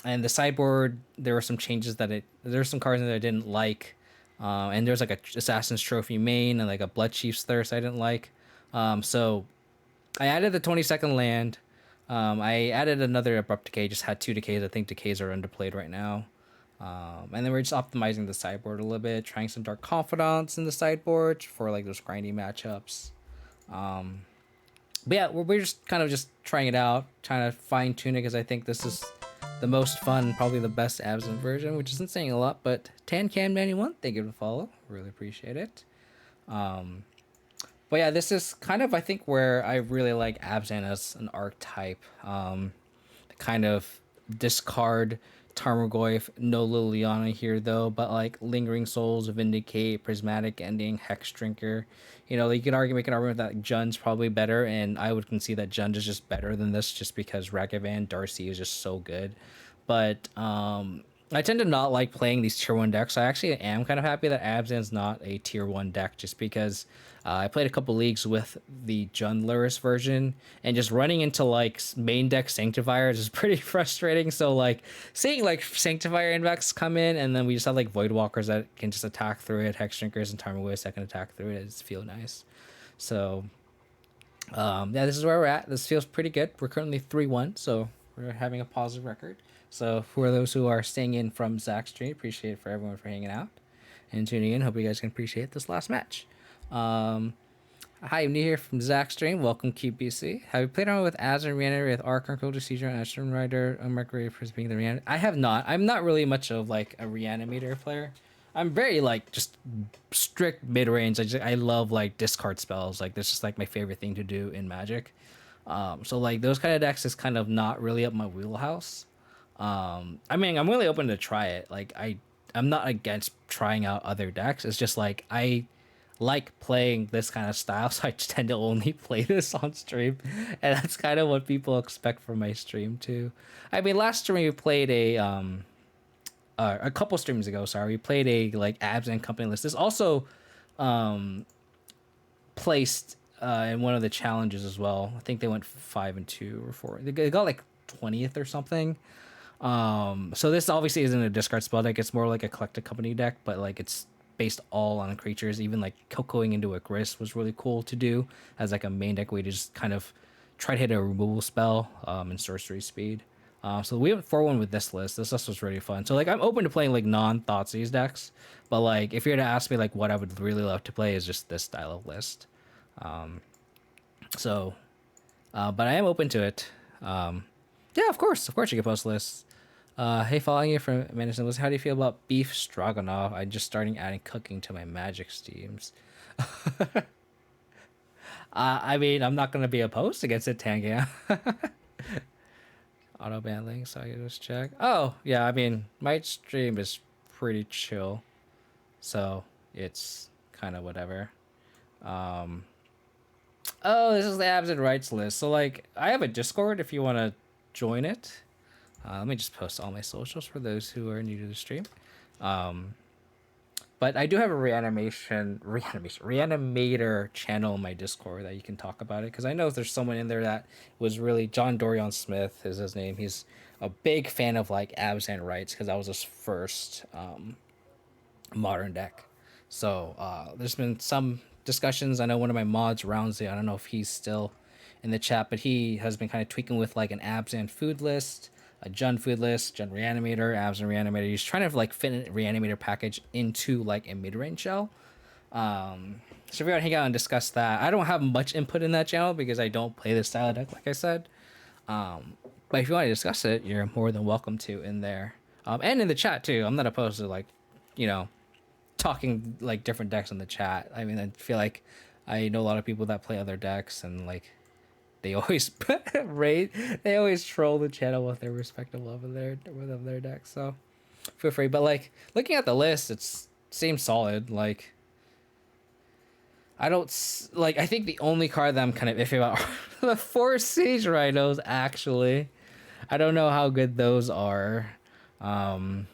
And the sideboard, there were some changes there were some cards in there I didn't like. And there's like a Assassin's Trophy main and like a Blood Chief's Thirst I didn't like. So I added the 22nd land. I added another Abrupt Decay, just had 2 Decays. I think Decays are underplayed right now. And then we're just optimizing the sideboard a little bit, trying some Dark Confidants in the sideboard for like those grindy matchups. But yeah, we're just kind of just trying it out, trying to fine tune it because I think this is the most fun, probably the best Absent version, which isn't saying a lot. But TanCam91, thank you for the follow, really appreciate it. But yeah, this is kind of I think where I really like Absent as an archetype. Kind of discard Tarmogoyf, no Liliana here though, but like Lingering Souls, Vindicate, Prismatic Ending, Hex Drinker. You know, you can make an argument that Jun's probably better, and I would concede that Jund is just better than this just because Ragavan Darcy is just so good. But I tend to not like playing these tier 1 decks. So I actually am kind of happy that Abzan's not a tier 1 deck just because I played a couple leagues with the Jund Lurrus version, and just running into like main deck Sanctifiers is pretty frustrating. So like seeing like Sanctifier index come in, and then we just have like Voidwalkers that can just attack through it, Hex Drinkers and Tarmogoyfs that can attack through it. It just feel nice. So yeah, this is where we're at. This feels pretty good. We're currently 3-1, so we're having a positive record. So for those who are staying in from Zach Street, appreciate it for everyone for hanging out and tuning in. Hope you guys can appreciate this last match. Hi, I'm new here from Zach Stream. Welcome, QBC. Have you played around with Abzan Reanimator with Archon, Cold Seizure, and Ashton Rider, Mercury for being the Reanimator? I have not. I'm not really much of like a Reanimator player. I'm very like just strict mid range. I love like discard spells. Like that's just like my favorite thing to do in Magic. So like those kind of decks is kind of not really up my wheelhouse. I mean, I'm really open to try it. Like I'm not against trying out other decks. It's just like I like playing this kind of style, so I tend to only play this on stream, and that's kind of what people expect from my stream too. I mean, last stream we played a couple streams ago. Sorry, we played a like Absent company list. This also placed in one of the challenges as well. I think they went 5-2 or 4. They got like 20th or something. So this obviously isn't a discard spell deck. It's more like a collected company deck, but like it's based all on creatures. Even like Cocoing into a Gris was really cool to do as like a main deck way to just kind of try to hit a removal spell and sorcery speed. So we went 4-1 with this list. This list was really fun. So like I'm open to playing like non-Thoughtseize decks, but like if you're to ask me like what I would really love to play is just this style of list. But I am open to it. Yeah, of course you can post lists. Hey, following you from Madison, how do you feel about beef stroganoff? I'm just starting adding cooking to my Magic steams. I mean, I'm not gonna be opposed against it, Tangam. Auto ban link, so I can just check. Oh yeah, I mean, my stream is pretty chill, so it's kind of whatever. Oh, this is the Absent Rights list. So like, I have a Discord if you want to join it. Let me just post all my socials for those who are new to the stream. But I do have a Reanimator channel in my Discord that you can talk about it, because I know there's someone in there that was really John Dorian Smith is his name. He's a big fan of like Absent Rights because that was his first modern deck. So there's been some discussions. I know one of my mods, Roundsley, I don't know if he's still in the chat, but he has been kind of tweaking with like an Absent food list, a Jund food list, Jund Reanimator, Absent Reanimator. He's trying to like fit a Reanimator package into like a mid-range shell. So if you want to hang out and discuss that, I don't have much input in that channel because I don't play this style of deck, like I said. But if you want to discuss it, you're more than welcome to in there, and in the chat too. I'm not opposed to like, you know, talking like different decks in the chat. I mean, I feel like I know a lot of people that play other decks, and like they always they always troll the channel with their respective love of their decks. So feel free. But like looking at the list, it's seems solid. Like I don't like. I think the only card that I'm kind of iffy about are the 4 Siege Rhinos. Actually, I don't know how good those are. I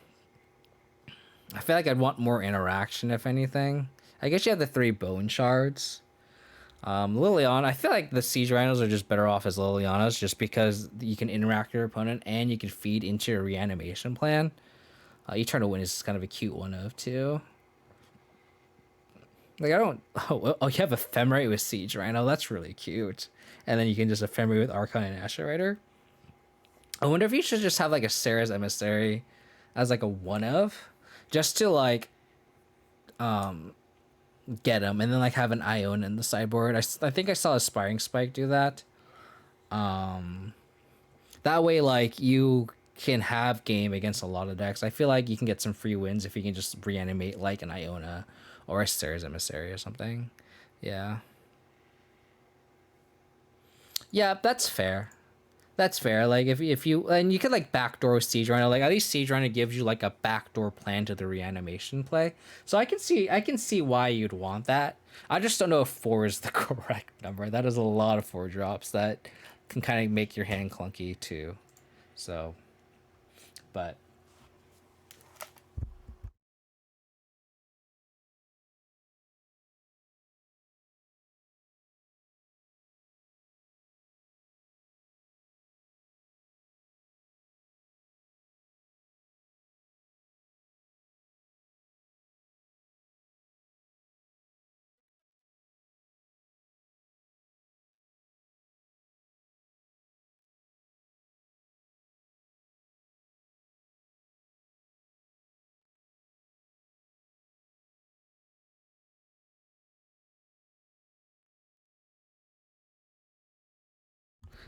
feel like I'd want more interaction, if anything. I guess you have the 3 Bone Shards. Liliana, I feel like the Siege Rhinos are just better off as Lilianas just because you can interact with your opponent and you can feed into your reanimation plan. Eternal Wind is kind of a cute one of too. Like I don't. Oh, you have Ephemerate with Siege Rhino. That's really cute. And then you can just Ephemerate with Archon and Asher Rider. I wonder if you should just have like a Sarah's Emissary as like a one of, just to like get them, and then like have an Ione in the sideboard. I think I saw Aspiring Spike do that. That way, like you can have game against a lot of decks. I feel like you can get some free wins if you can just reanimate like an Iona or a Sarah's Emissary or something. Yeah. Yeah, that's fair. That's fair. Like if you and you could like backdoor Siege Rhino. Like at least Siege Rhino gives you like a backdoor plan to the reanimation play. So I can see why you'd want that. I just don't know if 4 is the correct number. That is a lot of 4 drops that can kind of make your hand clunky too. So, but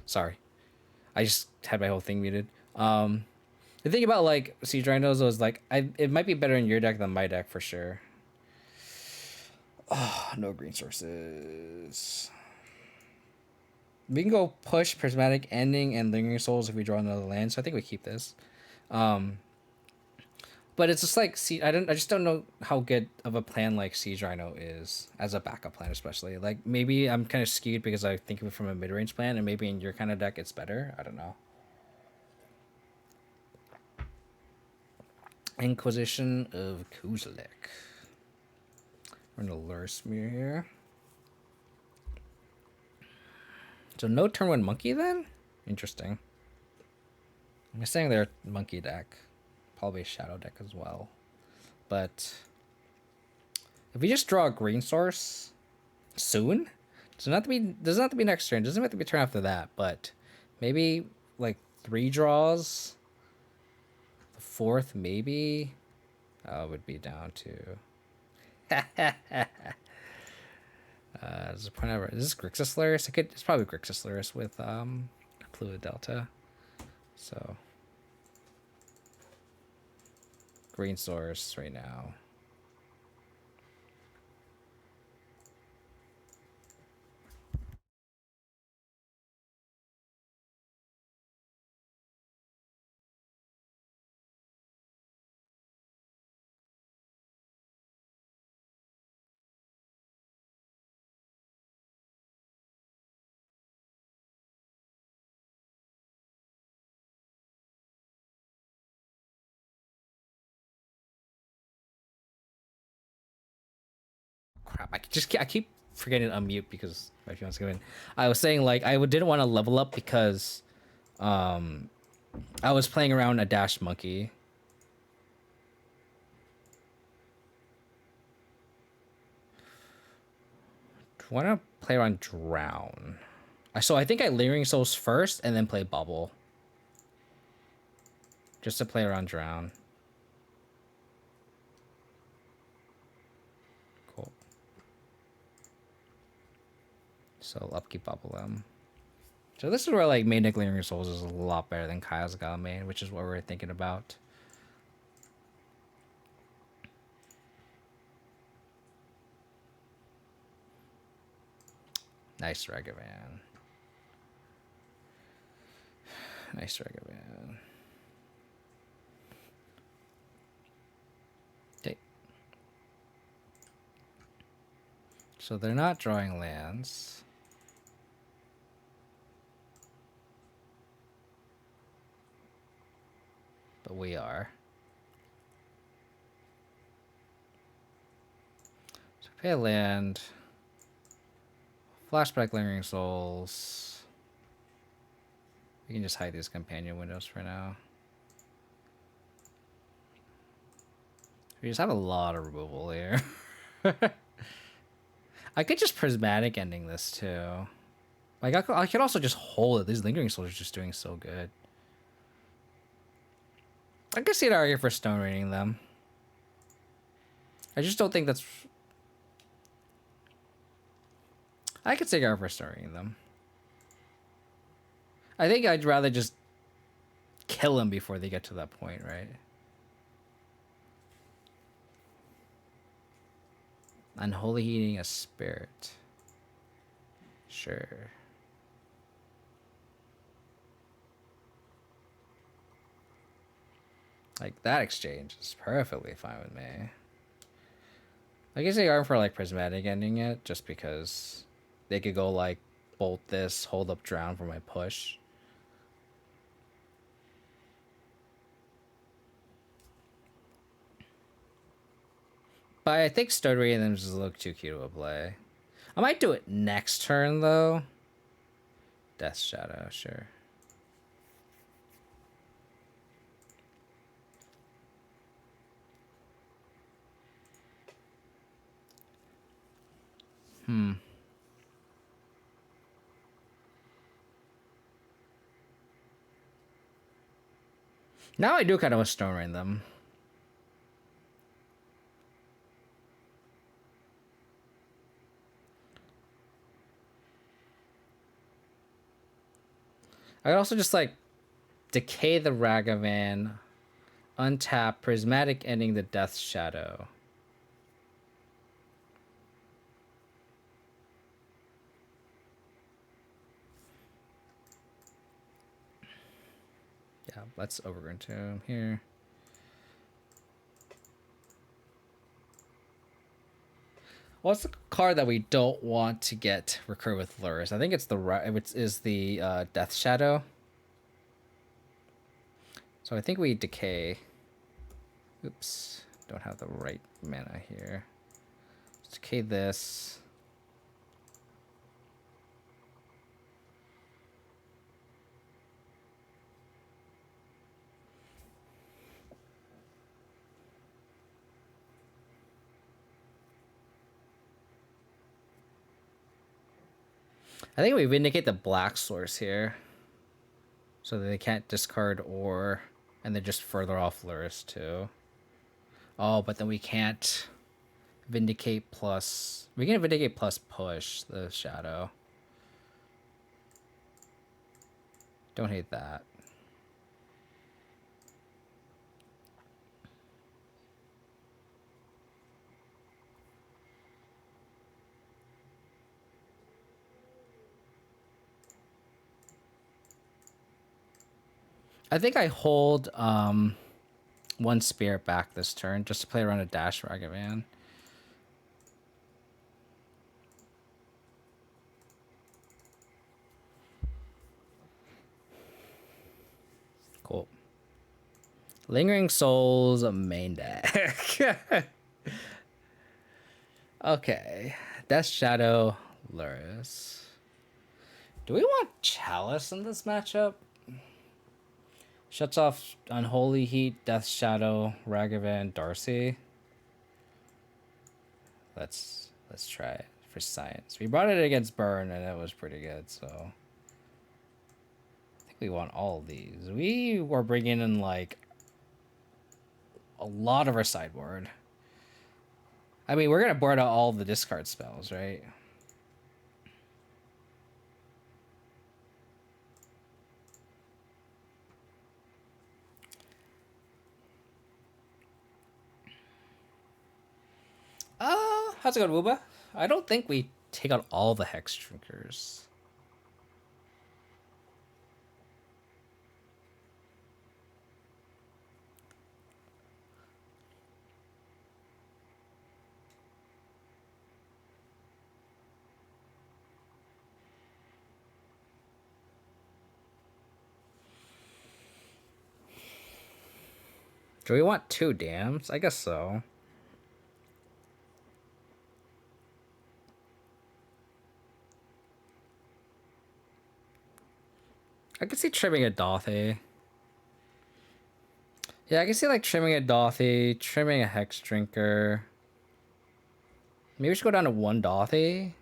sorry, I just had my whole thing muted. The thing about like Siege Rhinos was like it might be better in your deck than my deck for sure. Oh, no green sources. We can go push Prismatic Ending and Lingering Souls if we draw another land, so I think we keep this. But it's just like I just don't know how good of a plan like Siege Rhino is as a backup plan, especially. Like maybe I'm kind of skewed because I think of it from a mid range plan, and maybe in your kind of deck it's better. I don't know. Inquisition of Kuzlik. We're gonna lure smear here. So no turn 1 monkey then? Interesting. I'm saying they're monkey deck. Probably a shadow deck as well. But if we just draw a green source soon, doesn't have to be next turn. Doesn't have to be turn after that, but maybe like 3 draws. The 4th maybe would be down to there's a point over. Is this Grixis Lurrus? It's probably Grixis Lurrus with Fluid Delta. So green source right now. Crap! I keep forgetting to unmute because my phone's going. I was saying like I didn't want to level up because I was playing around a dash monkey. Why not play around drown? So I think I Leering Souls first and then play bubble. Just to play around drown. Cool. So upkeep bubble them. So this is where like main deck Lingering Souls is a lot better than Kyle's Gala main, which is what we're thinking about. Nice Ragavan. Nice Ragavan. Okay. So they're not drawing lands. But we are. So pay a land. Flashback Lingering Souls. We can just hide these companion windows for now. We just have a lot of removal here. I could just Prismatic Ending this too. Like I could also just hold it. These Lingering Souls are just doing so good. I could see an argument for Stone Raining them. I just don't think that's... I could see an argument for Stone Raining them. I think I'd rather just kill them before they get to that point, right? Unholy Heating a Spirit. Sure. Like, that exchange is perfectly fine with me. I guess they aren't for, like, Prismatic Ending it, just because they could go, like, bolt this, hold up Drown for my push. But I think Stone Raining them just look too cute to play. I might do it next turn, though. Death Shadow, sure. Now I do kind of want to Stone Rain them. I could also just, like, decay the Ragavan, untap, Prismatic Ending the Death Shadow. Yeah, let's Overgrown Tomb here. What's the card that we don't want to get recur with Lurrus? I think it's the Death Shadow. So I think we decay. Oops, don't have the right mana here. Let's decay this. I think we vindicate the black source here. So that they can't discard or, and they're just further off Lurrus too. Oh, but then we can't vindicate plus... We can vindicate plus push the shadow. Don't hate that. I think I hold one spirit back this turn just to play around a dash Ragavan. Cool. Lingering Souls main deck. Okay. Death Shadow Lurrus. Do we want Chalice in this matchup? Shuts off Unholy Heat, Death Shadow, Ragavan, Darcy. Let's try it for science. We brought it against Burn and it was pretty good, so I think we want all of these. We were bringing in like a lot of our sideboard. I mean, we're gonna board out all the discard spells, right? How's it going, Wooba? I don't think we take out all the Hex Drinkers. Do we want 2 dams? I guess so. I could see trimming a Dothy. Yeah, I can see like trimming a Dothy, trimming a Hex Drinker. Maybe we should go down to 1 Dothy.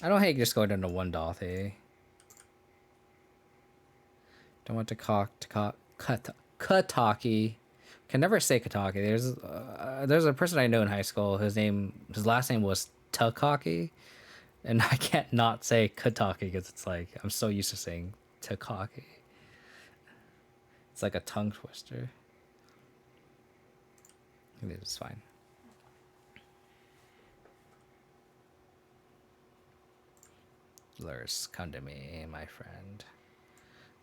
I don't hate just going down to 1 Dothy. Don't want to Kataki. Can never say Kataki. There's a person I know in high school. His last name was Takaki, and I can't not say Kataki because it's like I'm so used to saying Takaki. It's like a tongue twister. It's fine. Lurrus, come to me, my friend.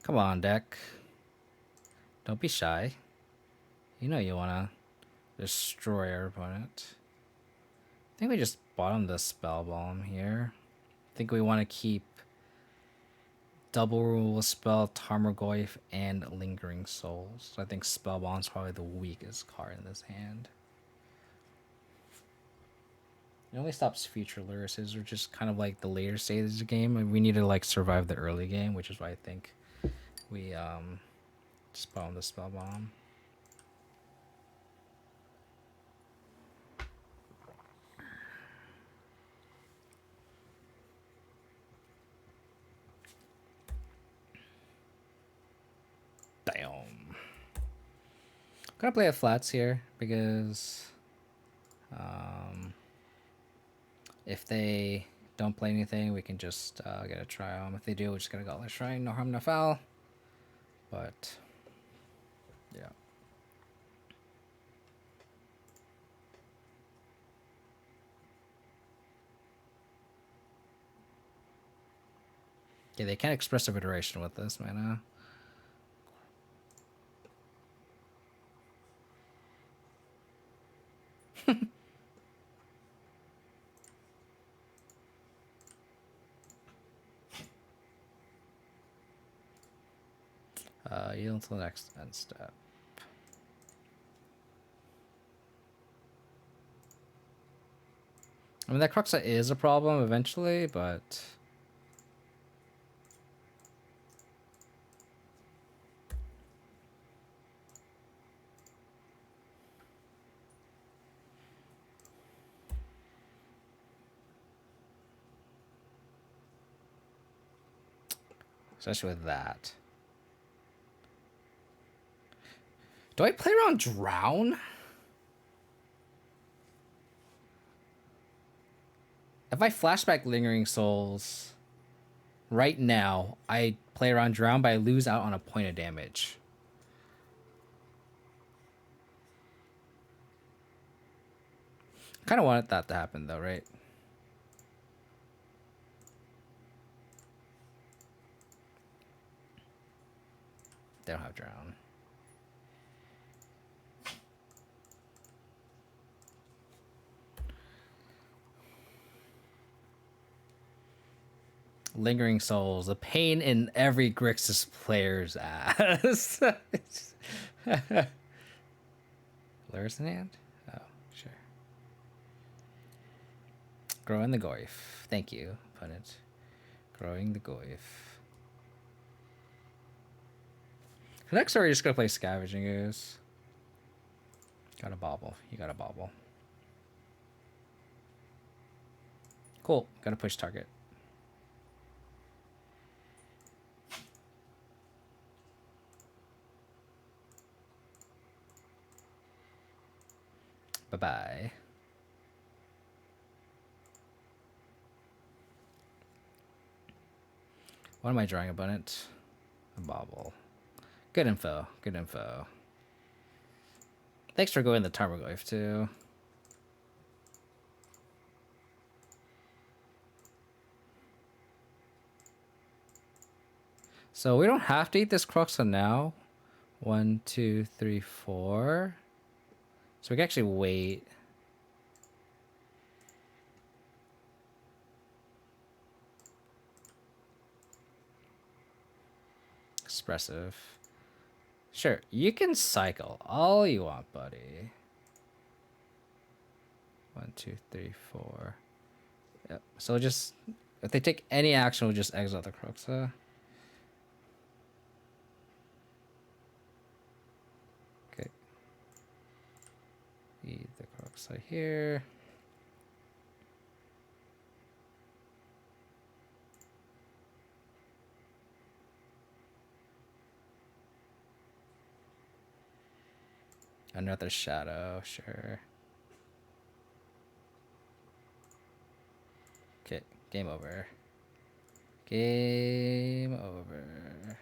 Come on, deck. Don't be shy. You know you wanna destroy our opponent. I think we just bottom the spell bomb here. I think we want to keep double rule spell, Tarmogoyf, and Lingering Souls. So I think spell bomb's probably the weakest card in this hand. It only stops future Lurruses, or just kind of like the later stages of the game. We need to like survive the early game, which is why I think we just bottom the spell bomb. Damn. I'm gonna play a flats here because if they don't play anything, we can just get a try. If they do, we're just gonna go let's try. No harm, no foul. But yeah. Yeah, they can't express their iteration with this, man. Yield until the next end step. I mean, that Cruxa is a problem eventually, but especially with that. Do I play around Drown? If I flashback Lingering Souls right now, I play around Drown, but I lose out on a point of damage. Kind of wanted that to happen though, right? They don't have Drown. Lingering Souls, a pain in every Grixis player's ass. Lurrus in hand? Oh, sure. Growing the Goyf. Thank you, opponent. Growing the Goyf. Next, we're just gonna play Scavenging Ooze. Got a bobble. You got a bobble. Cool. Gotta push target. Bye-bye. What am I drawing, opponent? A bobble. Good info. Good info. Thanks for going the Tarmogoyf too. So we don't have to eat this Cruxa now. 1, 2, 3, 4. So we can actually wait. Expressive. Sure, you can cycle all you want, buddy. 1, 2, 3, 4. Yep. So just if they take any action, we'll just exile the Cruxa. Okay. Eat the Cruxa here. Another shadow, sure. Okay, game over. Game over.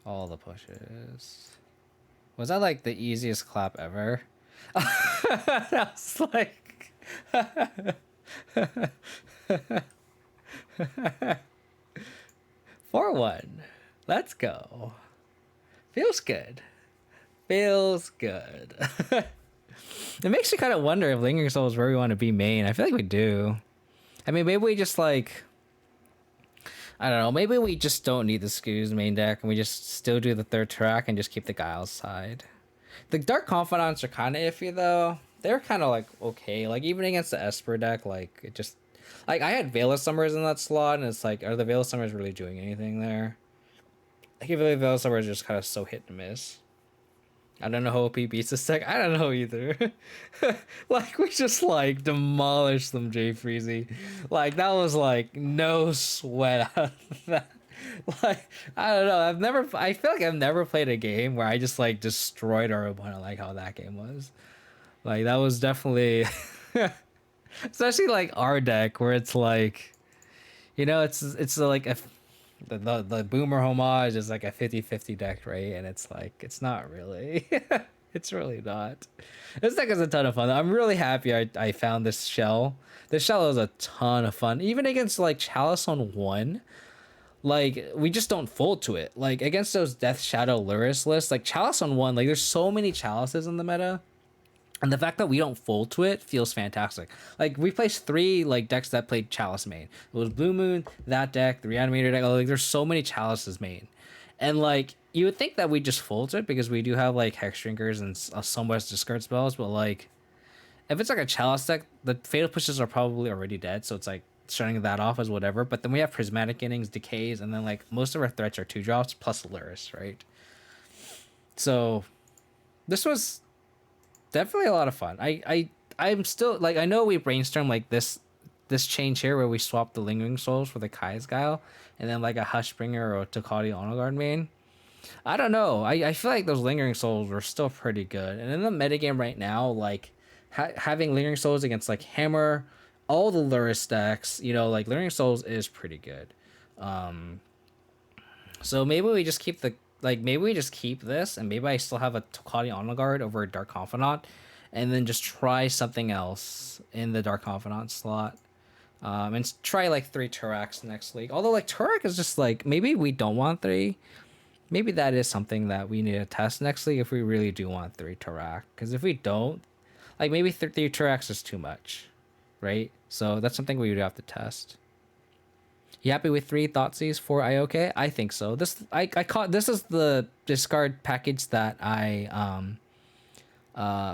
All the pushes. Was that like the easiest clap ever? That was like... 4-1. Let's go. Feels good. Feels good. It makes you kind of wonder if Lingering Soul is where we want to be main. I feel like we do. I mean, maybe we just like... I don't know. Maybe we just don't need the Scoos main deck and we just still do the third track and just keep the Guile's side. The Dark Confidants are kind of iffy though. They're kind of like okay. Like even against the Esper deck, like it just... Like I had Veil of Summers in that slot and it's like, are the Veil of Summers really doing anything there? I feel like Veil of Summers are just kind of so hit and miss. I don't know how OP beats this deck. I don't know either. Like, we just, like, demolished them, Jay Freezy. Like, that was, like, no sweat out of that. Like, I don't know. I feel like I've never played a game where I just, like, destroyed our opponent like how that game was. Like, that was definitely... Especially, like, our deck, where it's, like... You know, it's like a... The Boomer Homage is like a 50-50 deck, right? And it's like, it's not really. It's really not. This deck is a ton of fun. I'm really happy I found this shell. This shell is a ton of fun. Even against like Chalice on 1, like we just don't fold to it. Like against those Death Shadow Lurrus lists, like Chalice on 1, like there's so many Chalices in the meta. And the fact that we don't fold to it feels fantastic. Like, we placed 3, like, decks that played Chalice main. It was Blue Moon, that deck, the Reanimator deck. Like, there's so many Chalices main. And, like, you would think that we just fold to it because we do have, like, Hex Drinkers and somewhat discard spells. But, like, if it's, like, a Chalice deck, the Fatal Pushes are probably already dead. So it's, like, shutting that off as whatever. But then we have Prismatic Innings, Decays, and then, like, most of our threats are 2-drops plus Lurrus, right? So, this was... definitely a lot of fun. I'm still like I know we brainstormed like this change here where we swap the Lingering Souls for the Kai's Guile and then like a Hushbringer or a Tokati Honor Guard main. I don't know. I feel like those Lingering Souls were still pretty good. And in the metagame right now, like having Lingering Souls against like Hammer, all the Lurrus decks, you know, like Lingering Souls is pretty good. So maybe we just keep this, and maybe I still have a Tokati Honor Guard over a Dark Confidant, and then just try something else in the Dark Confidant slot. And try like 3 Turax next league. Although like Turak is just like, maybe we don't want 3. Maybe that is something that we need to test next league if we really do want 3 Turak. Because if we don't, like maybe 3 Turax is too much, right? So that's something we would have to test. You happy with 3 Thoughtseize for Ioke? I think so. This is the discard package that I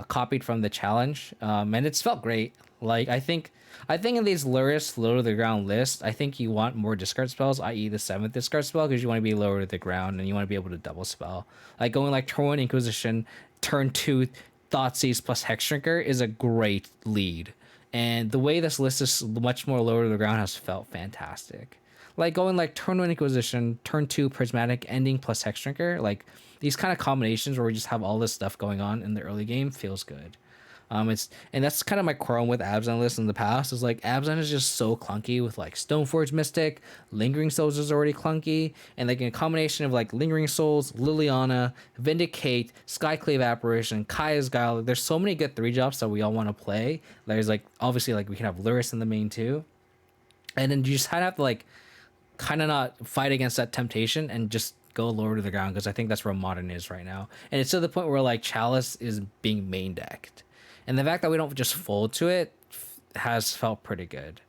copied from the challenge, and it's felt great. Like I think in these Lurrus low to the ground list, I think you want more discard spells, i.e. the 7th discard spell, because you want to be lower to the ground and you want to be able to double spell. Like going like turn 1 Inquisition, turn 2 Thoughtseize plus Hex Shrinker is a great lead. And the way this list is much more lower to the ground has felt fantastic. Like going like turn 1 Inquisition, turn 2 Prismatic, ending plus Hex Shrinker, like these kind of combinations where we just have all this stuff going on in the early game feels good. And that's kind of my quarrel with Abzan lists in the past. Is like Abzan is just so clunky with like Stoneforge Mystic, Lingering Souls is already clunky, and like a combination of like Lingering Souls, Liliana, Vindicate, Skyclave Apparition, Kaya's Guile. There's so many good 3-drops that we all want to play. There's like obviously like we can have Lurrus in the main too, and then you just kind of have to like kind of not fight against that temptation and just go lower to the ground, because I think that's where modern is right now. And it's to the point where like Chalice is being main decked, and the fact that we don't just fold to it has felt pretty good.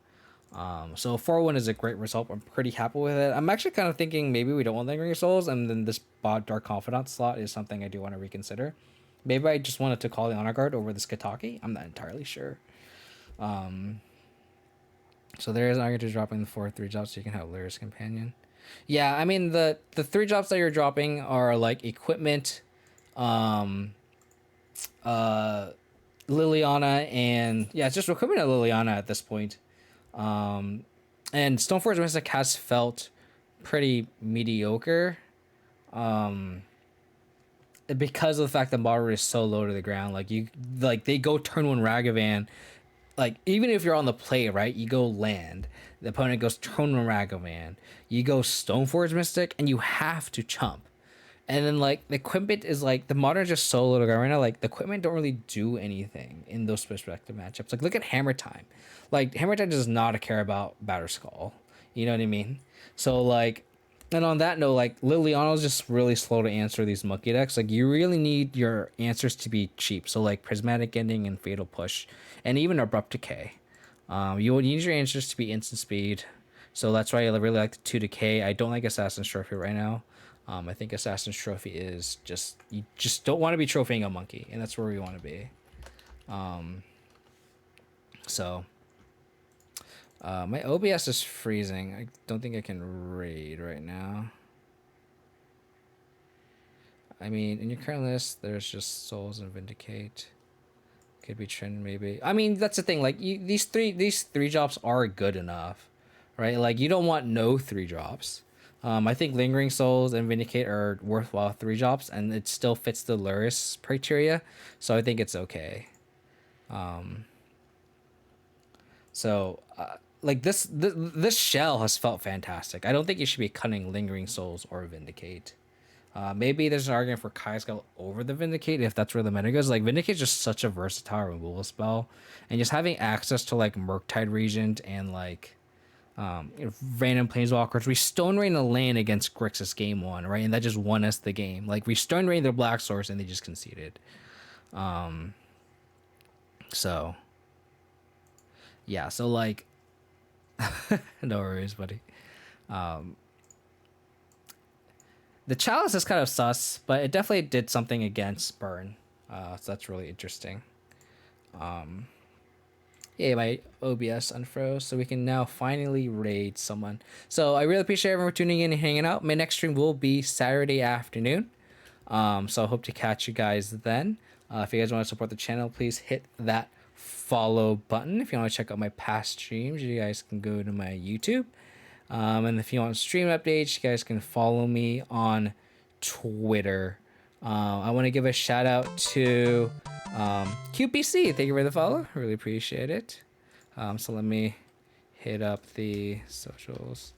So 4-1 is a great result. I'm pretty happy with it. I'm actually kind of thinking maybe we don't want Lingering Souls, and then this Dark Confidant slot is something I do want to reconsider. Maybe I just wanted to call the Honor Guard over the Skataki. I'm not entirely sure. So there is an argument to dropping the 4 3-drops so you can have Lurrus Companion. Yeah, I mean the 3-drops that you're dropping are like equipment, Liliana, and yeah, it's just equipment of Liliana at this point. And Stoneforge Mystic has felt pretty mediocre. Because of the fact that Mardu is so low to the ground. Like they go turn 1 Ragavan. Like even if you're on the play, right, you go land, the opponent goes turn 1 Ragavan, you go Stoneforge Mystic, and you have to chump. And then like the equipment is like the modern is just so low to the ground right now. Like the equipment don't really do anything in those respective matchups. Like look at Hammer Time. Like Hammer Time does not care about Batterskull. You know what I mean? So like, and on that note, like Liliana's just really slow to answer these monkey decks. Like you really need your answers to be cheap. So like Prismatic Ending and Fatal Push, and even Abrupt Decay. You would need your answers to be instant speed. So that's why I really like the 2 Decay. I don't like Assassin's Trophy right now. I think Assassin's Trophy is just, you just don't want to be trophying a monkey, and that's where we want to be. My OBS is freezing. I don't think I can raid right now. I mean, in your current list, there's just Souls and Vindicate. Could be Trend, maybe. I mean, that's the thing. Like, these three drops are good enough, right? Like, you don't want no 3-drops. I think Lingering Souls and Vindicate are worthwhile 3-drops, and it still fits the Lurrus criteria, so I think it's okay. Like this shell has felt fantastic. I don't think you should be cutting Lingering Souls or Vindicate. Maybe there's an argument for Kai'Skell over the Vindicate if that's where the meta goes. Like Vindicate is just such a versatile removal spell, and just having access to like Murktide Regent and like random Planeswalkers. We Stone Rain a lane against Grixis game 1, right? And that just won us the game. Like we Stone Rain their Black Source and they just conceded. So yeah, so like no worries, buddy. The Chalice is kind of sus, but it definitely did something against Burn. So that's really interesting. Yeah, my OBS unfroze, so we can now finally raid someone. So I really appreciate everyone for tuning in and hanging out. My next stream will be Saturday afternoon. So I hope to catch you guys then. If you guys want to support the channel, please hit that follow button. If you want to check out my past streams, you guys can go to my YouTube. And if you want stream updates, you guys can follow me on Twitter. I want to give a shout out to QPC. Thank you for the follow. Really appreciate it. So let me hit up the socials.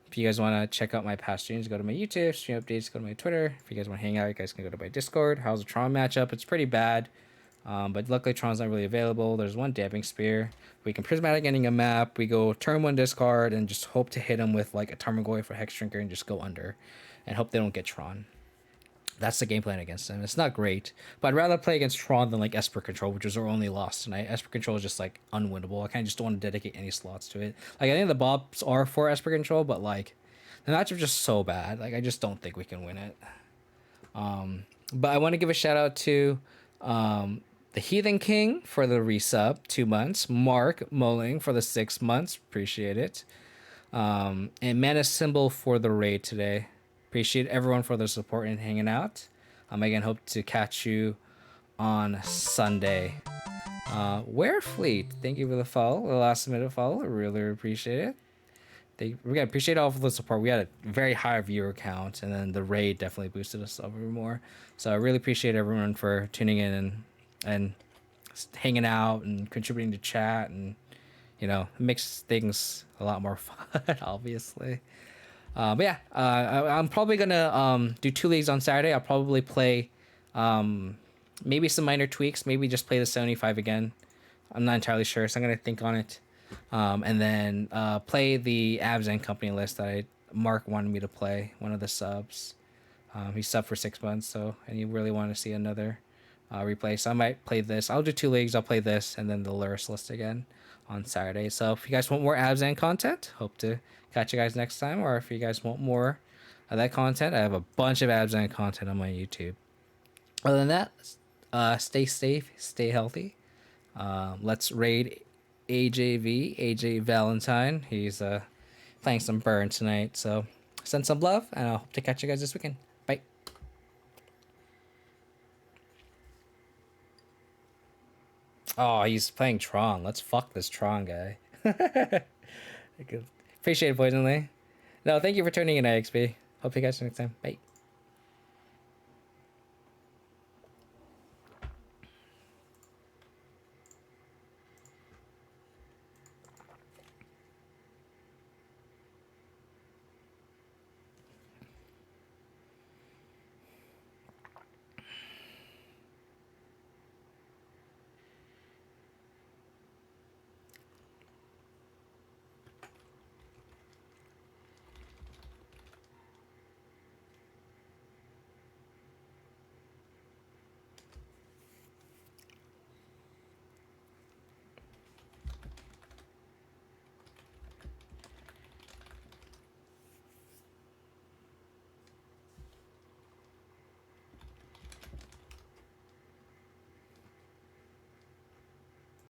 If you guys want to check out my past streams, go to my YouTube. Stream updates, go to my Twitter. If you guys want to hang out, you guys can go to my Discord. How's the Tron matchup? It's pretty bad. But luckily Tron's not really available. There's one Damping Spear. We can Prismatic Ending a map. We go turn 1 discard and just hope to hit him with like a Tarmogoyf for Hex Drinker and just go under. And hope they don't get Tron. That's the game plan against him. It's not great. But I'd rather play against Tron than like Esper Control, which was our only loss tonight. Esper Control is just like unwinnable. I kind of just don't want to dedicate any slots to it. Like I think the Bobs are for Esper Control, but like the matchup is just so bad. Like I just don't think we can win it. But I want to give a shout out to the Heathen King for the resub, 2 months. Mark Mulling for the 6 months. Appreciate it. And Mana Symbol for the raid today. Appreciate everyone for their support and hanging out. Again, hope to catch you on Sunday. Warefleet, thank you for the follow, the last minute follow. I really appreciate it. We appreciate all of the support. We had a very high viewer count, and then the raid definitely boosted us up even more. So I really appreciate everyone for tuning in and hanging out and contributing to chat, and it makes things a lot more fun, obviously. But yeah, I'm probably gonna do 2 leagues on Saturday. I'll probably play maybe some minor tweaks, maybe just play the 75 again. I'm not entirely sure, so I'm gonna think on it. And then play the Abzan company list that Mark wanted me to play, one of the subs. He subbed for 6 months, so and he really wanted to see another replay. So I might play this. I'll do 2 leagues. I'll play this and then the Lurrus list again on Saturday. So if you guys want more Abzan content, hope to catch you guys next time. Or if you guys want more of that content, I have a bunch of Abzan content on my YouTube. Other than that, stay safe, stay healthy. Let's raid AJ Valentine. He's playing some burn tonight, so send some love, and I hope to catch you guys this weekend. Bye. Oh, he's playing Tron. Let's fuck this Tron guy. Appreciate it, Poison Lee. No, thank you for tuning in, IXP. Hope you guys next time. Bye.